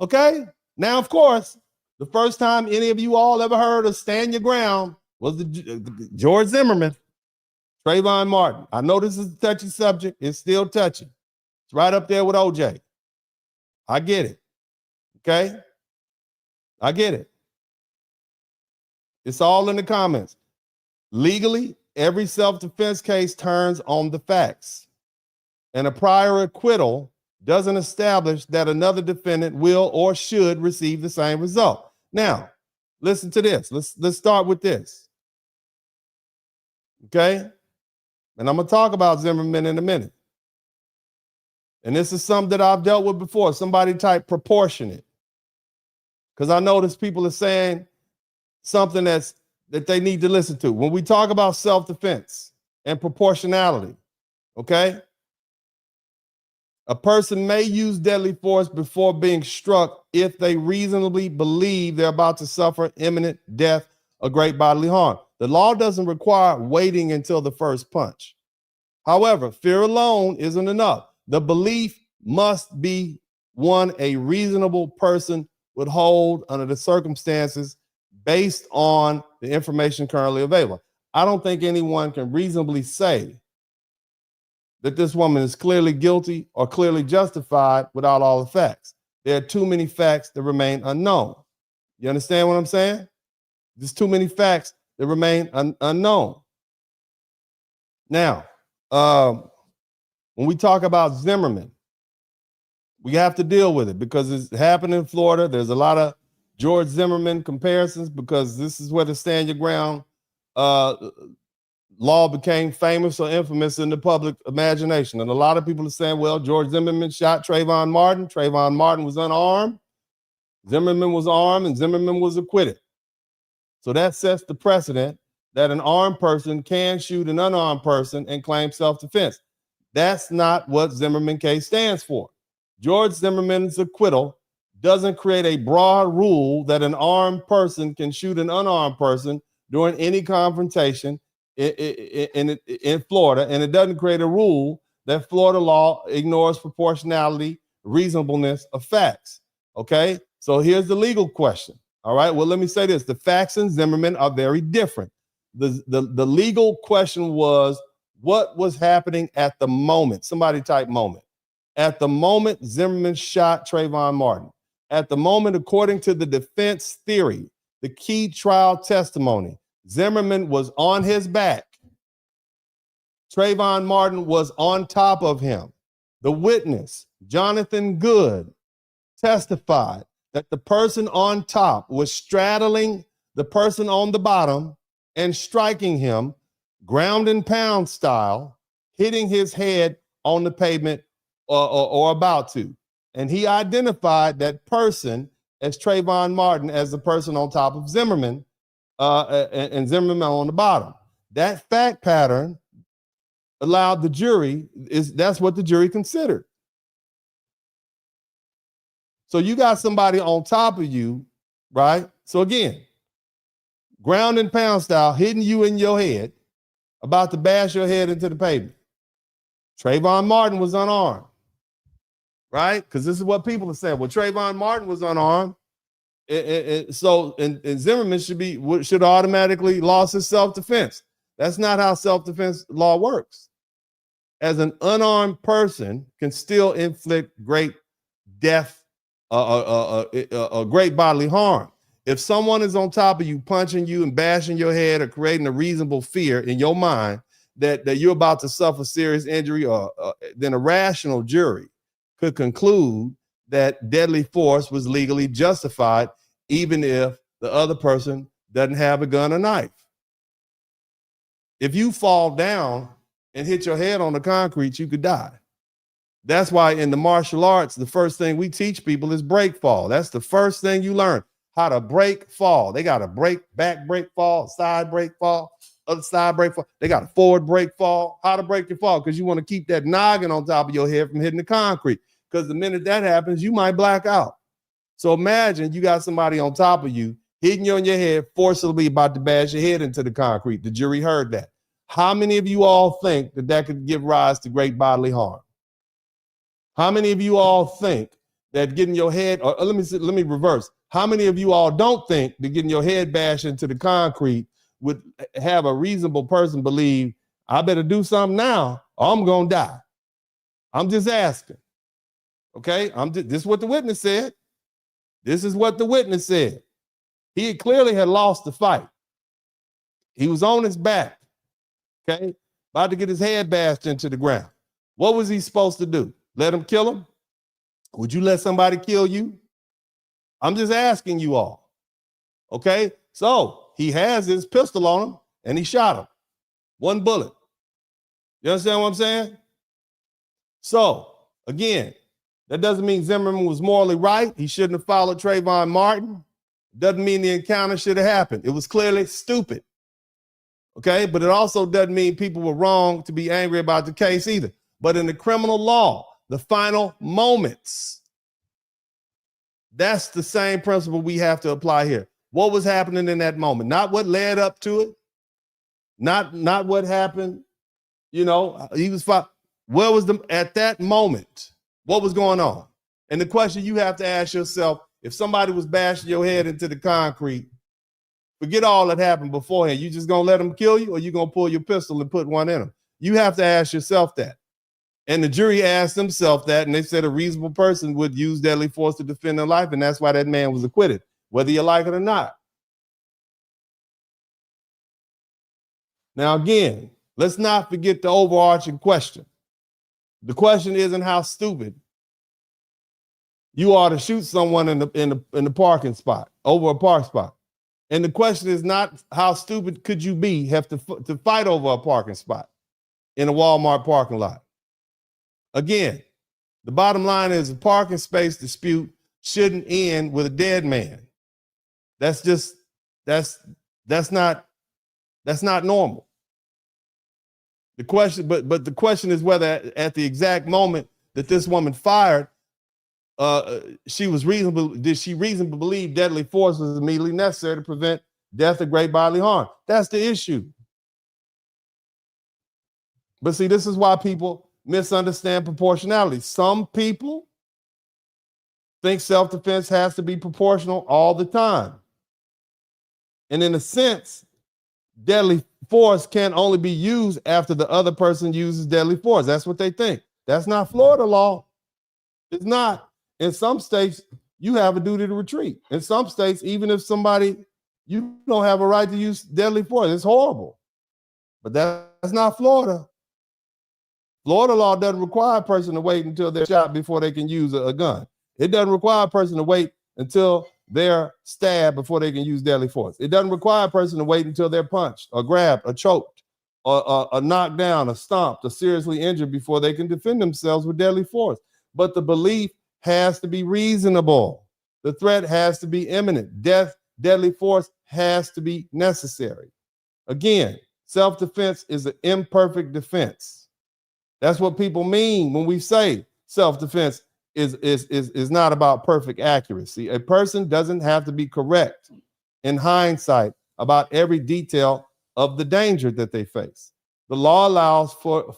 Speaker 3: Okay? Now, of course, the first time any of you all ever heard of stand your ground was the George Zimmerman, Trayvon Martin. I know this is a touchy subject. It's still touchy. It's right up there with OJ. I get it. Okay? I get it. It's all in the comments. Legally, every self-defense case turns on the facts. And a prior acquittal doesn't establish that another defendant will or should receive the same result. Now, listen to this. Let's start with this. Okay? And I'm going to talk about Zimmerman in a minute. And this is something that I've dealt with before. Somebody type proportionate. Because I notice people are saying something that they need to listen to. When we talk about self-defense and proportionality, okay? A person may use deadly force before being struck if they reasonably believe they're about to suffer imminent death or great bodily harm. The law doesn't require waiting until the first punch. However, fear alone isn't enough. The belief must be one a reasonable person would hold under the circumstances based on the information currently available. I don't think anyone can reasonably say that this woman is clearly guilty or clearly justified without all the facts. There are too many facts that remain unknown. You understand what I'm saying? There's too many facts that remain unknown. Now, when we talk about Zimmerman, we have to deal with it because it's happened in Florida. There's a lot of George Zimmerman comparisons because this is where the stand your ground law became famous or infamous in the public imagination. And a lot of people are saying, well, George Zimmerman shot Trayvon Martin. Trayvon Martin was unarmed. Zimmerman was armed and Zimmerman was acquitted. So that sets the precedent that an armed person can shoot an unarmed person and claim self-defense. That's not what Zimmerman case stands for. George Zimmerman's acquittal doesn't create a broad rule that an armed person can shoot an unarmed person during any confrontation in Florida, and it doesn't create a rule that Florida law ignores proportionality, reasonableness of facts. Okay, so here's the legal question. All right, well, let me say this. The facts in Zimmerman are very different. The legal question was, what was happening at the moment? Somebody type moment. At the moment Zimmerman shot Trayvon Martin. At the moment, according to the defense theory, the key trial testimony, Zimmerman was on his back. Trayvon Martin was on top of him. The witness, Jonathan Good, testified that the person on top was straddling the person on the bottom and striking him ground and pound style, hitting his head on the pavement or about to. And he identified that person as Trayvon Martin as the person on top of Zimmerman and Zimmerman on the bottom. That fact pattern allowed the jury, that's what the jury considered. So you got somebody on top of you, right? So again, ground and pound style, hitting you in your head, about to bash your head into the pavement. Trayvon Martin was unarmed, right? Because this is what people are saying. Well, Trayvon Martin was unarmed. So Zimmerman should automatically lost his self-defense. That's not how self-defense law works. As an unarmed person can still inflict great death, great bodily harm. If someone is on top of you, punching you and bashing your head or creating a reasonable fear in your mind that you're about to suffer serious injury, then a rational jury could conclude that deadly force was legally justified, even if the other person doesn't have a gun or knife. If you fall down and hit your head on the concrete, you could die. That's why in the martial arts, the first thing we teach people is break fall. That's the first thing you learn, how to break fall. They got a back break fall, side break fall, other side break fall. They got a forward break fall, how to break your fall, because you want to keep that noggin on top of your head from hitting the concrete. because the minute that happens, you might black out. So imagine you got somebody on top of you, hitting you on your head, forcibly about to bash your head into the concrete. The jury heard that. How many of you all think that that could give rise to great bodily harm? How many of you all think that getting your head, or let me reverse. How many of you all don't think that getting your head bashed into the concrete would have a reasonable person believe, I better do something now or I'm going to die? I'm just asking. Okay? This is what the witness said. This is what the witness said. He clearly had lost the fight. He was on his back, okay? About to get his head bashed into the ground. What was he supposed to do? Let him kill him? Would you let somebody kill you? I'm just asking you all, okay? So he has his pistol on him and he shot him. One bullet. You understand what I'm saying? So, again, that doesn't mean Zimmerman was morally right. He shouldn't have followed Trayvon Martin. Doesn't mean the encounter should have happened. It was clearly stupid. Okay, but it also doesn't mean people were wrong to be angry about the case either. But in the criminal law, the final moments, that's the same principle we have to apply here. What was happening in that moment? Not what led up to it. Not what happened. You know, he was fine. Where was at that moment? What was going on? And the question you have to ask yourself, if somebody was bashing your head into the concrete, forget all that happened beforehand. You just gonna let them kill you, or you gonna pull your pistol and put one in them? You have to ask yourself that. And the jury asked themselves that, and they said a reasonable person would use deadly force to defend their life, and that's why that man was acquitted, whether you like it or not. Now, again, let's not forget the overarching question. The question isn't how stupid you are to shoot someone in the parking spot, over a park spot. And the question is not how stupid could you be, have to fight over a parking spot in a Walmart parking lot. Again, the bottom line is a parking space dispute shouldn't end with a dead man. That's not normal. The question, but the question is whether at the exact moment that this woman fired, did she reasonably believe deadly force was immediately necessary to prevent death or great bodily harm? That's the issue. But see, this is why people misunderstand proportionality. Some people think self-defense has to be proportional all the time. And in a sense, deadly force can only be used after the other person uses deadly force. That's what they think. That's not Florida law. It's not. In some states, you have a duty to retreat. In some states, even if you don't have a right to use deadly force. It's horrible. But that's not Florida. Florida law doesn't require a person to wait until they're shot before they can use a gun. It doesn't require a person to wait until they're stabbed before they can use deadly force. It doesn't require a person to wait until they're punched or grabbed or choked or knocked down or stomped or seriously injured before they can defend themselves with deadly force. But the belief has to be reasonable. The threat has to be imminent. Deadly force has to be necessary. Again, self-defense is an imperfect defense. That's what people mean when we say self-defense is not about perfect accuracy. A person doesn't have to be correct in hindsight about every detail of the danger that they face. The law allows for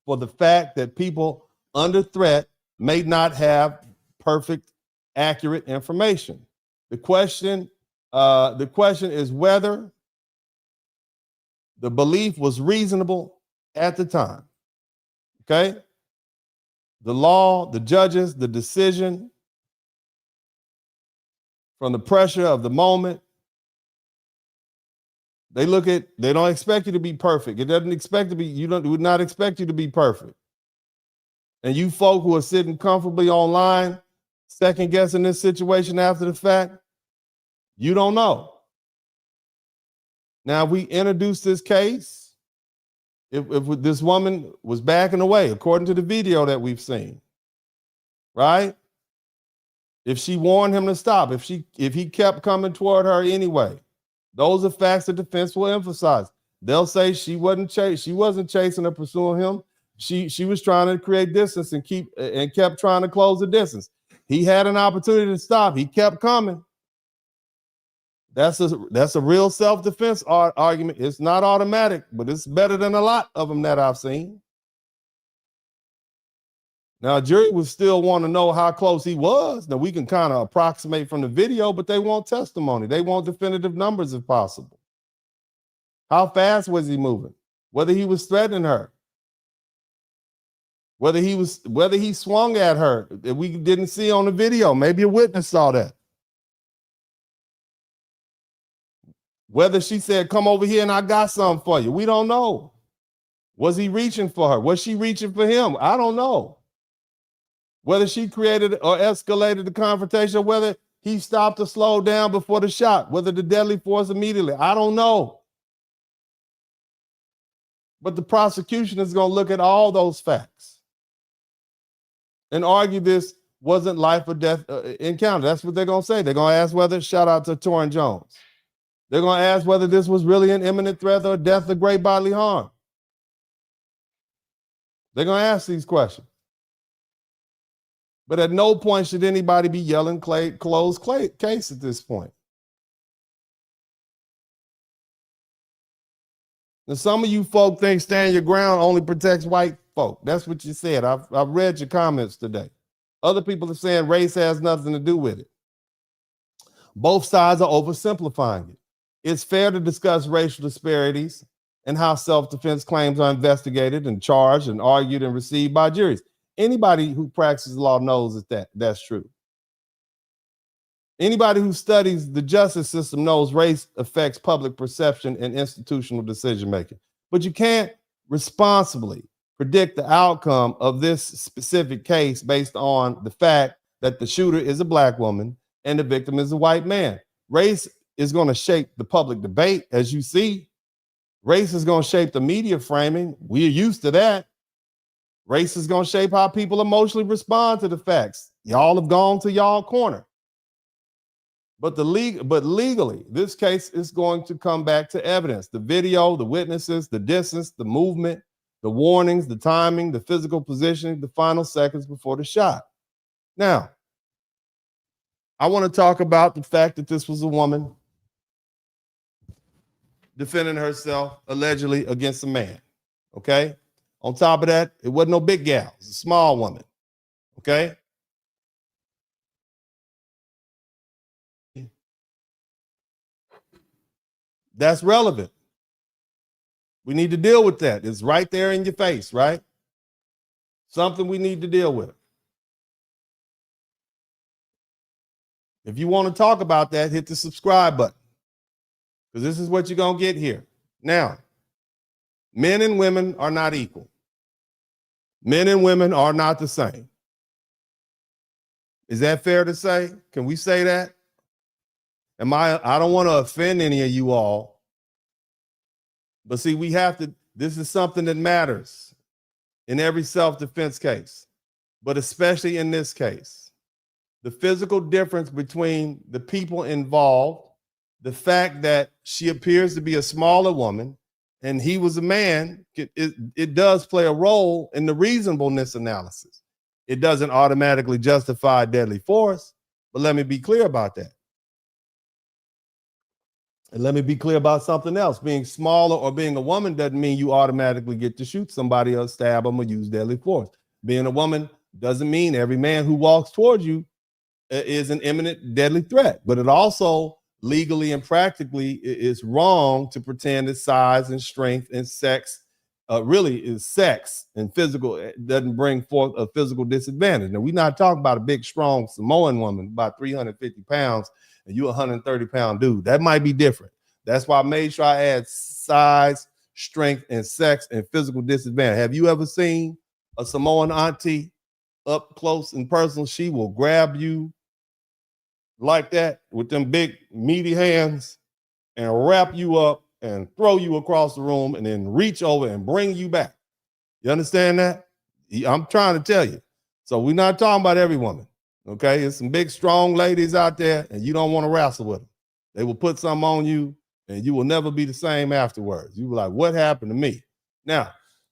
Speaker 3: the fact that people under threat may not have perfect, accurate information. The question is whether the belief was reasonable at the time. Okay? The law, the judges, the decision, from the pressure of the moment, they don't expect you to be perfect. It doesn't expect to be, would not expect you to be perfect. And you folk who are sitting comfortably online, second guessing this situation after the fact, you don't know. Now, we introduced this case, if this woman was backing away, according to the video that we've seen, right? If she warned him to stop, if he kept coming toward her anyway, those are facts the defense will emphasize. They'll say she wasn't chasing or pursuing him. she was trying to create distance and kept trying to close the distance. He had an opportunity to stop. He kept coming. That's a real self-defense argument. It's not automatic, but it's better than a lot of them that I've seen. Now, a jury would still want to know how close he was. Now, we can kind of approximate from the video, but they want testimony. They want definitive numbers if possible. How fast was he moving? Whether he was threatening her. Whether he swung at her that we didn't see on the video. Maybe a witness saw that. Whether she said, come over here and I got something for you. We don't know. Was he reaching for her? Was she reaching for him? I don't know. Whether she created or escalated the confrontation, whether he stopped or slowed down before the shot, whether the deadly force immediately, I don't know. But the prosecution is going to look at all those facts and argue this wasn't life or death encounter. That's what they're going to say. They're going to ask whether, shout out to Torrin Jones. They're going to ask whether this was really an imminent threat or death or great bodily harm. They're going to ask these questions. But at no point should anybody be yelling closed case at this point. Now, some of you folk think stand your ground only protects white folk. That's what you said. I've read your comments today. Other people are saying race has nothing to do with it. Both sides are oversimplifying it. It's fair to discuss racial disparities and how self-defense claims are investigated and charged and argued and received by juries. Anybody who practices law knows that's true. Anybody who studies the justice system knows race affects public perception and institutional decision-making. But you can't responsibly predict the outcome of this specific case based on the fact that the shooter is a black woman and the victim is a white man. Race is going to shape the public debate, as you see. Race is going to shape the media framing. We're used to that. Race is going to shape how people emotionally respond to the facts. Y'all have gone to y'all corner. But legally, this case is going to come back to evidence. The video, the witnesses, the distance, the movement, the warnings, the timing, the physical positioning, the final seconds before the shot. Now, I want to talk about the fact that this was a woman defending herself allegedly against a man. Okay? On top of that, it wasn't no big gal. It was a small woman. Okay? That's relevant. We need to deal with that. It's right there in your face, right? Something we need to deal with. If you want to talk about that, hit the subscribe button, because this is what you're going to get here. Now, men and women are not equal. Men and women are not the same. Is that fair to say? Can we say that? I don't want to offend any of you all, but see, we have to, this is something that matters in every self-defense case, but especially in this case. The physical difference between the people involved, the fact that she appears to be a smaller woman and he was a man, it does play a role in the reasonableness analysis. It doesn't automatically justify deadly force, but let me be clear about that. And let me be clear about something else. Being smaller or being a woman doesn't mean you automatically get to shoot somebody or stab them or use deadly force. Being a woman doesn't mean every man who walks towards you is an imminent deadly threat. But it also legally and practically is wrong to pretend that size and strength and sex really is sex and physical. It doesn't bring forth a physical disadvantage. Now, we're not talking about a big, strong Samoan woman, about 350 pounds, and you a 130-pound dude. That might be different. That's why I made sure I add size, strength, and sex and physical disadvantage. Have you ever seen a Samoan auntie up close and personal? She will grab you like that with them big, meaty hands and wrap you up and throw you across the room and then reach over and bring you back. You understand that? I'm trying to tell you. So we're not talking about every woman. Okay, there's some big, strong ladies out there, and you don't want to wrestle with them. They will put something on you, and you will never be the same afterwards. You were like, what happened to me? Now,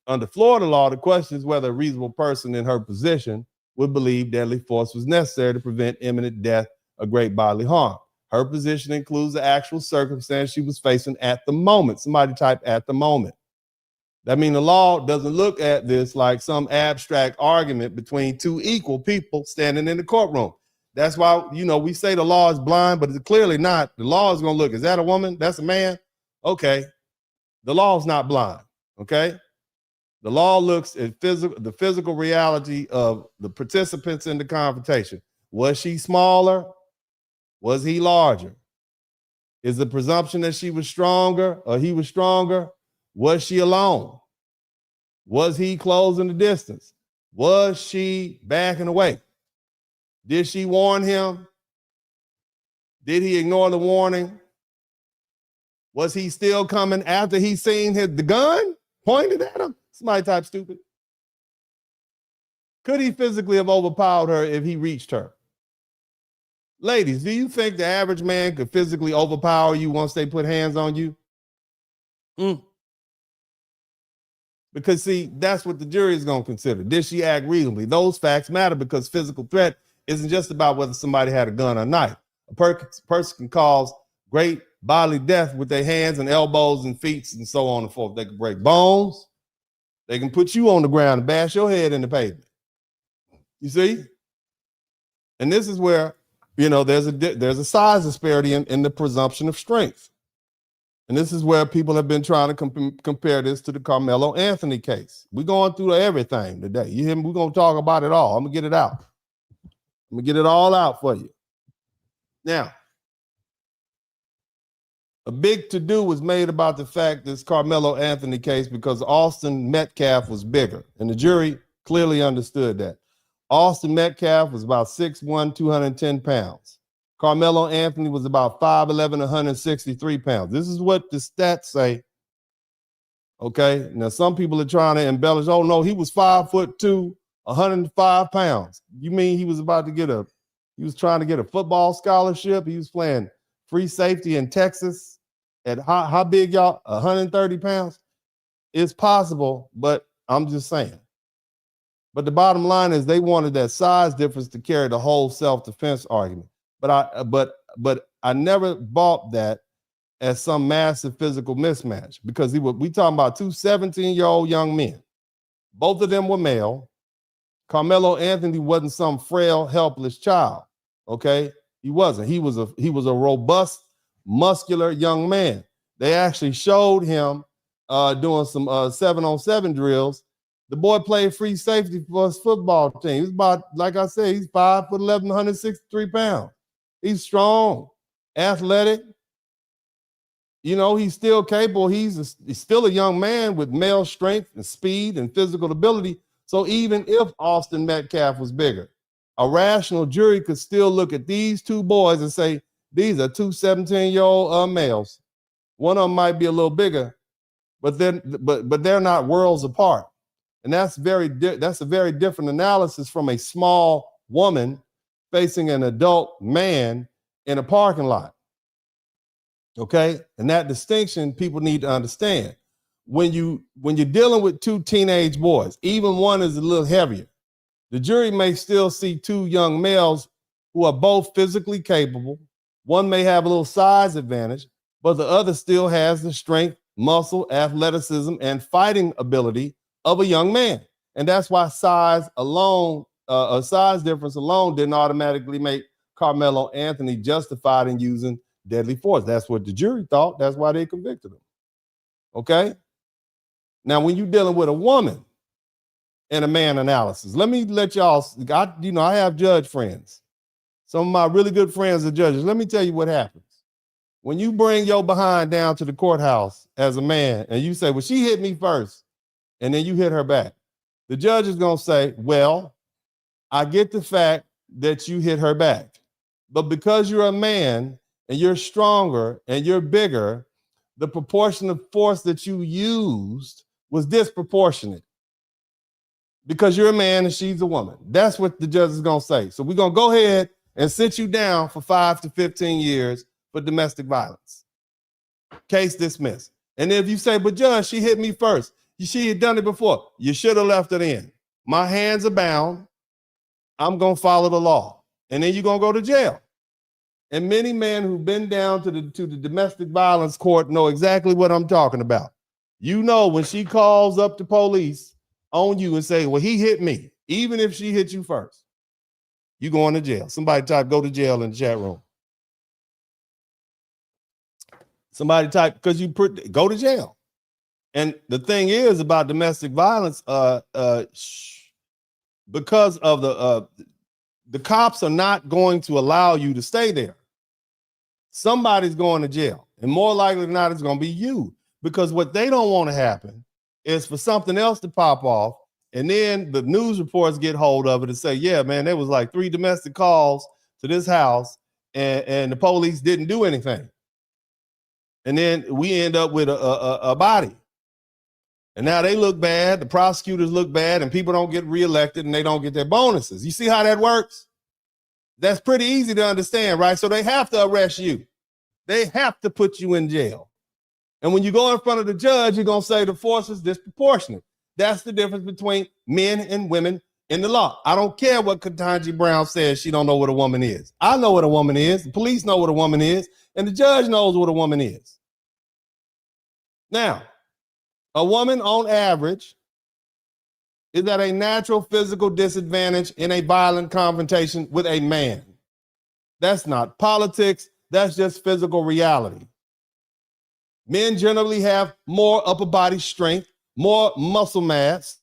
Speaker 3: Under Florida law, the question is whether a reasonable person in her position would believe deadly force was necessary to prevent imminent death or great bodily harm. Her position includes the actual circumstance she was facing at the moment. Somebody type "at the moment." That means the law doesn't look at this like some abstract argument between two equal people standing in the courtroom. That's why, we say the law is blind, but it's clearly not. The law is going to look, is that a woman? That's a man? Okay. The law is not blind, okay? The law looks at the physical reality of the participants in the confrontation. Was she smaller? Was he larger? Is the presumption that she was stronger or he was stronger? Was she alone? Was he closing the distance? Was she backing away? Did she warn him? Did he ignore the warning? Was he still coming after he seen the gun pointed at him? Somebody type stupid. Could he physically have overpowered her if he reached her? Ladies, do you think the average man could physically overpower you once they put hands on you? Because, see, that's what the jury is going to consider. Did she act reasonably? Those facts matter because physical threat isn't just about whether somebody had a gun or knife. A person can cause great bodily death with their hands and elbows and feet and so on and forth. They can break bones. They can put you on the ground and bash your head in the pavement. You see? And this is where, there's a size disparity in the presumption of strength. And this is where people have been trying to compare this to the Carmelo Anthony case. We're going through everything today. You hear me? We're going to talk about it all. I'm going to get it out. I'm going to get it all out for you. Now, a big to-do was made about the fact this Carmelo Anthony case because Austin Metcalf was bigger. And the jury clearly understood that. Austin Metcalf was about 6'1", 210 pounds. Carmelo Anthony was about 5'11", 163 pounds. This is what the stats say. Okay. Now, some people are trying to embellish. Oh, no, he was 5'2", 105 pounds. You mean he was trying to get a football scholarship? He was playing free safety in Texas at how big, y'all? 130 pounds? It's possible, but I'm just saying. But the bottom line is they wanted that size difference to carry the whole self-defense argument. But I never bought that as some massive physical mismatch because we talking about two 17-year-old young men. Both of them were male. Carmelo Anthony wasn't some frail, helpless child. Okay, he wasn't. He was a robust, muscular young man. They actually showed him doing some 7-on-7 drills. The boy played free safety for his football team. He's about, like I said, he's 5'11", 163 pounds. He's strong, athletic. He's still capable. He's still a young man with male strength and speed and physical ability. So even if Austin Metcalf was bigger, a rational jury could still look at these two boys and say, these are two 17-year-old males. One of them might be a little bigger, but they're not worlds apart. And that's a very different analysis from a small woman facing an adult man in a parking lot. Okay? And that distinction people need to understand. When you're dealing with two teenage boys, even one is a little heavier, the jury may still see two young males who are both physically capable. One may have a little size advantage, but the other still has the strength, muscle, athleticism, and fighting ability of a young man. And that's why size difference alone didn't automatically make Carmelo Anthony justified in using deadly force. That's what the jury thought. That's why they convicted him. Okay? Now, when you're dealing with a woman in a man analysis, let me let y'all, I have judge friends. Some of my really good friends are judges. Let me tell you what happens. When you bring your behind down to the courthouse as a man and you say, well, she hit me first, and then you hit her back, the judge is going to say, well, I get the fact that you hit her back, but because you're a man and you're stronger and you're bigger, the proportion of force that you used was disproportionate because you're a man and she's a woman. That's what the judge is going to say. So we're going to go ahead and sit you down for 5 to 15 years for domestic violence. Case dismissed. And if you say, but judge, she hit me first. She had done it before. You should have left it in. My hands are bound. I'm going to follow the law. And then you're going to go to jail. And many men who've been down to the domestic violence court know exactly what I'm talking about. You know, when she calls up the police on you and say, well, he hit me, even if she hit you first, you going to jail. Somebody type go to jail in the chat room. Somebody type, because go to jail. And the thing is about domestic violence, because of the cops are not going to allow you to stay there. Somebody's going to jail, and more likely than not, it's going to be you, because what they don't want to happen is for something else to pop off, and then the news reports get hold of it and say, yeah, man, there was like 3 domestic calls to this house, and the police didn't do anything. And then we end up with a body. And now they look bad, the prosecutors look bad, and people don't get reelected and they don't get their bonuses. You see how that works? That's pretty easy to understand, right? So they have to arrest you. They have to put you in jail. And when you go in front of the judge, you're going to say the force is disproportionate. That's the difference between men and women in the law. I don't care what Ketanji Brown says. She don't know what a woman is. I know what a woman is. The police know what a woman is. And the judge knows what a woman is. Now, a woman on average is at a natural physical disadvantage in a violent confrontation with a man. That's not politics. That's just physical reality. Men generally have more upper body strength, more muscle mass,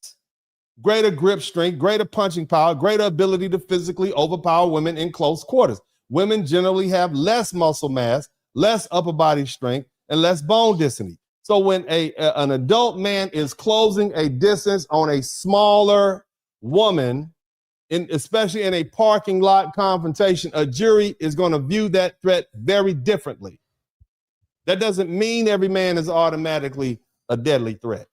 Speaker 3: greater grip strength, greater punching power, greater ability to physically overpower women in close quarters. Women generally have less muscle mass, less upper body strength, and less bone density. So when an adult man is closing a distance on a smaller woman, especially in a parking lot confrontation, a jury is going to view that threat very differently. That doesn't mean every man is automatically a deadly threat,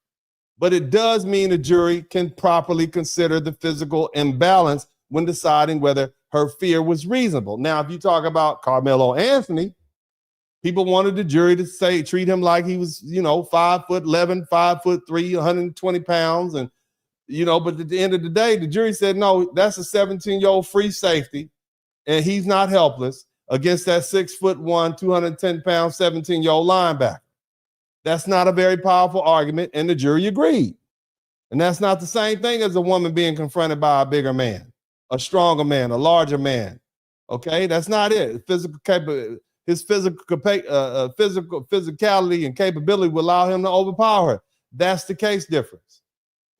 Speaker 3: but it does mean a jury can properly consider the physical imbalance when deciding whether her fear was reasonable. Now, if you talk about Carmelo Anthony, people wanted the jury to treat him like he was, 5'11", 5'3", 120 pounds. And, but at the end of the day, the jury said, no, that's a 17-year-old free safety. And he's not helpless against that 6'1", 210 pound, 17-year-old linebacker. That's not a very powerful argument. And the jury agreed. And that's not the same thing as a woman being confronted by a bigger man, a stronger man, a larger man. Okay. That's not it. His physicality and capability will allow him to overpower her. That's the case difference.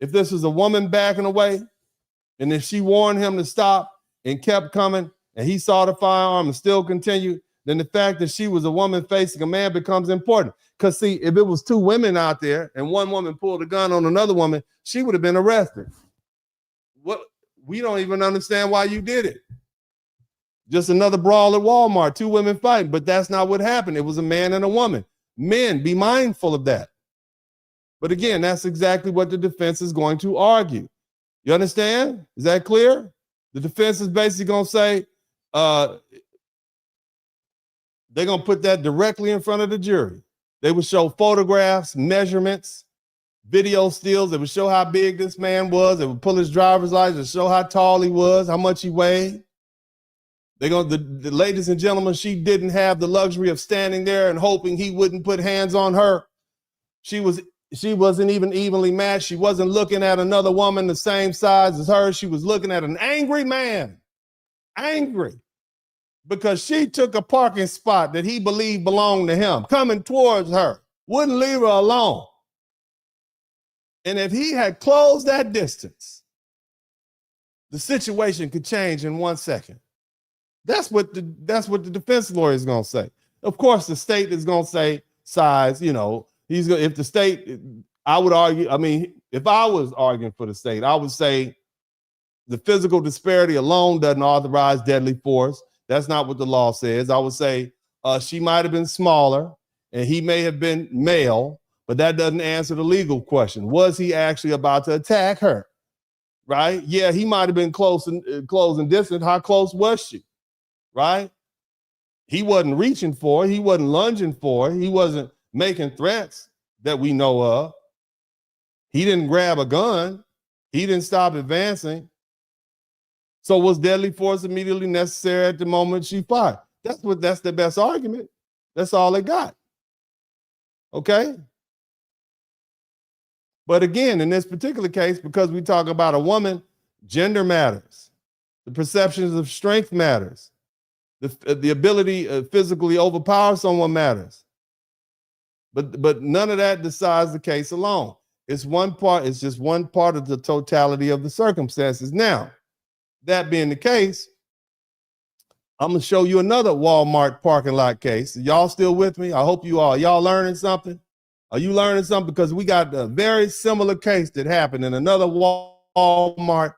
Speaker 3: If this was a woman backing away, and if she warned him to stop and kept coming, and he saw the firearm and still continued, then the fact that she was a woman facing a man becomes important. Because see, if it was 2 women out there and one woman pulled a gun on another woman, she would have been arrested. We don't even understand why you did it. Just another brawl at Walmart, 2 women fighting, but that's not what happened. It was a man and a woman. Men, be mindful of that. But again, that's exactly what the defense is going to argue. You understand? Is that clear? The defense is basically going to say, they're going to put that directly in front of the jury. They would show photographs, measurements, video stills. They would show how big this man was. They would pull his driver's license, show how tall he was, how much he weighed. The ladies and gentlemen, she didn't have the luxury of standing there and hoping he wouldn't put hands on her. She wasn't even evenly matched. She wasn't looking at another woman the same size as her. She was looking at an angry man. Angry. Because she took a parking spot that he believed belonged to him, coming towards her, wouldn't leave her alone. And if he had closed that distance, the situation could change in 1 second. That's what the defense lawyer is going to say. Of course, the state is going to say size, if the state, I would argue, if I was arguing for the state, I would say the physical disparity alone doesn't authorize deadly force. That's not what the law says. I would say she might have been smaller and he may have been male, but that doesn't answer the legal question. Was he actually about to attack her? Right? Yeah, he might have been close and distant. How close was she? Right? He wasn't reaching for her. He wasn't lunging for her. He wasn't making threats that we know of. He didn't grab a gun. He didn't stop advancing. So was deadly force immediately necessary at the moment she fired? That's the best argument. That's all they got. Okay? But again, in this particular case, because we talk about a woman, gender matters. The perceptions of strength matters. The ability to physically overpower someone matters. But none of that decides the case alone. It's one part, it's just one part of the totality of the circumstances. Now, that being the case, I'm gonna show you another Walmart parking lot case. Y'all still with me? I hope you are. Y'all learning something? Are you learning something? Because we got a very similar case that happened in another Walmart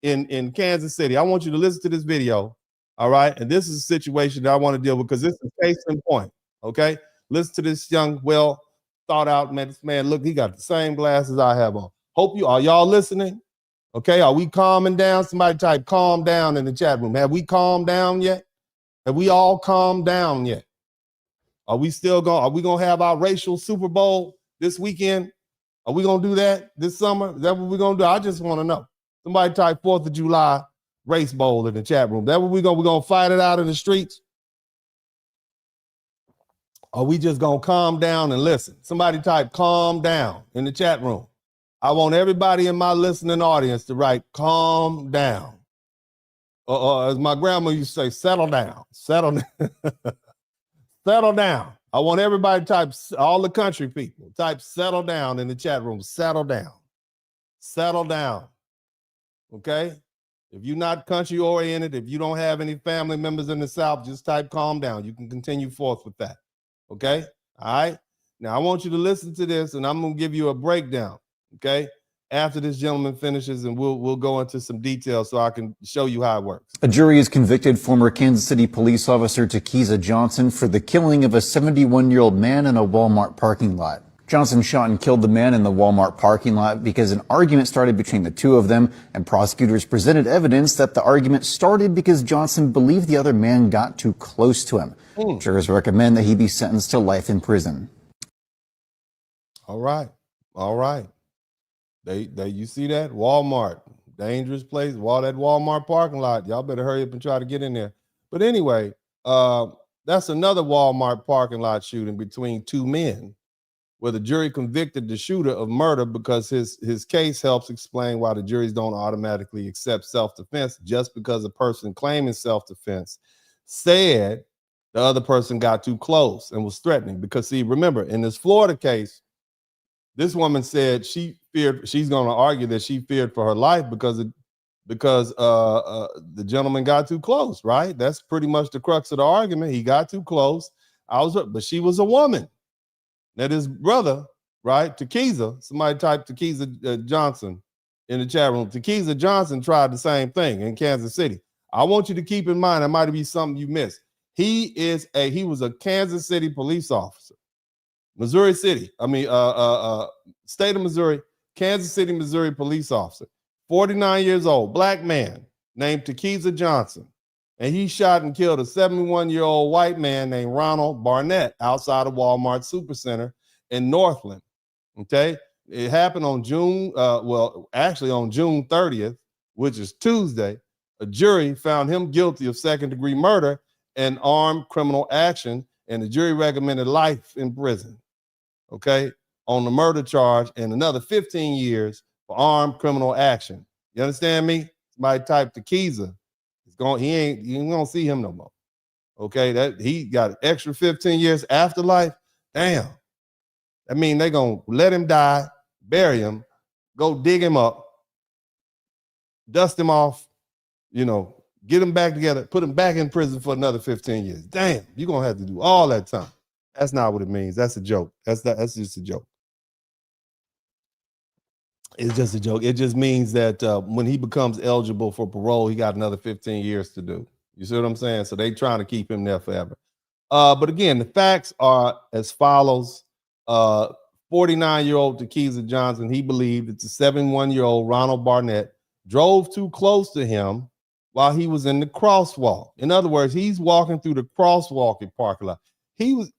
Speaker 3: in Kansas City. I want you to listen to this video, all right? And this is a situation that I want to deal with because this is case in point, okay? Listen to this young, well thought out man. This man, look, he got the same glasses I have on. Are y'all listening? Okay, are we calming down? Somebody type calm down in the chat room. Have we calmed down yet? Have we all calmed down yet? Are we gonna have our racial Super Bowl this weekend? Are we gonna do that this summer? Is that what we're gonna do? I just want to know. Somebody type 4th of July race bowl in the chat room. That what we're gonna fight it out in the streets? Are we just gonna calm down and listen? Somebody type calm down in the chat room. I want everybody in my listening audience to write calm down. Or as my grandma used to say, settle down. Settle down. Settle down. I want everybody to type, all the country people, type settle down in the chat room. Settle down. Settle down. Okay? If you're not country oriented, if you don't have any family members in the South, just type calm down. You can continue forth with that. Okay? All right? Now I want you to listen to this and I'm going to give you a breakdown. Okay? After this gentleman finishes, and we'll go into some details so I can show you how it works.
Speaker 19: A jury has convicted former Kansas City police officer Takeeza Johnson for the killing of a 71-year-old man in a Walmart parking lot. Johnson shot and killed the man in the Walmart parking lot because an argument started between the two of them, and prosecutors presented evidence that the argument started because Johnson believed the other man got too close to him. Jurors recommend that he be sentenced to life in prison.
Speaker 3: All right. All right. You see that? Walmart, dangerous place. That Walmart parking lot. Y'all better hurry up and try to get in there. But anyway, that's another Walmart parking lot shooting between two men where the jury convicted the shooter of murder because his case helps explain why the juries don't automatically accept self-defense just because a person claiming self-defense said the other person got too close and was threatening. Because see, remember, in this Florida case, this woman said she's going to argue that she feared for her life because the gentleman got too close, right? That's pretty much the crux of the argument. He got too close. But she was a woman. That his brother, right? Takeeza, somebody typed Takeeza Johnson in the chat room. Takeeza Johnson tried the same thing in Kansas City. I want you to keep in mind, that might be something you missed. He was a Kansas City police officer. Missouri City, state of Missouri, Kansas City, Missouri police officer, 49 years old, black man named Takeeza Johnson. And he shot and killed a 71-year-old white man named Ronald Barnett outside of Walmart Supercenter in Northland. Okay. It happened on June 30th, which is Tuesday. A jury found him guilty of second-degree murder and armed criminal action, and the jury recommended life in prison. Okay, on the murder charge and another 15 years for armed criminal action. You understand me? Somebody type Takeeza. You ain't gonna see him no more. Okay, that he got an extra 15 years afterlife. Damn. I mean, they gonna let him die, bury him, go dig him up, dust him off, get him back together, put him back in prison for another 15 years. Damn, you're gonna have to do all that time. That's not what it means. That's a joke. That's just a joke. It's just a joke. It just means that when he becomes eligible for parole, he got another 15 years to do. You see what I'm saying? So they trying to keep him there forever. But again, the facts are as follows. 49-year-old Takeeza Johnson, he believed it's a 71-year-old Ronald Barnett drove too close to him while he was in the crosswalk. In other words, he's walking through the crosswalk at parking lot.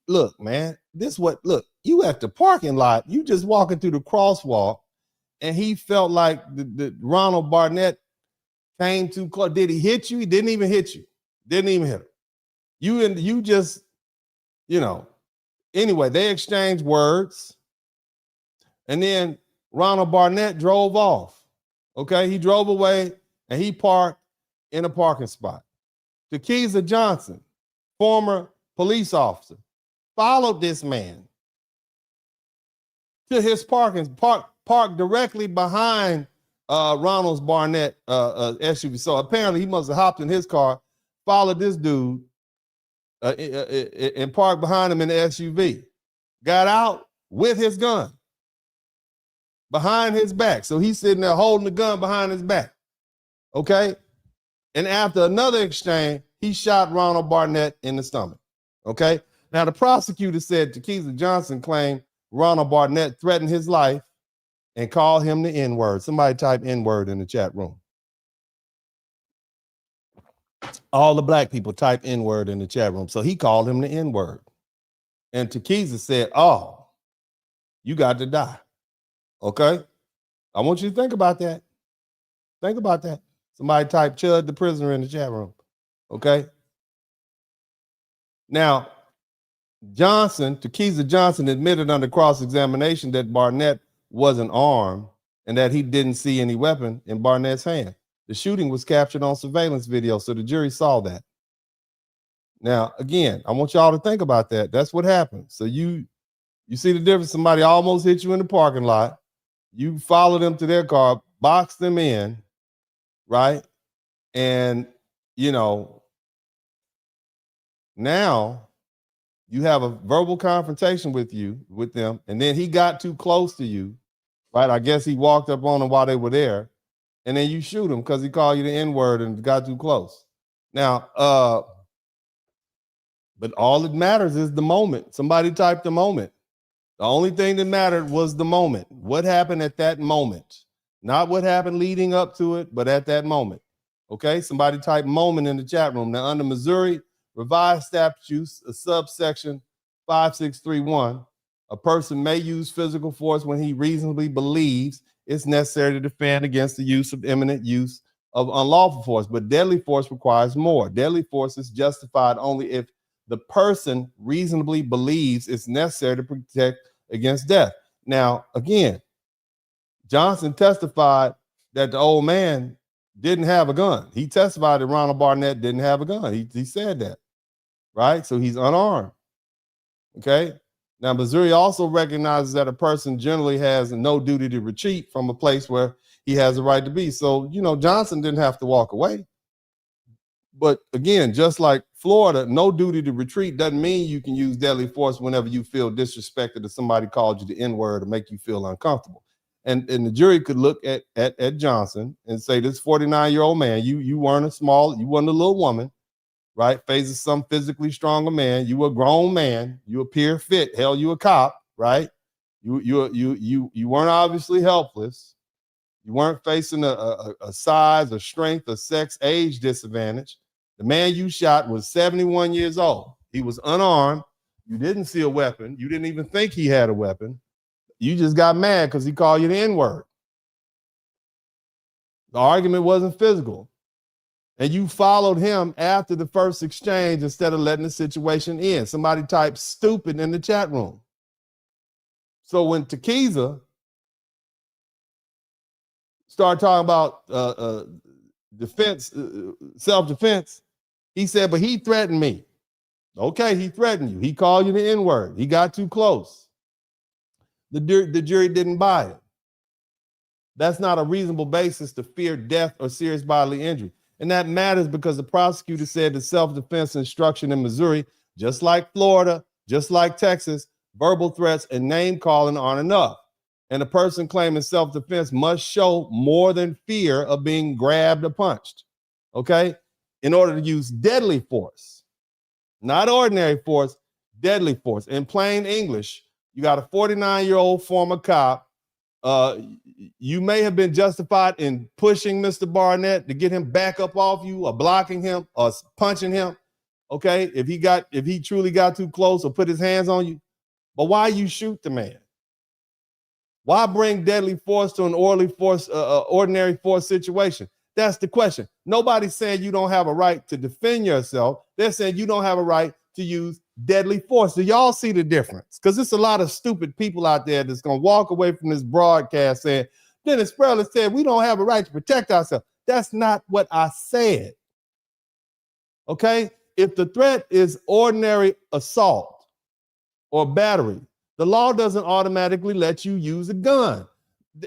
Speaker 3: Look, man, you at the parking lot, you just walking through the crosswalk, and he felt like the Ronald Barnett came too close. Did he hit you? He didn't even hit you. Didn't even hit him. You just, anyway, they exchanged words. And then Ronald Barnett drove off. Okay, he drove away and he parked in a parking spot. Takeeza Johnson, former police officer, followed this man to his parked directly behind Ronald Barnett SUV. So apparently he must have hopped in his car, followed this dude, and parked behind him in the SUV. Got out with his gun behind his back. So he's sitting there holding the gun behind his back. Okay? And after another exchange, he shot Ronald Barnett in the stomach. Okay? Now, the prosecutor said Takeeza Johnson claimed Ronald Barnett threatened his life and called him the N-word. Somebody type N-word in the chat room. All the black people type N-word in the chat room. So he called him the N-word. And Takeeza said, oh, you got to die. Okay? I want you to think about that. Think about that. Somebody type Chud the prisoner in the chat room. Okay? Now, Takeeza Johnson admitted under cross-examination that Barnett wasn't armed and that he didn't see any weapon in Barnett's hand. The shooting was captured on surveillance video, so the jury saw that. Now, again, I want y'all to think about that. That's what happened. So you see the difference. Somebody almost hit you in the parking lot. You follow them to their car, box them in, right? And, now you have a verbal confrontation with them, and then he got too close to you, right? I guess he walked up on them while they were there, and then you shoot him because he called you the N-word and got too close. Now, but all that matters is the moment. Somebody typed the moment. The only thing that mattered was the moment. What happened at that moment? Not what happened leading up to it, but at that moment. Okay, somebody type moment in the chat room. Now, under Missouri Revised Statutes, subsection 5631, a person may use physical force when he reasonably believes it's necessary to defend against the use of imminent use of unlawful force. But deadly force requires more. Deadly force is justified only if the person reasonably believes it's necessary to protect against death. Now, again, Johnson testified that the old man didn't have a gun. He testified that Ronald Barnett didn't have a gun. He said that, right? So he's unarmed. Okay? Now, Missouri also recognizes that a person generally has no duty to retreat from a place where he has a right to be. So, Johnson didn't have to walk away. But again, just like Florida, no duty to retreat doesn't mean you can use deadly force whenever you feel disrespected or somebody called you the N-word to make you feel uncomfortable. And the jury could look at Johnson and say, this 49-year-old man, you weren't you weren't a little woman, right? Faces some physically stronger man. You were a grown man. You appear fit. Hell, you a cop, right? You weren't obviously helpless. You weren't facing a size or strength or sex age disadvantage. The man you shot was 71 years old. He was unarmed. You didn't see a weapon. You didn't even think he had a weapon. You just got mad because he called you the N-word. The argument wasn't physical. And you followed him after the first exchange instead of letting the situation end. Somebody typed stupid in the chat room. So when Takeeza started talking about defense, self-defense, he said, but he threatened me. Okay, he threatened you. He called you the N-word. He got too close. The jury didn't buy it. That's not a reasonable basis to fear death or serious bodily injury. And that matters because the prosecutor said the self-defense instruction in Missouri, just like Florida, just like Texas, verbal threats and name calling aren't enough. And the person claiming self-defense must show more than fear of being grabbed or punched, okay? In order to use deadly force, not ordinary force, deadly force. In plain English, you got a 49-year-old former cop. You may have been justified in pushing Mr. Barnett to get him back up off you or blocking him or punching him, okay? If he truly got too close or put his hands on you. But why you shoot the man? Why bring deadly force to an ordinary force situation? That's the question. Nobody's saying you don't have a right to defend yourself. They're saying you don't have a right to use deadly force. Do y'all see the difference? Because there's a lot of stupid people out there that's going to walk away from this broadcast saying, Dennis Spurling said we don't have a right to protect ourselves. That's not what I said. Okay? If the threat is ordinary assault or battery, the law doesn't automatically let you use a gun.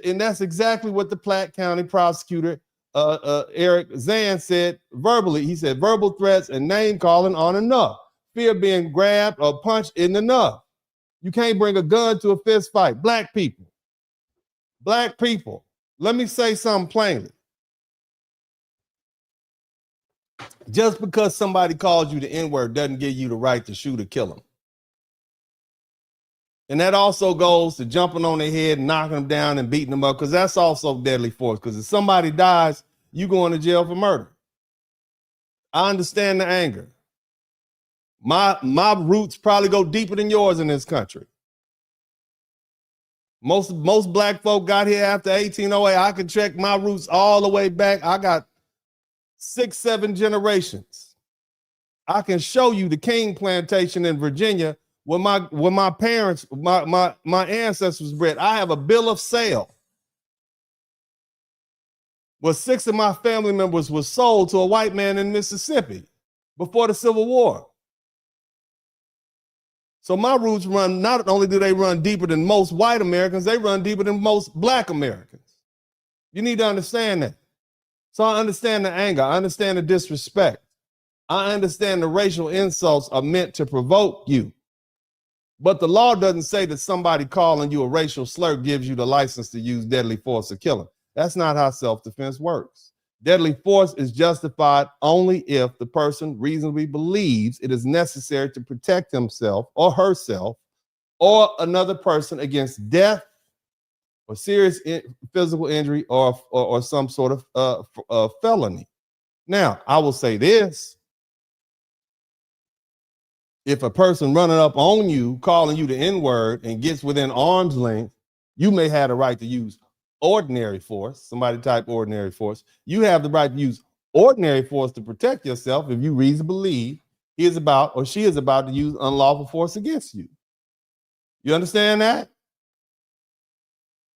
Speaker 3: And that's exactly what the Platte County prosecutor, Eric Zan, said verbally. He said verbal threats and name calling aren't enough. Fear of being grabbed or punched isn't enough. You can't bring a gun to a fist fight. Black people, let me say something plainly. Just because somebody calls you the N-word doesn't give you the right to shoot or kill them. And that also goes to jumping on their head, knocking them down and beating them up, because that's also deadly force. Because if somebody dies, you going to jail for murder. I understand the anger. My roots probably go deeper than yours in this country. Most black folk got here after 1808. I can check my roots all the way back. I got 6-7 generations. I can show you the King Plantation in Virginia where my parents, my ancestors bred. I have a bill of sale where 6 of my family members were sold to a white man in Mississippi before the Civil War. So my roots run, not only do they run deeper than most white Americans, they run deeper than most black Americans. You need to understand that. So I understand the anger. I understand the disrespect. I understand the racial insults are meant to provoke you. But the law doesn't say that somebody calling you a racial slur gives you the license to use deadly force or kill him. That's not how self-defense works. Deadly force is justified only if the person reasonably believes it is necessary to protect himself or herself or another person against death or serious physical injury or some sort of felony. Now, I will say this. If a person running up on you, calling you the N-word and gets within arm's length, you may have the right to use ordinary force. Somebody type ordinary force. You have the right to use ordinary force to protect yourself if you reasonably believe he is about or she is about to use unlawful force against you. You understand that?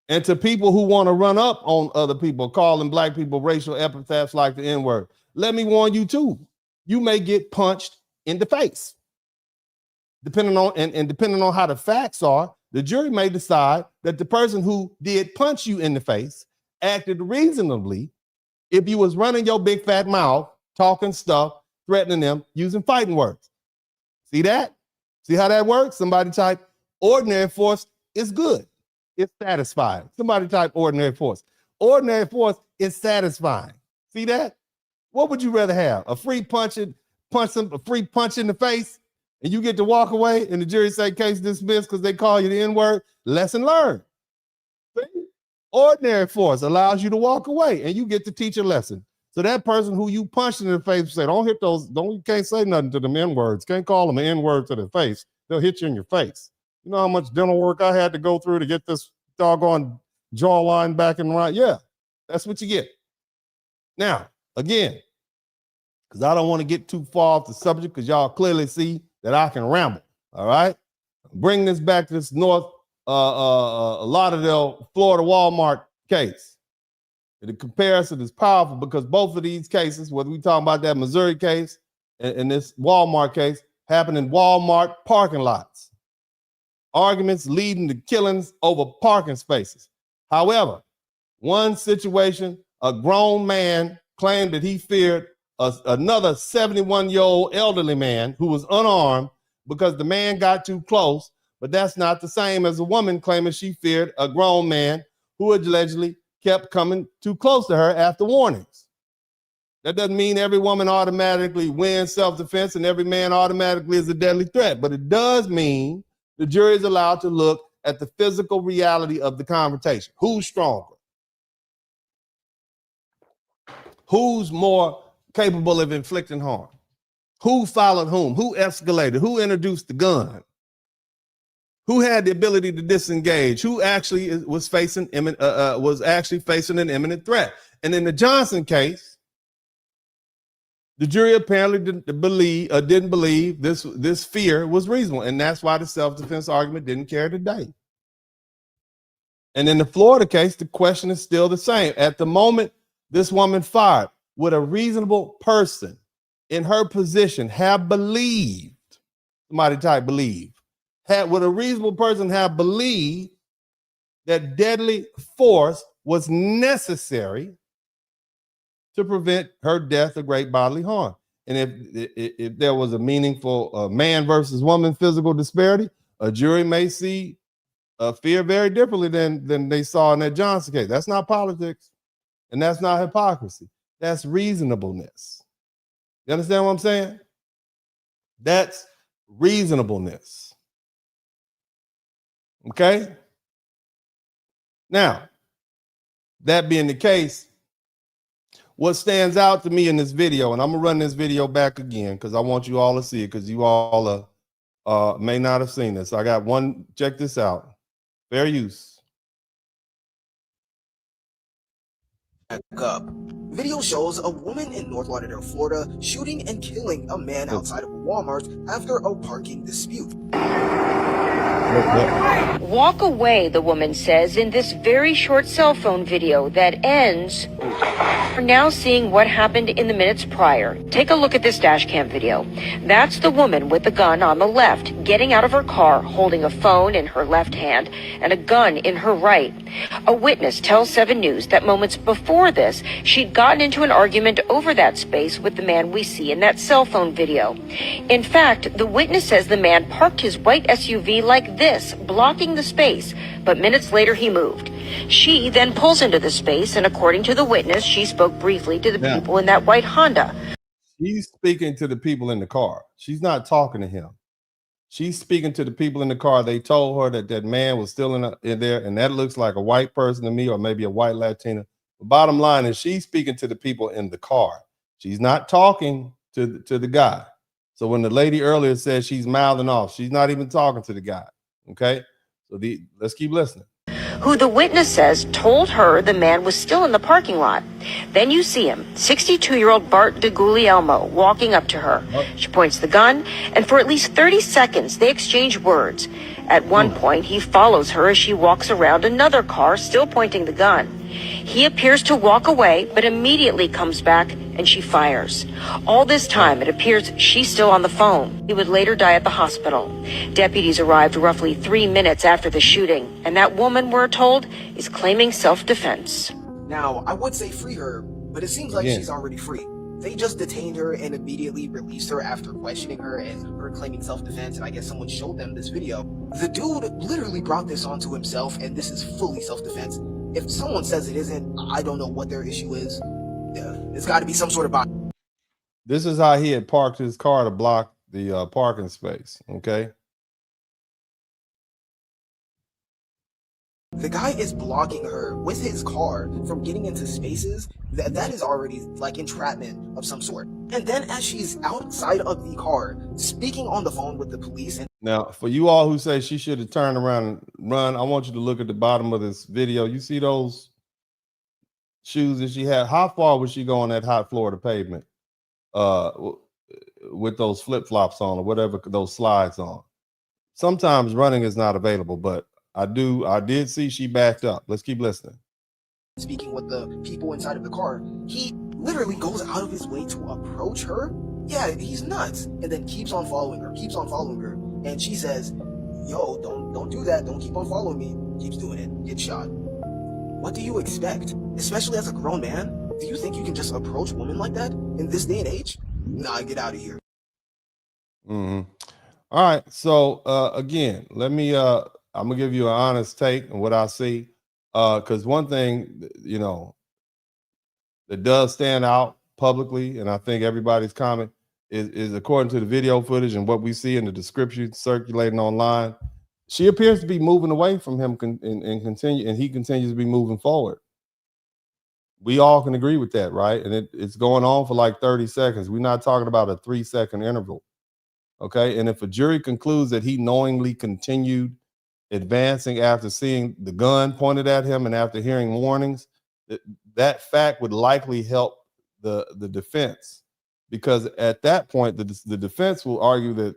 Speaker 3: And to people who want to run up on other people, calling black people racial epithets like the N-word, let me warn you too. You may get punched in the face. Depending on how the facts are, the jury may decide that the person who did punch you in the face acted reasonably if you was running your big fat mouth, talking stuff, threatening them, using fighting words. See that? See how that works? Somebody type ordinary force is good. It's satisfying. Somebody type ordinary force. Ordinary force is satisfying. See that? What would you rather have? A free punch in the face? And you get to walk away and the jury say case dismissed because they call you the N-word? Lesson learned. See? Ordinary force allows you to walk away and you get to teach a lesson. So that person who you punched in the face say, you can't say nothing to them N-words. Can't call them an N-word to their face. They'll hit you in your face. You know how much dental work I had to go through to get this doggone jawline back and right? Yeah, that's what you get. Now, again, because I don't want to get too far off the subject because y'all clearly see that I can ramble, all right? Bring this back to this North Lauderdale, Florida Walmart case. The comparison is powerful because both of these cases, whether we talking about that Missouri case and this Walmart case, happened in Walmart parking lots. Arguments leading to killings over parking spaces. However, one situation, a grown man claimed that he feared another 71-year-old elderly man who was unarmed because the man got too close, but that's not the same as a woman claiming she feared a grown man who allegedly kept coming too close to her after warnings. That doesn't mean every woman automatically wins self-defense and every man automatically is a deadly threat, but it does mean the jury is allowed to look at the physical reality of the confrontation. Who's stronger? Who's more capable of inflicting harm? Who followed whom? Who escalated? Who introduced the gun? Who had the ability to disengage? Who actually was facing an imminent threat? And in the Johnson case, the jury apparently didn't believe this fear was reasonable, and that's why the self-defense argument didn't carry the day. And in the Florida case, the question is still the same. At the moment this woman fired, would a reasonable person in her position have believed? Somebody type believe. Would a reasonable person have believed that deadly force was necessary to prevent her death or great bodily harm? And if there was a meaningful man versus woman physical disparity, a jury may see fear very differently than they saw in that Johnson case. That's not politics, and that's not hypocrisy. That's reasonableness. You understand what I'm saying? That's reasonableness. Okay? Now, that being the case, what stands out to me in this video, and I'm gonna run this video back again because I want you all to see it, because you all may not have seen this. I got one. Check this out. Fair use.
Speaker 20: Up. Video shows a woman in North Lauderdale, Florida, shooting and killing a man outside of a Walmart after a parking dispute.
Speaker 4: Walk away, the woman says in this very short cell phone video that ends. We're now seeing what happened in the minutes prior. Take a look at this dash cam video. That's the woman with the gun on the left, getting out of her car, holding a phone in her left hand and a gun in her right. A witness tells 7 News that moments before this, she'd gotten into an argument over that space with the man we see in that cell phone video. In fact, the witness says the man parked his white SUV like this, blocking the space, but minutes later he moved. She then pulls into the space, and according to the witness, she spoke briefly to the people in that white Honda.
Speaker 3: She's speaking to the people in the car. She's not talking to him. She's speaking to the people in the car. They told her that that man was still in there, and that looks like a white person to me, or maybe a white Latina. The bottom line is she's speaking to the people in the car. She's not talking to the guy. So when the lady earlier said she's mouthing off, she's not even talking to the guy. Okay? So let's keep listening.
Speaker 4: Who the witness says told her the man was still in the parking lot. Then you see him, 62-year-old Bart DeGuglielmo, walking up to her. She points the gun, and for at least 30 seconds, they exchange words. At one point, he follows her as she walks around another car, still pointing the gun. He appears to walk away, but immediately comes back, and she fires. All this time, it appears she's still on the phone. He would later die at the hospital. Deputies arrived roughly 3 minutes after the shooting, and that woman, we're told, is claiming self-defense.
Speaker 20: Now, I would say free her, but it seems like she's already free. They just detained her and immediately released her after questioning her and her claiming self-defense, and I guess someone showed them this video. The dude literally brought this onto himself, and this is fully self-defense. If someone says it isn't, I don't know what their issue is. It's got to be some sort of...
Speaker 3: This is how he had parked his car to block the parking space, okay?
Speaker 20: The guy is blocking her with his car from getting into spaces. That is already like entrapment of some sort. And then as she's outside of the car, speaking on the phone with the police. And
Speaker 3: now, for you all who say she should have turned around and run, I want you to look at the bottom of this video. You see those shoes that she had? How far was she going that hot Florida pavement with those flip-flops on or whatever, those slides on? Sometimes running is not available, but I did see she backed up. Let's keep listening.
Speaker 20: Speaking with the people inside of the car, he literally goes out of his way to approach her. Yeah, he's nuts. And then keeps on following her. And she says, yo, don't do that. Don't keep on following me. Keeps doing it. Gets shot. What do you expect? Especially as a grown man? Do you think you can just approach women like that in this day and age? Nah, get out of here.
Speaker 3: All right. So again, let me I'm gonna give you an honest take on what I see. Because one thing, you know, that does stand out publicly, and I think everybody's comment is according to the video footage and what we see in the description circulating online, she appears to be moving away from him and he continues to be moving forward. We all can agree with that, right? And it's going on for like 30 seconds. We're not talking about a 3-second interval. Okay. And if a jury concludes that he knowingly continued advancing after seeing the gun pointed at him and after hearing warnings, that fact would likely help the defense, because at that point the defense will argue that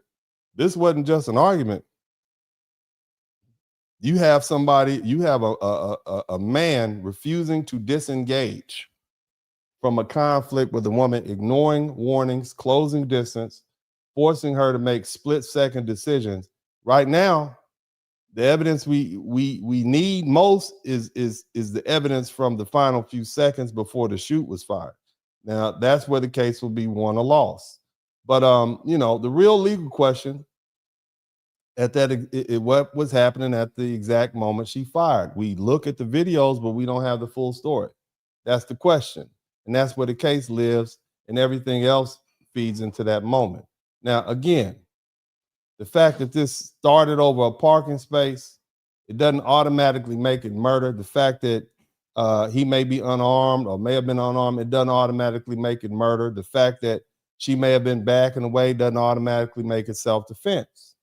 Speaker 3: this wasn't just an argument. You have a man refusing to disengage from a conflict with a woman, ignoring warnings, closing distance, forcing her to make split-second decisions. Right now, the evidence we need most is the evidence from the final few seconds before the shoot was fired. Now, that's where the case will be won or lost. But the real legal question at what was happening at the exact moment she fired. We look at the videos, but we don't have the full story. That's the question. And that's where the case lives, and everything else feeds into that moment. Now, again, the fact that this started over a parking space, it doesn't automatically make it murder. The fact that he may be unarmed or may have been unarmed, it doesn't automatically make it murder. The fact that she may have been backing away doesn't automatically make it self-defense.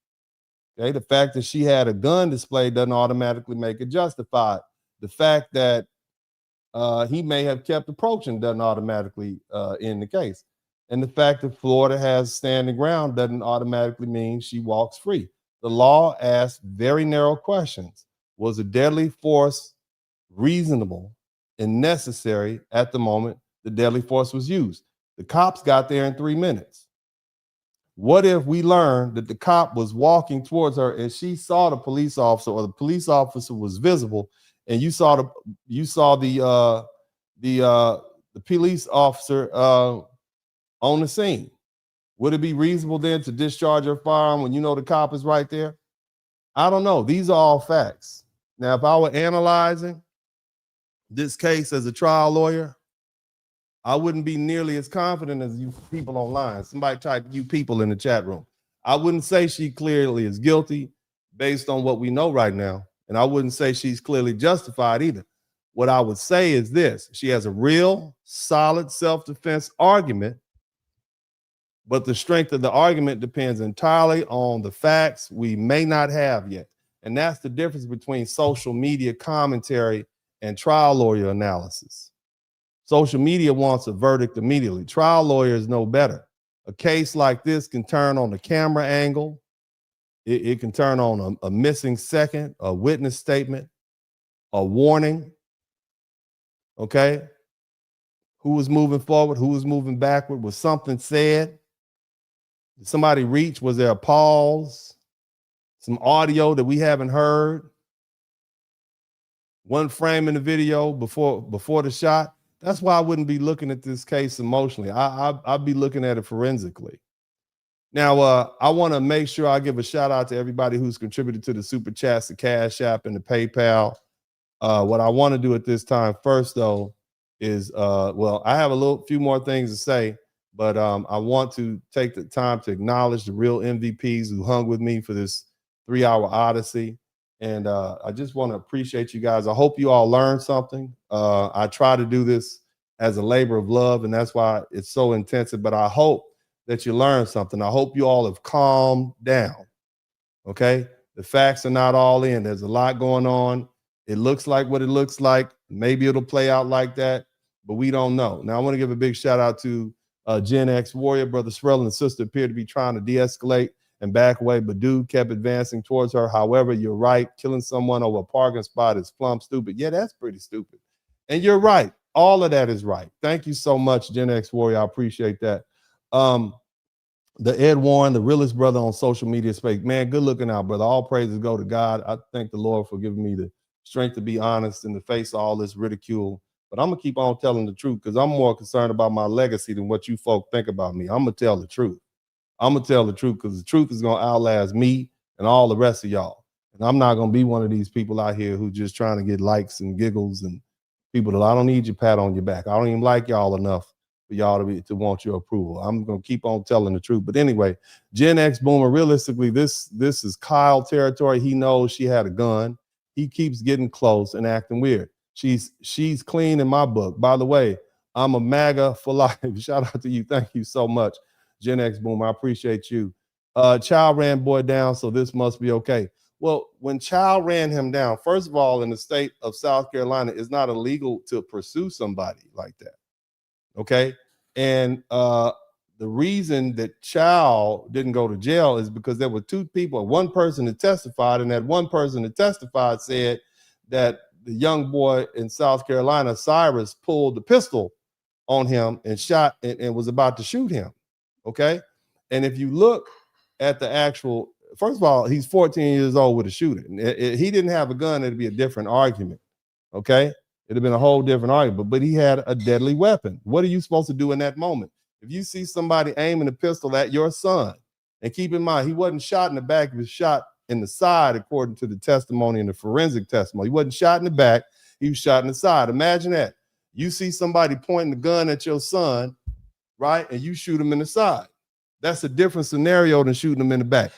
Speaker 3: Okay, the fact that she had a gun displayed doesn't automatically make it justified. The fact that he may have kept approaching doesn't automatically end the case. And the fact that Florida has standing ground doesn't automatically mean she walks free. The law asks very narrow questions. Was a deadly force reasonable and necessary at the moment the deadly force was used? The cops got there in 3 minutes. What if we learned that the cop was walking towards her and she saw the police officer, or the police officer was visible, and you saw the police officer on the scene? Would it be reasonable then to discharge your firearm when you know the cop is right there? I don't know. These are all facts. Now, if I were analyzing this case as a trial lawyer, I wouldn't be nearly as confident as you people online. Somebody type "you people" in the chat room. I wouldn't say she clearly is guilty based on what we know right now. And I wouldn't say she's clearly justified either. What I would say is this: she has a real solid self-defense argument, but the strength of the argument depends entirely on the facts we may not have yet. And that's the difference between social media commentary and trial lawyer analysis. Social media wants a verdict immediately. Trial lawyers know better. A case like this can turn on the camera angle. It can turn on a missing second, a witness statement, a warning. Okay? Who was moving forward? Who was moving backward? Was something said? Did somebody reach? Was there a pause? Some audio that we haven't heard? One frame in the video before the shot? That's why I wouldn't be looking at this case emotionally. I'd be looking at it forensically. Now, I want to make sure I give a shout out to everybody who's contributed to the Super Chats, the Cash App, and the PayPal. What I want to do at this time first, though, is, I have a few more things to say, but I want to take the time to acknowledge the real MVPs who hung with me for this 3-hour odyssey. And I just want to appreciate you guys. I hope you all learned something. I try to do this as a labor of love, and that's why it's so intensive. But I hope that you learned something. I hope you all have calmed down. Okay? The facts are not all in. There's a lot going on. It looks like what it looks like. Maybe it'll play out like that, but we don't know. Now, I want to give a big shout out to Gen X Warrior. Brother Spurling and sister appear to be trying to de-escalate and back away, but dude kept advancing towards her. However, you're right. Killing someone over a parking spot is plumb stupid. Yeah, that's pretty stupid. And you're right. All of that is right. Thank you so much, Gen X Warrior. I appreciate that. The Ed Warren, the realest brother on social media space. Man, good looking out, brother. All praises go to God. I thank the Lord for giving me the strength to be honest in the face of all this ridicule. But I'm going to keep on telling the truth because I'm more concerned about my legacy than what you folk think about me. I'm going to tell the truth. I'm going to tell the truth because the truth is going to outlast me and all the rest of y'all. And I'm not going to be one of these people out here who just trying to get likes and giggles and people that I don't need your pat on your back. I don't even like y'all enough for y'all to want your approval. I'm going to keep on telling the truth. But anyway, Gen X Boomer, realistically, this is Kyle territory. He knows she had a gun. He keeps getting close and acting weird. She's clean in my book. By the way, I'm a MAGA for life. Shout out to you. Thank you so much, Gen X Boomer. I appreciate you. Child ran boy down, so this must be okay. Well, when child ran him down, first of all, in the state of South Carolina, it's not illegal to pursue somebody like that. Okay. And the reason that child didn't go to jail is because there were two people, one person that testified, and that one person that testified said that the young boy in South Carolina, Cyrus, pulled the pistol on him and shot and was about to shoot him. Okay. And if you look at the actual, first of all, he's 14 years old with a shooting. He didn't have a gun, it'd be a different argument. Okay. It'd have been a whole different argument, but he had a deadly weapon. What are you supposed to do in that moment? If you see somebody aiming a pistol at your son, and keep in mind, he wasn't shot in the back, he was shot in the side, according to the testimony and the forensic testimony. He wasn't shot in the back, he was shot in the side. Imagine that. You see somebody pointing the gun at your son, right? And you shoot him in the side. That's a different scenario than shooting him in the back.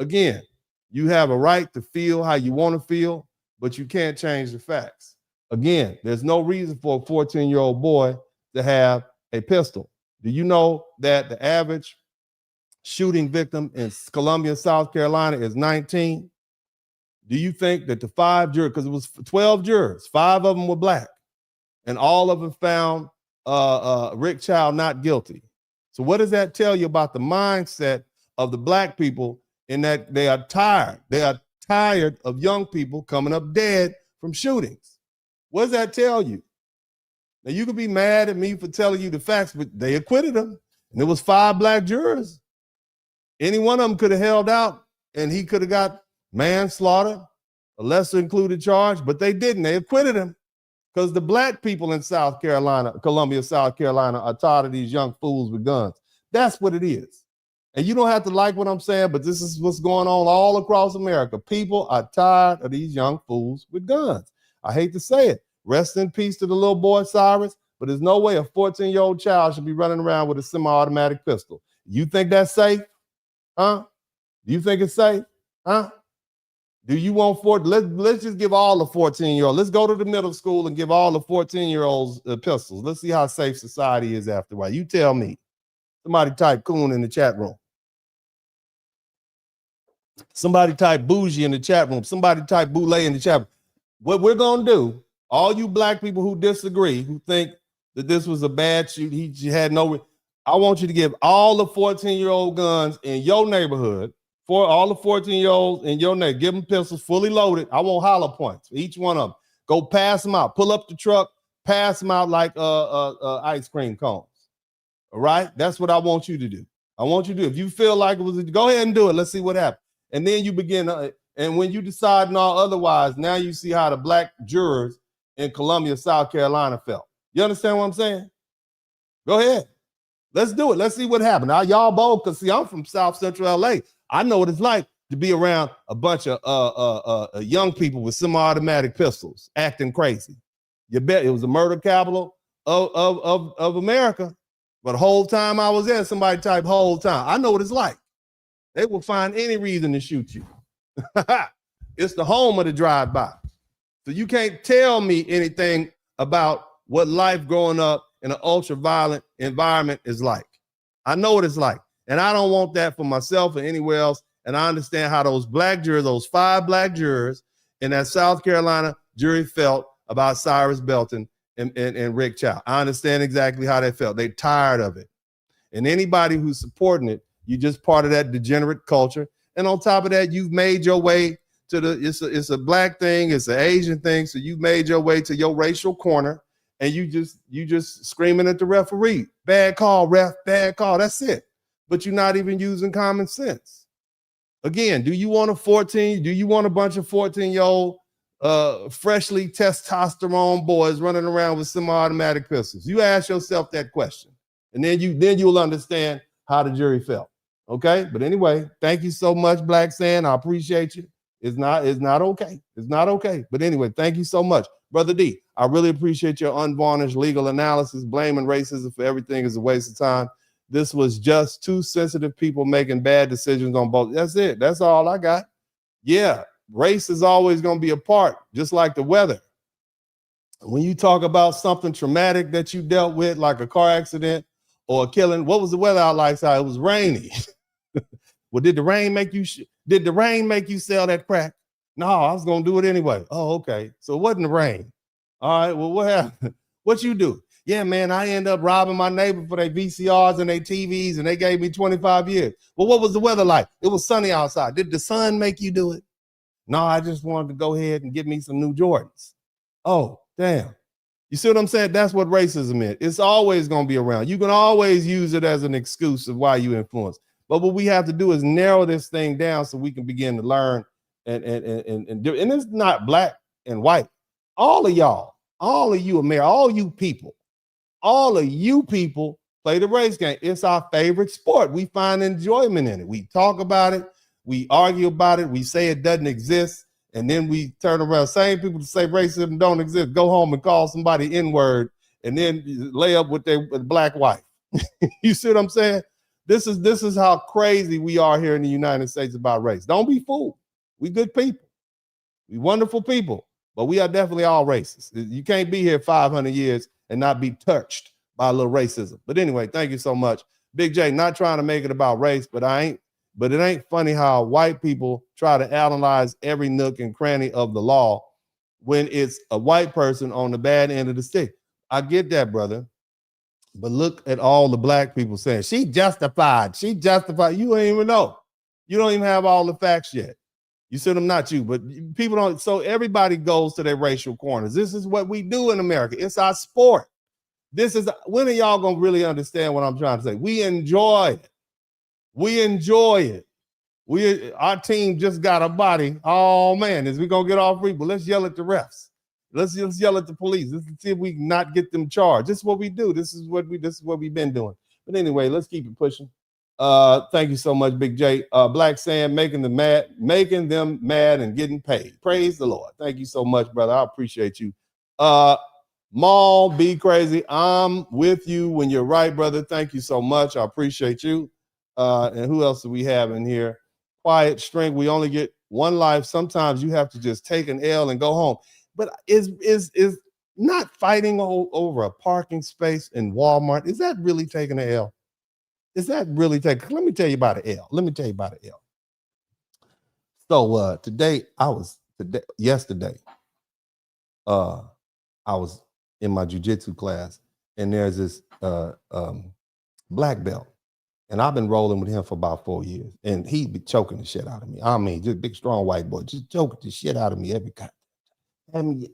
Speaker 3: Again, you have a right to feel how you want to feel, but you can't change the facts. Again, there's no reason for a 14-year-old boy to have a pistol. Do you know that the average shooting victim in Columbia, South Carolina is 19? Do you think that the 5 jurors, because it was 12 jurors, 5 of them were black, and all of them found Rick Child not guilty? So what does that tell you about the mindset of the black people, in that they are tired? They are tired of young people coming up dead from shootings. What does that tell you? Now, you can be mad at me for telling you the facts, but they acquitted him. And there was 5 black jurors. Any one of them could have held out, and he could have got manslaughter, a lesser included charge, but they didn't. They acquitted him because the black people in South Carolina, Columbia, South Carolina, are tired of these young fools with guns. That's what it is. And you don't have to like what I'm saying, but this is what's going on all across America. People are tired of these young fools with guns. I hate to say it. Rest in peace to the little boy Cyrus, but there's no way a 14-year-old child should be running around with a semi-automatic pistol. You think that's safe? Huh? Do you think it's safe? Huh? Do you want let's just give all the 14-year-olds, let's go to the middle school and give all the 14-year-olds pistols. Let's see how safe society is after a while. You tell me. Somebody type coon in the chat room. Somebody type bougie in the chat room. Somebody type boule in the chat room. What we're going to do, all you black people who disagree, who think that this was a bad shoot, he had no, I want you to give all the 14-year-old guns in your neighborhood, for all the 14-year-olds in your neighborhood, give them pistols fully loaded. I want hollow points for each one of them. Go pass them out. Pull up the truck, pass them out like ice cream cones. All right? That's what I want you to do. I want you to do. If you feel like it was, go ahead and do it. Let's see what happens. And then you begin, and when you decide no otherwise, now you see how the black jurors in Columbia, South Carolina felt. You understand what I'm saying? Go ahead. Let's do it. Let's see what happened. Now, y'all bold, because see, I'm from South Central LA. I know what it's like to be around a bunch of young people with semi-automatic pistols acting crazy. You bet it was the murder capital of America. But the whole time I was there, somebody typed whole time. I know what it's like. They will find any reason to shoot you. It's the home of the drive-by. So you can't tell me anything about what life growing up in an ultra-violent environment is like. I know what it's like. And I don't want that for myself or anywhere else. And I understand how those black jurors, those 5 black jurors in that South Carolina jury felt about Cyrus Belton and Rick Child. I understand exactly how they felt. They're tired of it. And anybody who's supporting it, you're just part of that degenerate culture. And on top of that, you've made your way to it's a black thing, it's an Asian thing. So you've made your way to your racial corner, and you just screaming at the referee. Bad call, ref, bad call. That's it. But you're not even using common sense. Again, do you want a bunch of 14-year-old freshly testosterone boys running around with semi-automatic pistols? You ask yourself that question, and then you'll understand how the jury felt. Okay, but anyway, thank you so much, Black Sand. I appreciate you. It's not okay. It's not okay. But anyway, thank you so much, Brother D. I really appreciate your unvarnished legal analysis. Blaming racism for everything is a waste of time. This was just 2 sensitive people making bad decisions on both. That's it. That's all I got. Yeah, race is always going to be a part, just like the weather. When you talk about something traumatic that you dealt with, like a car accident or a killing, what was the weather out like? It was rainy. Well, did the rain make you sell that crack? No, I was gonna do it anyway. Oh, okay. So it wasn't the rain. All right. Well, what happened? What you do? Yeah, man, I end up robbing my neighbor for their VCRs and their TVs, and they gave me 25 years. Well, what was the weather like? It was sunny outside. Did the sun make you do it? No, I just wanted to go ahead and get me some new Jordans. Oh, damn. You see what I'm saying? That's what racism is. It's always going to be around. You can always use it as an excuse of why you influence. But what we have to do is narrow this thing down so we can begin to learn and do. And it's not black and white. All of y'all, all of you America, all you people play the race game. It's our favorite sport. We find enjoyment in it. We talk about it. We argue about it. We say it doesn't exist. And then we turn around, same people to say racism don't exist, go home and call somebody N-word and then lay up with their black wife. You see what I'm saying? This is how crazy we are here in the United States about race. Don't be fooled. We good people. We wonderful people, but we are definitely all racist. You can't be here 500 years and not be touched by a little racism. But anyway, thank you so much. Big J, not trying to make it about race, but it ain't funny how white people try to analyze every nook and cranny of the law when it's a white person on the bad end of the stick. I get that, brother. But look at all the black people saying, she justified. She justified. You don't even know. You don't even have all the facts yet. You said them, not you, but people don't. So everybody goes to their racial corners. This is what we do in America. It's our sport. When are y'all going to really understand what I'm trying to say? We enjoy it. We enjoy it. Our team just got a body. Oh man, is we gonna get off free? But let's yell at the refs. Let's yell at the police. Let's see if we can not get them charged. This is what we do. This is what we've been doing. But anyway, let's keep it pushing. Thank you so much, Big J. Black Sam making them mad and getting paid. Praise the Lord. Thank you so much, brother. I appreciate you. Maul, be crazy. I'm with you when you're right, brother. Thank you so much. I appreciate you. And who else do we have in here? Quiet Strength. We only get one life. Sometimes you have to just take an L and go home. But is not fighting over a parking space in Walmart, is that really taking an L? Is that really taking? Let me tell you about an L. So yesterday, I was in my jiu-jitsu class, and there's this black belt. And I've been rolling with him for about 4 years. And he'd be choking the shit out of me. I mean, just big, strong white boy, just choking the shit out of me every time. I mean,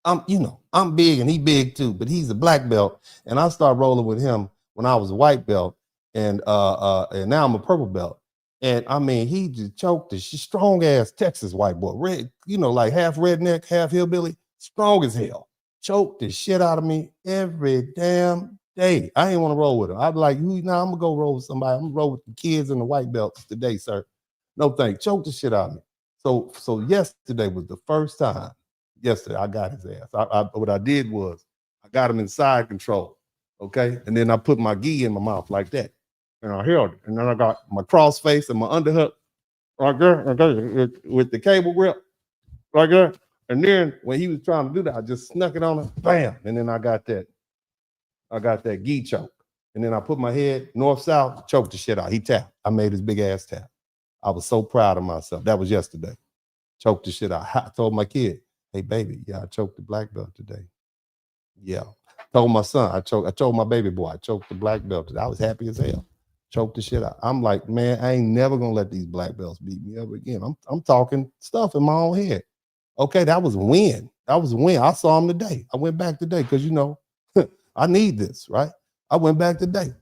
Speaker 3: I'm big and he big too, but he's a black belt. And I started rolling with him when I was a white belt. And now I'm a purple belt. And I mean, he just choked the strong ass Texas white boy, red, like half redneck, half hillbilly, strong as hell. Choked the shit out of me every damn day. I ain't want to roll with him. I'd be like, I'm gonna go roll with somebody. I'm gonna roll with the kids in the white belts today, sir. No thanks. Choke the shit out of me. So yesterday was the first time. Yesterday I got his ass. What I did was I got him in side control. Okay. And then I put my gi in my mouth like that. And I held it. And then I got my cross face and my underhook right there with the cable grip right there. And then when he was trying to do that, I just snuck it on him. Bam. And then I got that gi choke. And then I put my head north-south, choked the shit out. He tapped. I made his big ass tap. I was so proud of myself. That was yesterday. Choked the shit out. I told my kid, hey, baby, yeah, I choked the black belt today. Yeah. Told my son, I told my baby boy, I choked the black belt today. I was happy as hell. Choked the shit out. I'm like, man, I ain't never gonna let these black belts beat me ever again. I'm talking stuff in my own head. Okay, that was a win. That was a win. I saw him today. I went back today because I need this, right? I went back today.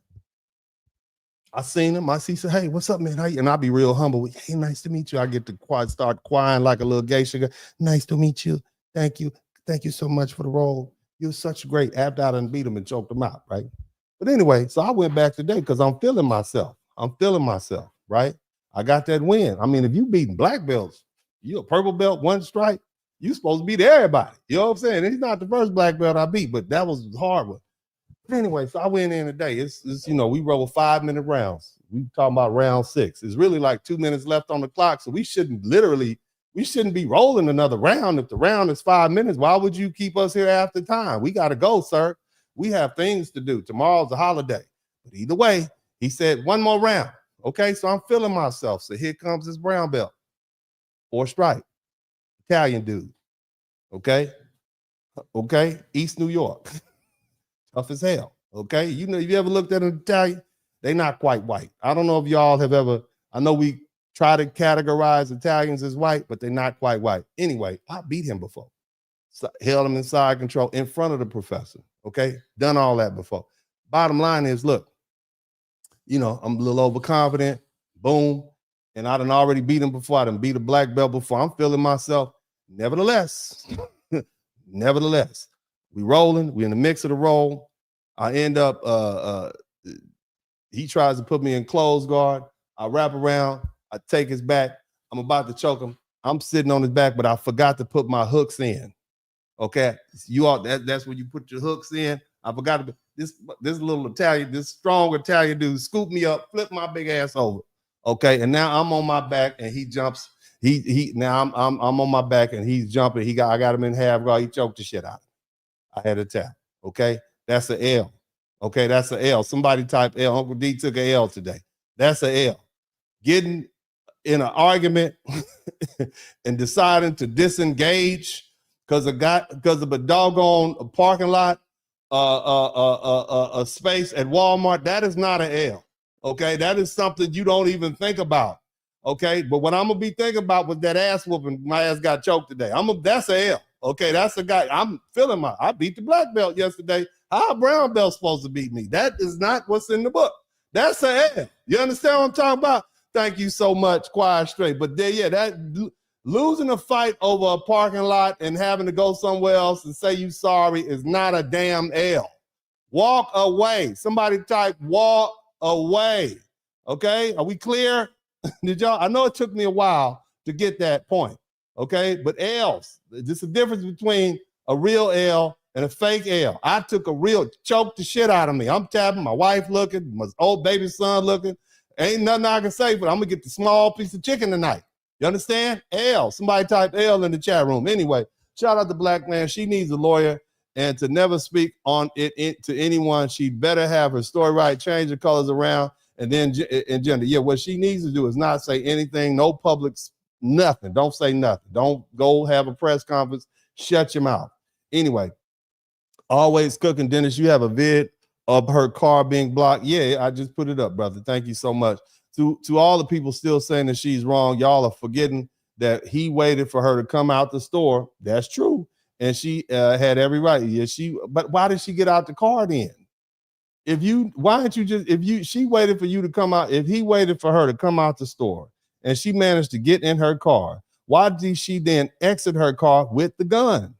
Speaker 3: I seen him. I said, hey, what's up, man? And I'll be real humble. Hey, nice to meet you. I get to start crying like a little geisha. Nice to meet you. Thank you. Thank you so much for the role. You're such great. After I done beat him and choked him out, right? But anyway, so I went back today because I'm feeling myself. Right? I got that win. I mean, if you beating black belts, you a purple belt, one stripe, you supposed to beat everybody. You know what I'm saying? He's not the first black belt I beat, but that was a hard one. But anyway, so I went in today. It's we roll 5-minute rounds. We talking about round 6. It's really like 2 minutes left on the clock. So we shouldn't be rolling another round. If the round is 5 minutes, why would you keep us here after time? We got to go, sir. We have things to do. Tomorrow's a holiday. But either way, he said one more round. Okay, so I'm feeling myself. So here comes this brown belt. 4 stripe. Italian dude. Okay. East New York. Tough as hell. Okay. You know, if you ever looked at an Italian, they not quite white. I don't know if y'all have ever, I know we try to categorize Italians as white, but they're not quite white. Anyway, I beat him before. So, held him in side control in front of the professor. Okay. Done all that before. Bottom line is, look, you know, I'm a little overconfident. Boom. And I done already beat him before. I done beat a black belt before. I'm feeling myself. Nevertheless, we rolling. We in the mix of the roll. I end up, he tries to put me in closed guard. I wrap around. I take his back. I'm about to choke him. I'm sitting on his back, but I forgot to put my hooks in. Okay, you all that's when you put your hooks in. I forgot to this little Italian, this strong Italian dude scooped me up, flipped my big ass over. Okay, and now I'm on my back and he jumps. He now I'm on my back and he's jumping. I got him in half guard. He choked the shit out. I had a tap. Okay, that's an L. Okay, that's an L. Somebody type L. Uncle D took an L today. That's an L. Getting in an argument and deciding to disengage because of a doggone parking lot, a space at Walmart. That is not an L. Okay, that is something you don't even think about. Okay, but what I'm gonna be thinking about was that ass whooping. My ass got choked today. That's a L. Okay, that's a guy. I'm feeling I beat the black belt yesterday. How a brown belt supposed to beat me? That is not what's in the book. That's a L. You understand what I'm talking about? Thank you so much, Quiet Straight. But there, yeah, that losing a fight over a parking lot and having to go somewhere else and say you sorry is not a damn L. Walk away. Somebody type walk away. Okay, are we clear? Did y'all? I know it took me a while to get that point. Okay, but L's. There's a difference between a real L and a fake L. I took a real, choked the shit out of me. I'm tapping, my wife looking, my old baby son looking. Ain't nothing I can say, but I'm gonna get the small piece of chicken tonight. You understand? L. Somebody type L in the chat room. Anyway, shout out to Black Man. She needs a lawyer and to never speak on it to anyone. She'd better have her story right, change the colors around, and then in gender. Yeah, what she needs to do is not say anything, no public, nothing. Don't say nothing. Don't go have a press conference. Shut your mouth. Anyway, always cooking. Dennis, you have a vid of her car being blocked. Yeah, I just put it up, brother. Thank you so much. To all the people still saying that she's wrong, y'all are forgetting that he waited for her to come out the store. That's true. And she had every right. Yeah, but why did she get out the car then? She waited for you to come out. If he waited for her to come out the store and she managed to get in her car, why did she then exit her car with the gun?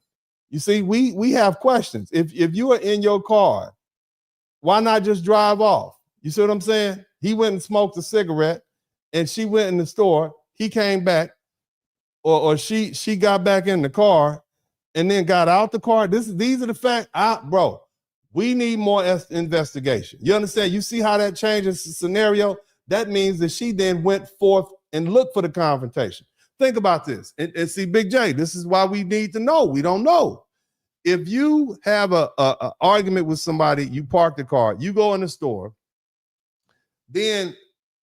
Speaker 3: You see, we have questions. If you are in your car, why not just drive off? You see what I'm saying? He went and smoked a cigarette and she went in the store. He came back or she got back in the car and then got out the car. These are the facts. Bro, we need more investigation. You understand? You see how that changes the scenario? That means that she then went forth and looked for the confrontation. Think about this. And see, Big J, this is why we need to know. We don't know. If you have a argument with somebody, you park the car, you go in the store, then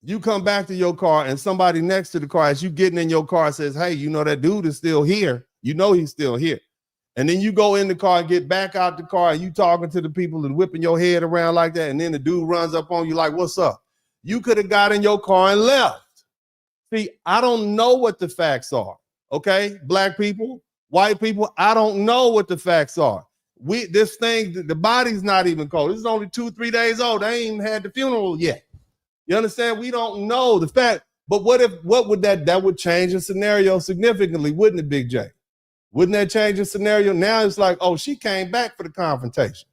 Speaker 3: you come back to your car and somebody next to the car, as you getting in your car, says, hey, you know that dude is still here. You know he's still here. And then you go in the car and get back out the car and you talking to the people and whipping your head around like that. And then the dude runs up on you like, what's up? You could have got in your car and left. See, I don't know what the facts are. Okay, black people, white people, I don't know what the facts are. This thing, the body's not even cold. This is only 2-3 days old. They ain't even had the funeral yet. You understand? We don't know the fact. But what would that would change the scenario significantly, wouldn't it, Big J? Wouldn't that change the scenario? Now it's like, oh, she came back for the confrontation.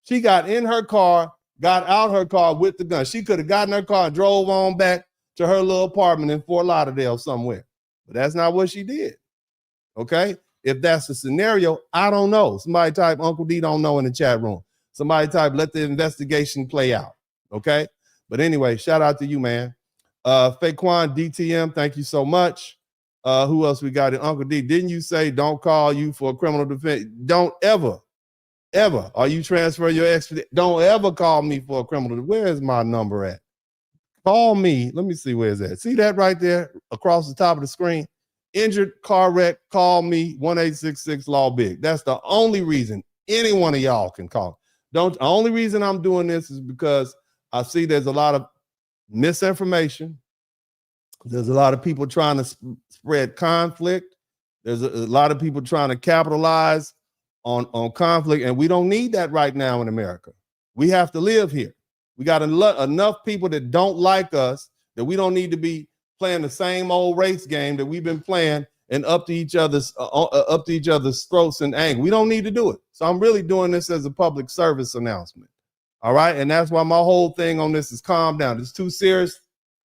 Speaker 3: She got in her car, got out her car with the gun. She could have gotten her car and drove on back to her little apartment in Fort Lauderdale somewhere. But that's not what she did. Okay? If that's the scenario, I don't know. Somebody type Uncle D don't know in the chat room. Somebody type let the investigation play out. Okay? But anyway, shout out to you, man. Faquan DTM, thank you so much. Who else we got in? Uncle D, didn't you say don't call you for a criminal defense? Don't ever. Are you transferring your expedition? Don't ever call me for a criminal. Where is my number at? Call me. Let me see where it's at. See that right there across the top of the screen? injured, car wreck, call me 1-866-LAW-BIG. That's the only reason any one of y'all can call. The only reason I'm doing this is because I see there's a lot of misinformation. There's a lot of people trying to spread conflict. There's a lot of people trying to capitalize on conflict, and we don't need that right now in America. We have to live here. We got enough people that don't like us that we don't need to be playing the same old race game that we've been playing and up to each other's throats and anger. We don't need to do it. So I'm really doing this as a public service announcement. All right. And that's why my whole thing on this is calm down. It's too serious.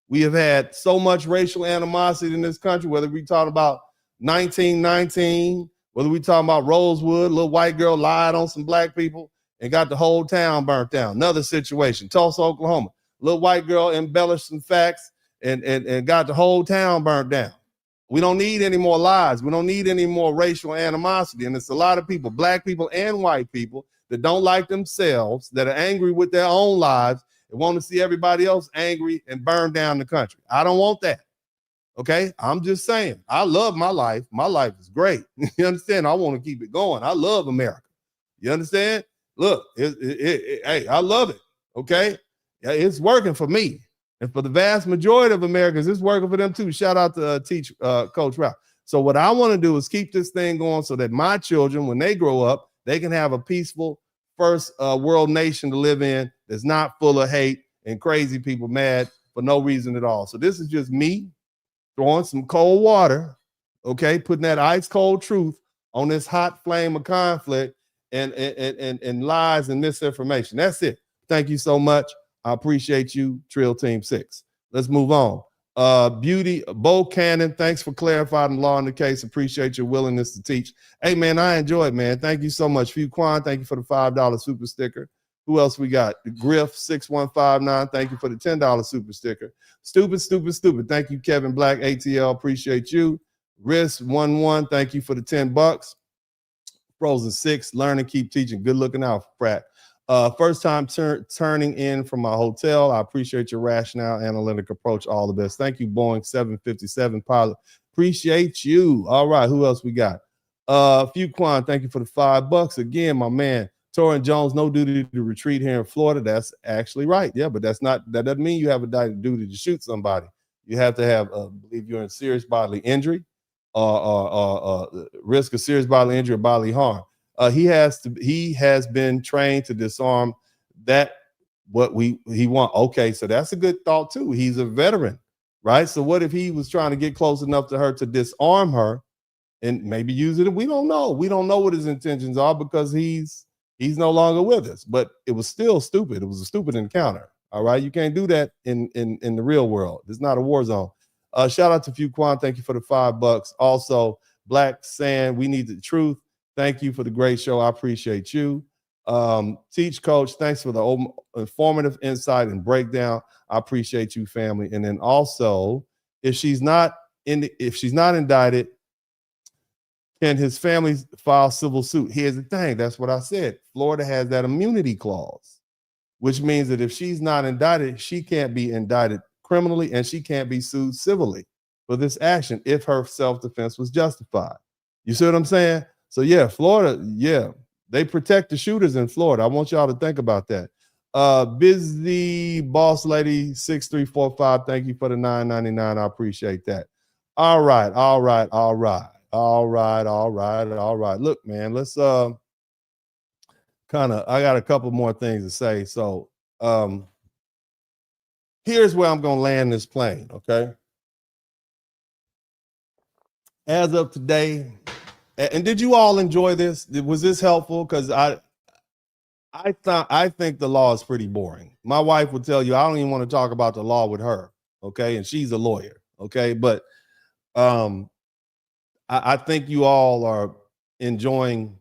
Speaker 3: We have had so much racial animosity in this country, whether we talk about 1919, whether we talking about Rosewood, little white girl lied on some black people and got the whole town burnt down. Another situation, Tulsa, Oklahoma, little white girl embellished some facts and got the whole town burnt down. We don't need any more lies. We don't need any more racial animosity. And it's a lot of people, black people and white people, that don't like themselves, that are angry with their own lives and want to see everybody else angry and burn down the country. I don't want that. Okay? I'm just saying, I love my life. My life is great. You understand? I want to keep it going. I love America. You understand? Look, hey, I love it. Okay? It's working for me. And for the vast majority of Americans, it's working for them too. Shout out to Coach Ralph. So what I want to do is keep this thing going so that my children, when they grow up, they can have a peaceful first world nation to live in that's not full of hate and crazy people mad for no reason at all. So this is just me throwing some cold water, okay, putting that ice cold truth on this hot flame of conflict and lies and misinformation. That's it. Thank you so much. I appreciate you, Trill Team 6. Let's move on. Beauty, Bo Cannon, thanks for clarifying the law in the case. Appreciate your willingness to teach. Hey, man, I enjoy it, man. Thank you so much. Few Quan, thank you for the $5 super sticker. Who else we got? Griff 6159, thank you for the $10 super sticker. Stupid. Thank you, Kevin Black, ATL. Appreciate you. Risk11, thank you for the $10. Frozen 6, learn and keep teaching. Good looking out, Pratt. First time turning in from my hotel. I appreciate your rationale, analytic approach. All the best. Thank you, Boeing 757 pilot. Appreciate you. All right, who else we got? Few Quan, thank you for the $5. Again, my man, Torrin Jones, no duty to retreat here in Florida. That's actually right. Yeah, but that doesn't mean you have a duty to shoot somebody. You have to have, believe you're in serious bodily injury or risk of serious bodily injury or bodily harm. He has been trained to disarm that what he want. Okay, so that's a good thought too. He's a veteran, right? So what if he was trying to get close enough to her to disarm her and maybe use it? We don't know. We don't know what his intentions are because he's no longer with us. But it was still stupid. It was a stupid encounter. All right, you can't do that in the real world. It's not a war zone. Shout out to Few Quan. Thank you for the $5. Also, Black Sand, we need the truth. Thank you for the great show. I appreciate you. Teach Coach, thanks for the informative insight and breakdown. I appreciate you, family. And then also, if she's not indicted, can his family file civil suit? Here's the thing. That's what I said. Florida has that immunity clause, which means that if she's not indicted, she can't be indicted criminally and she can't be sued civilly for this action if her self-defense was justified. You see what I'm saying? So yeah, Florida, yeah, they protect the shooters in Florida. I want y'all to think about that. Busy Boss Lady 6345, thank you for the $9.99. I appreciate that. All right. Look, man, let's I got a couple more things to say. So here's where I'm gonna land this plane, okay? As of today, and did you all enjoy this? Was this helpful? Because I think the law is pretty boring. My wife would tell you I don't even want to talk about the law with her, okay? And she's a lawyer, okay? But I think you all are enjoying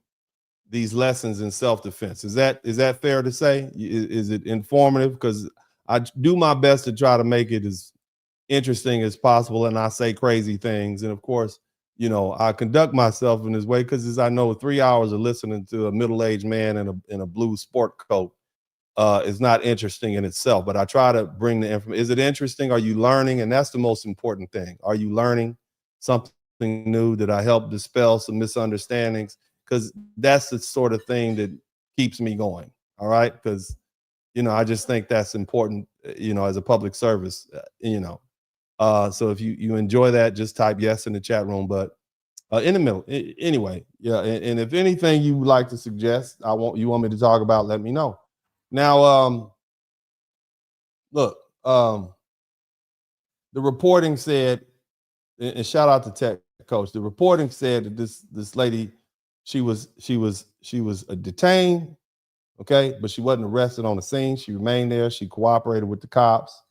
Speaker 3: these lessons in self-defense. Is that fair to say? Is it informative? Because I do my best to try to make it as interesting as possible, and I say crazy things, and of course, you know, I conduct myself in this way because, as I know, 3 hours of listening to a middle-aged man in a blue sport coat is not interesting in itself. But I try to bring the information. Is it interesting? Are you learning? And that's the most important thing. Are you learning something new? Did I help dispel some misunderstandings? Because that's the sort of thing that keeps me going. All right. Because, I just think that's important, as a public service, so if you enjoy that, just type yes in the chat room. But in the middle, anyway, yeah. And if anything you would like to suggest, you want me to talk about, let me know. Now, look, the reporting said, and shout out to Tech Coach. The reporting said that this lady, she was detained, okay, but she wasn't arrested on the scene. She remained there. She cooperated with the cops.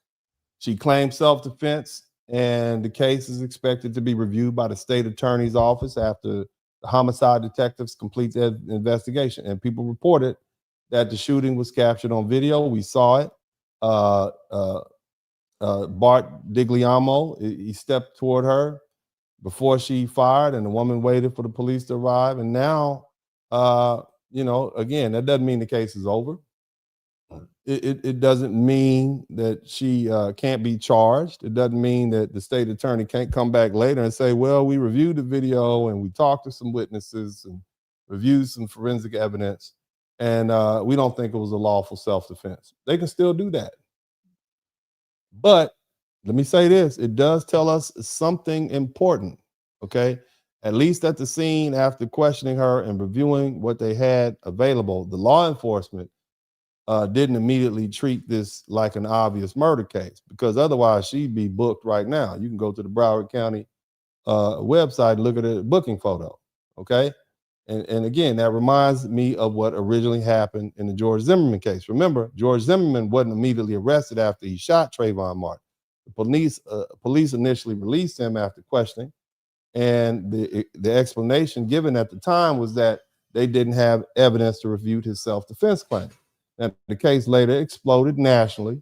Speaker 3: She claimed self-defense, and the case is expected to be reviewed by the state attorney's office after the homicide detectives complete their investigation. And people reported that the shooting was captured on video. We saw it. Bart Digliamo, he stepped toward her before she fired, and the woman waited for the police to arrive. And now, again, that doesn't mean the case is over. It doesn't mean that she can't be charged. It doesn't mean that the state attorney can't come back later and say, well, we reviewed the video and we talked to some witnesses and reviewed some forensic evidence, and we don't think it was a lawful self-defense. They can still do that. But let me say this, it does tell us something important, okay? At least at the scene, after questioning her and reviewing what they had available, the law enforcement didn't immediately treat this like an obvious murder case, because otherwise she'd be booked right now. You can go to the Broward County website and look at a booking photo, okay? And again, that reminds me of what originally happened in the George Zimmerman case. Remember, George Zimmerman wasn't immediately arrested after he shot Trayvon Martin. The police initially released him after questioning, and the explanation given at the time was that they didn't have evidence to refute his self-defense claim. And the case later exploded nationally,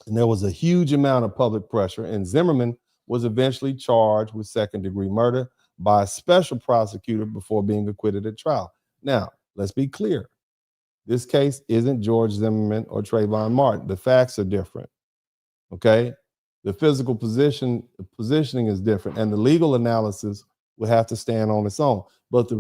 Speaker 3: and there was a huge amount of public pressure, and Zimmerman was eventually charged with second-degree murder by a special prosecutor before being acquitted at trial. Now, let's be clear. This case isn't George Zimmerman or Trayvon Martin. The facts are different, okay? The physical positioning is different, and the legal analysis will have to stand on its own. But the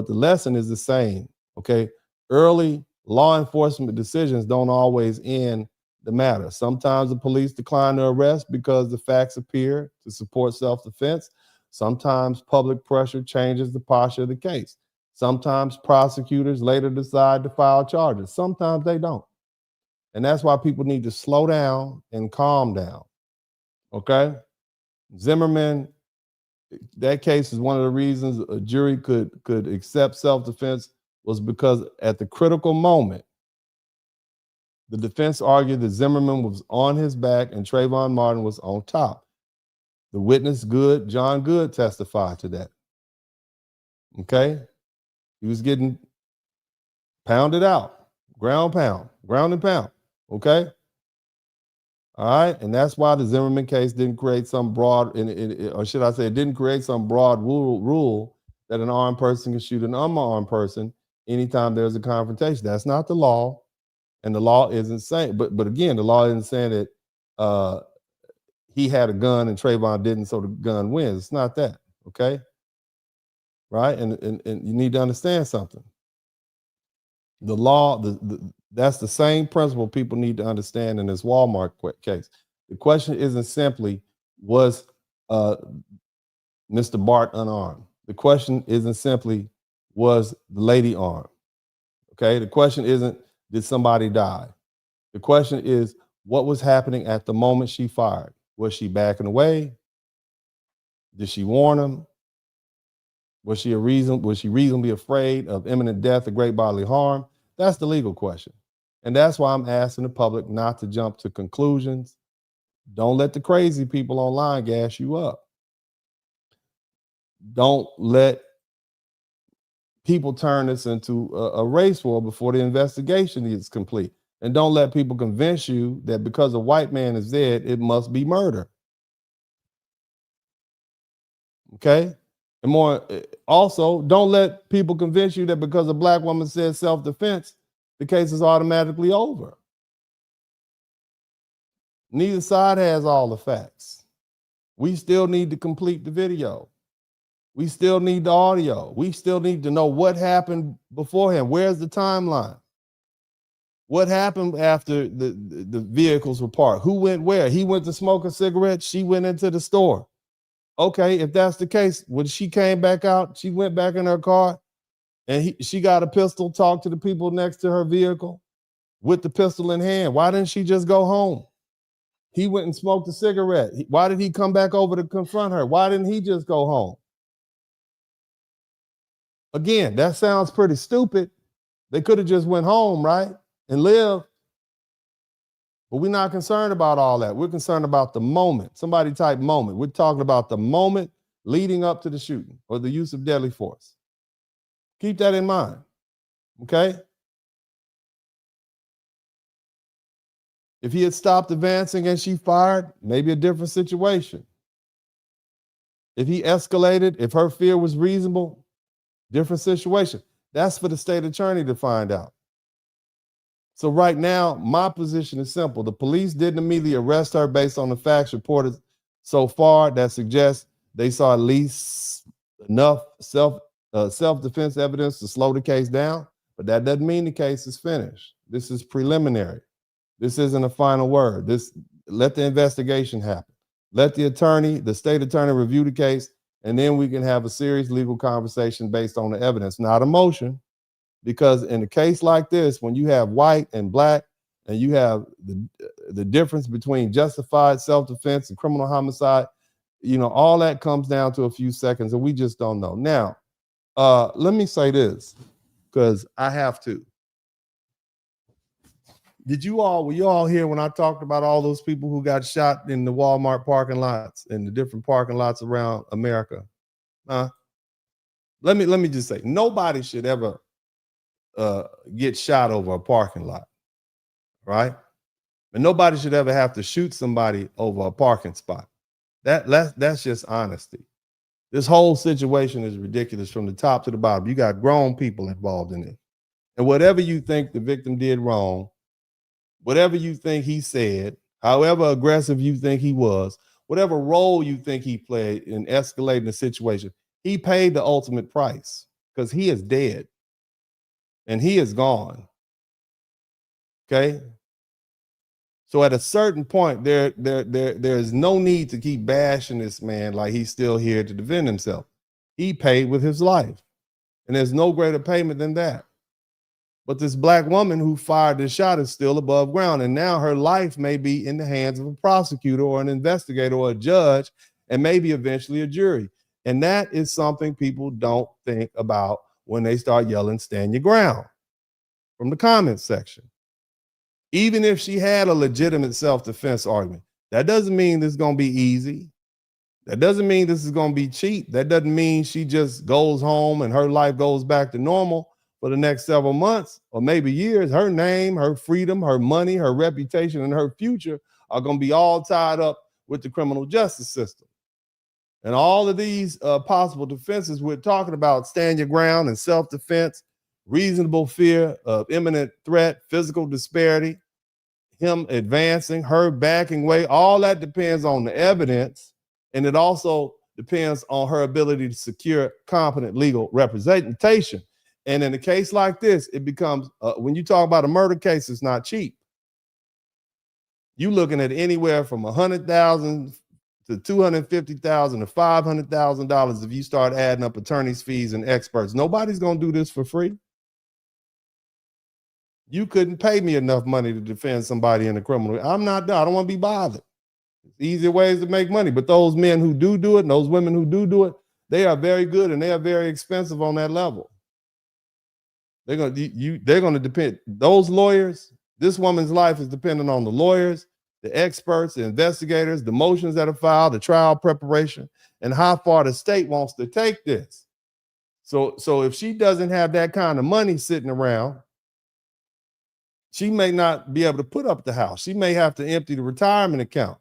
Speaker 3: lesson is the same, okay? Early law enforcement decisions don't always end the matter. Sometimes the police decline to arrest because the facts appear to support self-defense. Sometimes public pressure changes the posture of the case. Sometimes prosecutors later decide to file charges. Sometimes they don't. And that's why people need to slow down and calm down, okay? Zimmerman, that case is one of the reasons a jury could accept self-defense was because at the critical moment, the defense argued that Zimmerman was on his back and Trayvon Martin was on top. The witness, John Good, testified to that. Okay? He was getting pounded out, ground and pound. Okay? All right? And that's why the Zimmerman case didn't create some broad, or should I say, it didn't create some broad rule that an armed person can shoot an unarmed person anytime there's a confrontation. That's not the law. And the law isn't saying, but again, the law isn't saying that he had a gun and Trayvon didn't, so the gun wins. It's not that, okay? Right? And you need to understand something. The law, that's the same principle people need to understand in this Walmart case. The question isn't simply, was Mr. Bart unarmed? The question isn't simply, was the lady armed? Okay? The question isn't, did somebody die? The question is, what was happening at the moment she fired? Was she backing away? Did she warn him? Was she reasonably afraid of imminent death or great bodily harm? That's the legal question. And that's why I'm asking the public not to jump to conclusions. Don't let the crazy people online gas you up. Don't let people turn this into a race war before the investigation is complete. And don't let people convince you that because a white man is dead, it must be murder. Okay? And also, don't let people convince you that because a black woman says self-defense, the case is automatically over. Neither side has all the facts. We still need to complete the video. We still need the audio. We still need to know what happened beforehand. Where's the timeline? What happened after the vehicles were parked? Who went where? He went to smoke a cigarette. She went into the store. Okay, if that's the case, when she came back out, she went back in her car and she got a pistol, talked to the people next to her vehicle with the pistol in hand. Why didn't she just go home? He went and smoked a cigarette. Why did he come back over to confront her? Why didn't he just go home? Again, that sounds pretty stupid. They could have just went home, right? And lived. But we're not concerned about all that. We're concerned about the moment. Somebody type moment. We're talking about the moment leading up to the shooting or the use of deadly force. Keep that in mind. Okay? If he had stopped advancing and she fired, maybe a different situation. If he escalated, if her fear was reasonable, different situation. That's for the state attorney to find out. So right now, my position is simple. The police didn't immediately arrest her based on the facts reported so far that suggests they saw at least enough self-defense evidence to slow the case down, but that doesn't mean the case is finished. This is preliminary. This isn't a final word. Let the investigation happen. Let the state attorney review the case, and then we can have a serious legal conversation based on the evidence, not emotion. Because in a case like this, when you have white and black, and you have the difference between justified self-defense and criminal homicide, all that comes down to a few seconds, and we just don't know. Now, let me say this, because I have to. Were you all here when I talked about all those people who got shot in the Walmart parking lots and the different parking lots around America? Let me just say, nobody should ever get shot over a parking lot, right? And nobody should ever have to shoot somebody over a parking spot. That's just honesty. This whole situation is ridiculous from the top to the bottom. You got grown people involved in it. And whatever you think the victim did wrong, whatever you think he said, however aggressive you think he was, whatever role you think he played in escalating the situation, he paid the ultimate price because he is dead. And he is gone. Okay. So at a certain point, there is no need to keep bashing this man like he's still here to defend himself. He paid with his life. And there's no greater payment than that. But this black woman who fired the shot is still above ground. And now her life may be in the hands of a prosecutor or an investigator or a judge, and maybe eventually a jury. And that is something people don't think about when they start yelling, stand your ground, from the comments section. Even if she had a legitimate self-defense argument, that doesn't mean this is going to be easy. That doesn't mean this is going to be cheap. That doesn't mean she just goes home and her life goes back to normal for the next several months or maybe years. Her name, her freedom, her money, her reputation, and her future are going to be all tied up with the criminal justice system. And all of these possible defenses we're talking about, stand your ground and self-defense, reasonable fear of imminent threat, physical disparity, him advancing, her backing away, all that depends on the evidence. And it also depends on her ability to secure competent legal representation. And in a case like this, it becomes, when you talk about a murder case, it's not cheap. You're looking at anywhere from $100,000 to $250,000 to $500,000 if you start adding up attorney's fees and experts. Nobody's going to do this for free. You couldn't pay me enough money to defend somebody in a criminal. I don't want to be bothered. Easier ways to make money. But those men who do it, and those women who do it, they are very good and they are very expensive on that level. They're going to depend. Those lawyers, this woman's life is dependent on the lawyers, the experts, the investigators, the motions that are filed, the trial preparation, and how far the state wants to take this. So if she doesn't have that kind of money sitting around, she may not be able to put up the house. She may have to empty the retirement account.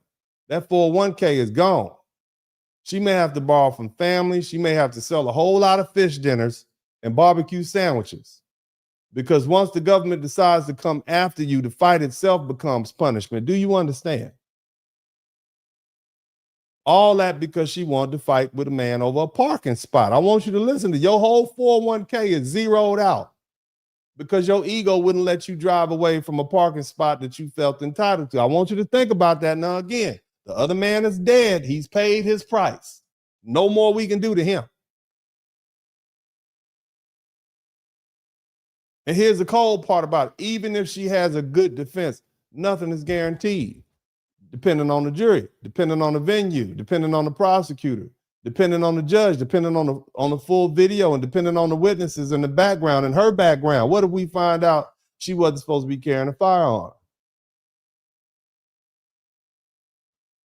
Speaker 3: That 401k is gone. She may have to borrow from family. She may have to sell a whole lot of fish dinners and barbecue sandwiches. Because once the government decides to come after you, the fight itself becomes punishment. Do you understand? All that because she wanted to fight with a man over a parking spot. I want you to listen to your whole 401k is zeroed out because your ego wouldn't let you drive away from a parking spot that you felt entitled to. I want you to think about that now again. The other man is dead. He's paid his price. No more we can do to him. And here's the cold part about it. Even if she has a good defense, nothing is guaranteed. Depending on the jury, depending on the venue, depending on the prosecutor, depending on the judge, depending on the full video, and depending on the witnesses and the background and her background. What if we find out she wasn't supposed to be carrying a firearm?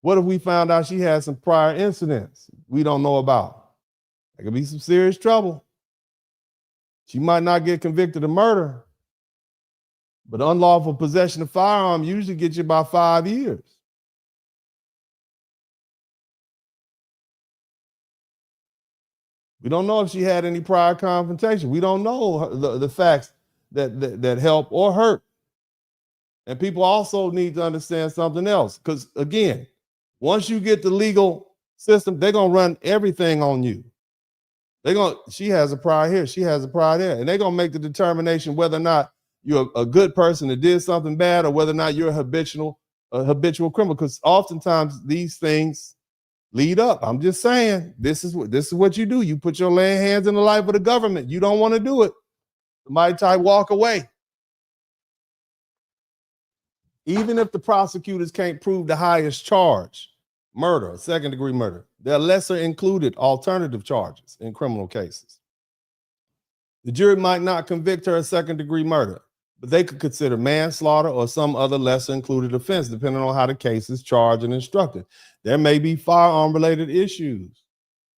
Speaker 3: What if we found out she had some prior incidents we don't know about? There could be some serious trouble. She might not get convicted of murder, but unlawful possession of firearm usually gets you about 5 years. We don't know if she had any prior confrontation. We don't know the facts that help or hurt. And people also need to understand something else. Because again, once you get the legal system, they're going to run everything on you. She has a prior here, she has a prior there. And they're going to make the determination whether or not you're a good person that did something bad or whether or not you're a habitual criminal. Because oftentimes these things lead up. I'm just saying, this is what you do. You put your hands in the life of the government. You don't want to do it. Somebody type walk away. Even if the prosecutors can't prove the highest charge, murder, second-degree murder, there are lesser included alternative charges in criminal cases. The jury might not convict her of second-degree murder, but they could consider manslaughter or some other lesser included offense, depending on how the case is charged and instructed. There may be firearm-related issues.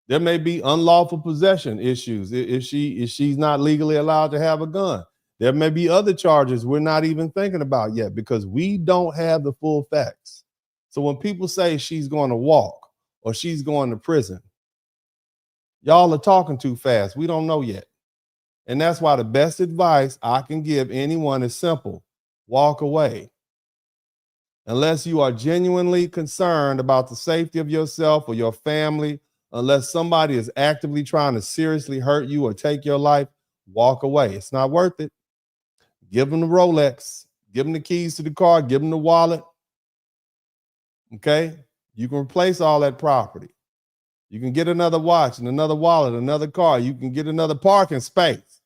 Speaker 3: There may be unlawful possession issues if she's not legally allowed to have a gun. There may be other charges we're not even thinking about yet because we don't have the full facts. So when people say she's going to walk or she's going to prison, y'all are talking too fast. We don't know yet. And that's why the best advice I can give anyone is simple. Walk away. Unless you are genuinely concerned about the safety of yourself or your family, unless somebody is actively trying to seriously hurt you or take your life, walk away. It's not worth it. Give them the Rolex. Give them the keys to the car. Give them the wallet. Okay? You can replace all that property. You can get another watch and another wallet, another car. You can get another parking space.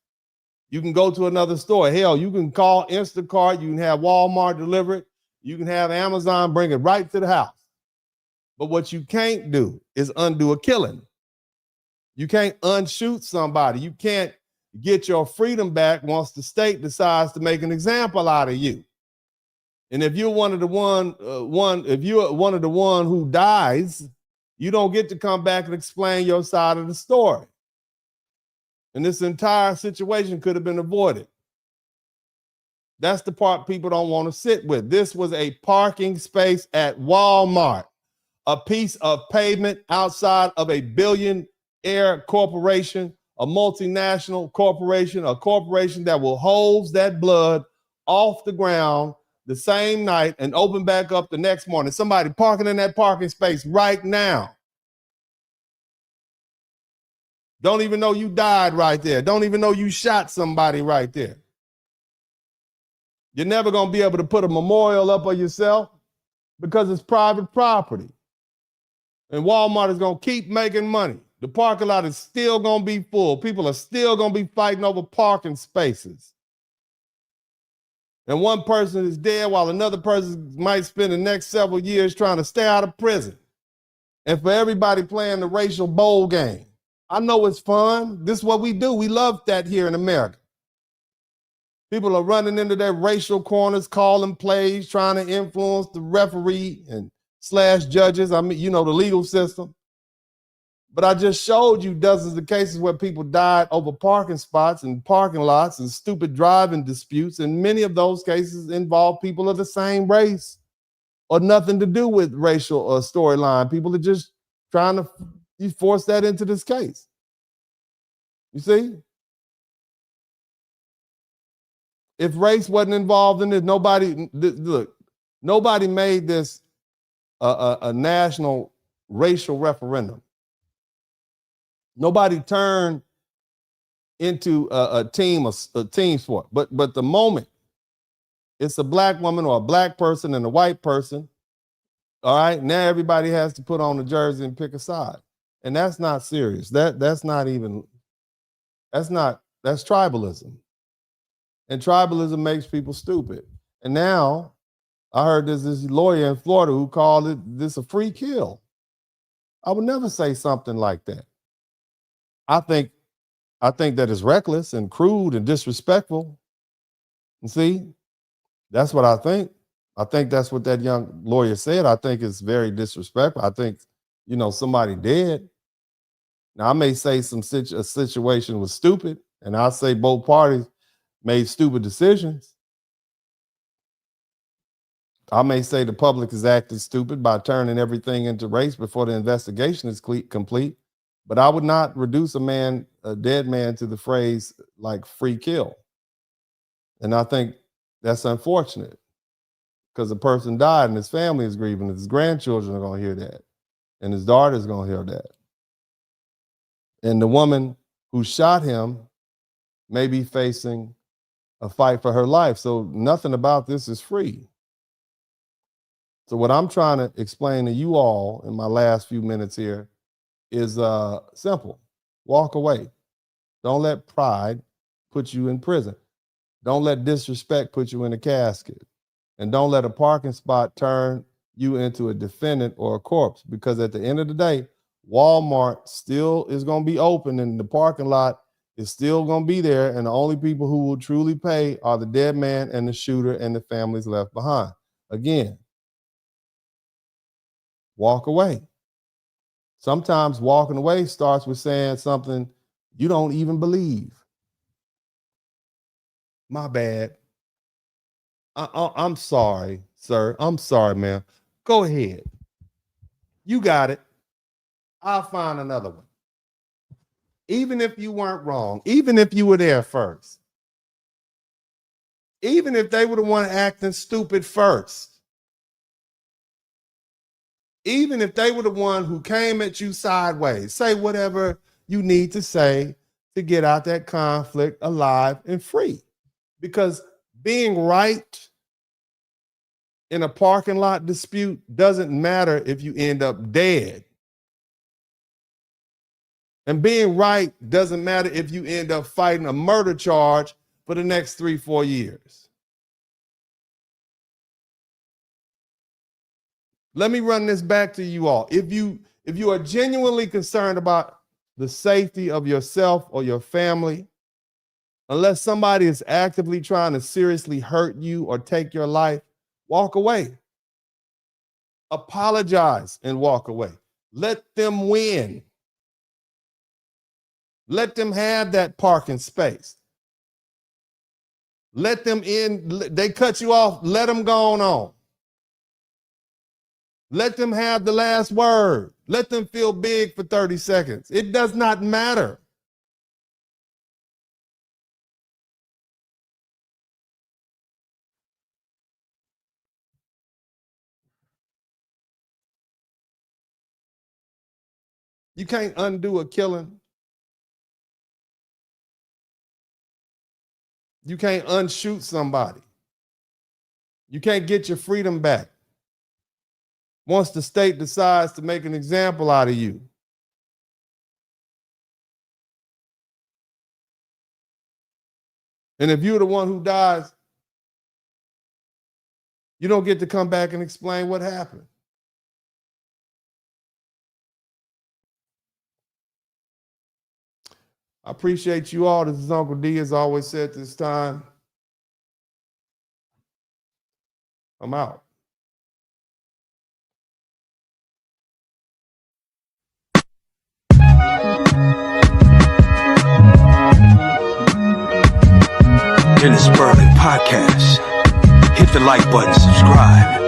Speaker 3: You can go to another store. Hell, you can call Instacart. You can have Walmart deliver it. You can have Amazon bring it right to the house. But what you can't do is undo a killing. You can't unshoot somebody. You can't get your freedom back once the state decides to make an example out of you. And if you're one of the one who dies, you don't get to come back and explain your side of the story. And this entire situation could have been avoided. That's the part people don't want to sit with. This was a parking space at Walmart, a piece of pavement outside of a billionaire corporation, a multinational corporation, a corporation that will hose that blood off the ground the same night and open back up the next morning. Somebody parking in that parking space right now. Don't even know you died right there. Don't even know you shot somebody right there. You're never going to be able to put a memorial up of yourself because it's private property. And Walmart is going to keep making money. The parking lot is still going to be full. People are still going to be fighting over parking spaces. And one person is dead while another person might spend the next several years trying to stay out of prison. And for everybody playing the racial bowl game. I know it's fun. This is what we do. We love that here in America. People are running into their racial corners, calling plays, trying to influence the referee and / judges. I mean, the legal system. But I just showed you dozens of cases where people died over parking spots and parking lots and stupid driving disputes. And many of those cases involve people of the same race or nothing to do with racial storyline. People are just trying to force that into this case. You see? If race wasn't involved in it, nobody made this a national racial referendum. Nobody turned into a team sport. But the moment it's a black woman or a black person and a white person, all right, now everybody has to put on a jersey and pick a side. And that's not serious. That's tribalism. And tribalism makes people stupid. And now I heard there's this lawyer in Florida who called this a free kill. I would never say something like that. I think that is reckless and crude and disrespectful. And see, that's what I think. I think that's what that young lawyer said. I think it's very disrespectful. I think, somebody dead. Now, I may say a situation was stupid, and I'll say both parties made stupid decisions. I may say the public is acting stupid by turning everything into race before the investigation is complete, but I would not reduce a dead man to the phrase like free kill. And I think that's unfortunate because the person died and his family is grieving, and his grandchildren are going to hear that, and his daughter is going to hear that. And the woman who shot him may be facing a fight for her life. So nothing about this is free. So what I'm trying to explain to you all in my last few minutes here is simple. Walk away. Don't let pride put you in prison. Don't let disrespect put you in a casket. And don't let a parking spot turn you into a defendant or a corpse, because at the end of the day, Walmart still is going to be open and the parking lot is still going to be there. And the only people who will truly pay are the dead man and the shooter and the families left behind. Again, walk away. Sometimes walking away starts with saying something you don't even believe. My bad. I'm sorry, sir. I'm sorry, ma'am. Go ahead. You got it. I'll find another one. Even if you weren't wrong, even if you were there first, even if they were the one acting stupid first, even if they were the one who came at you sideways, say whatever you need to say to get out that conflict alive and free. Because being right in a parking lot dispute doesn't matter if you end up dead. And being right doesn't matter if you end up fighting a murder charge for the next 3-4 years. Let me run this back to you all. If you are genuinely concerned about the safety of yourself or your family, unless somebody is actively trying to seriously hurt you or take your life, walk away. Apologize and walk away. Let them win. Let them have that parking space. Let them in. They cut you off. Let them go on. Let them have the last word. Let them feel big for 30 seconds. It does not matter. You can't undo a killing. You can't unshoot somebody. You can't get your freedom back once the state decides to make an example out of you. And if you're the one who dies, you don't get to come back and explain what happened. I appreciate you all. This is Uncle D, as always said this time. I'm out.
Speaker 1: Dennis Spurling Podcast. Hit the like button, subscribe.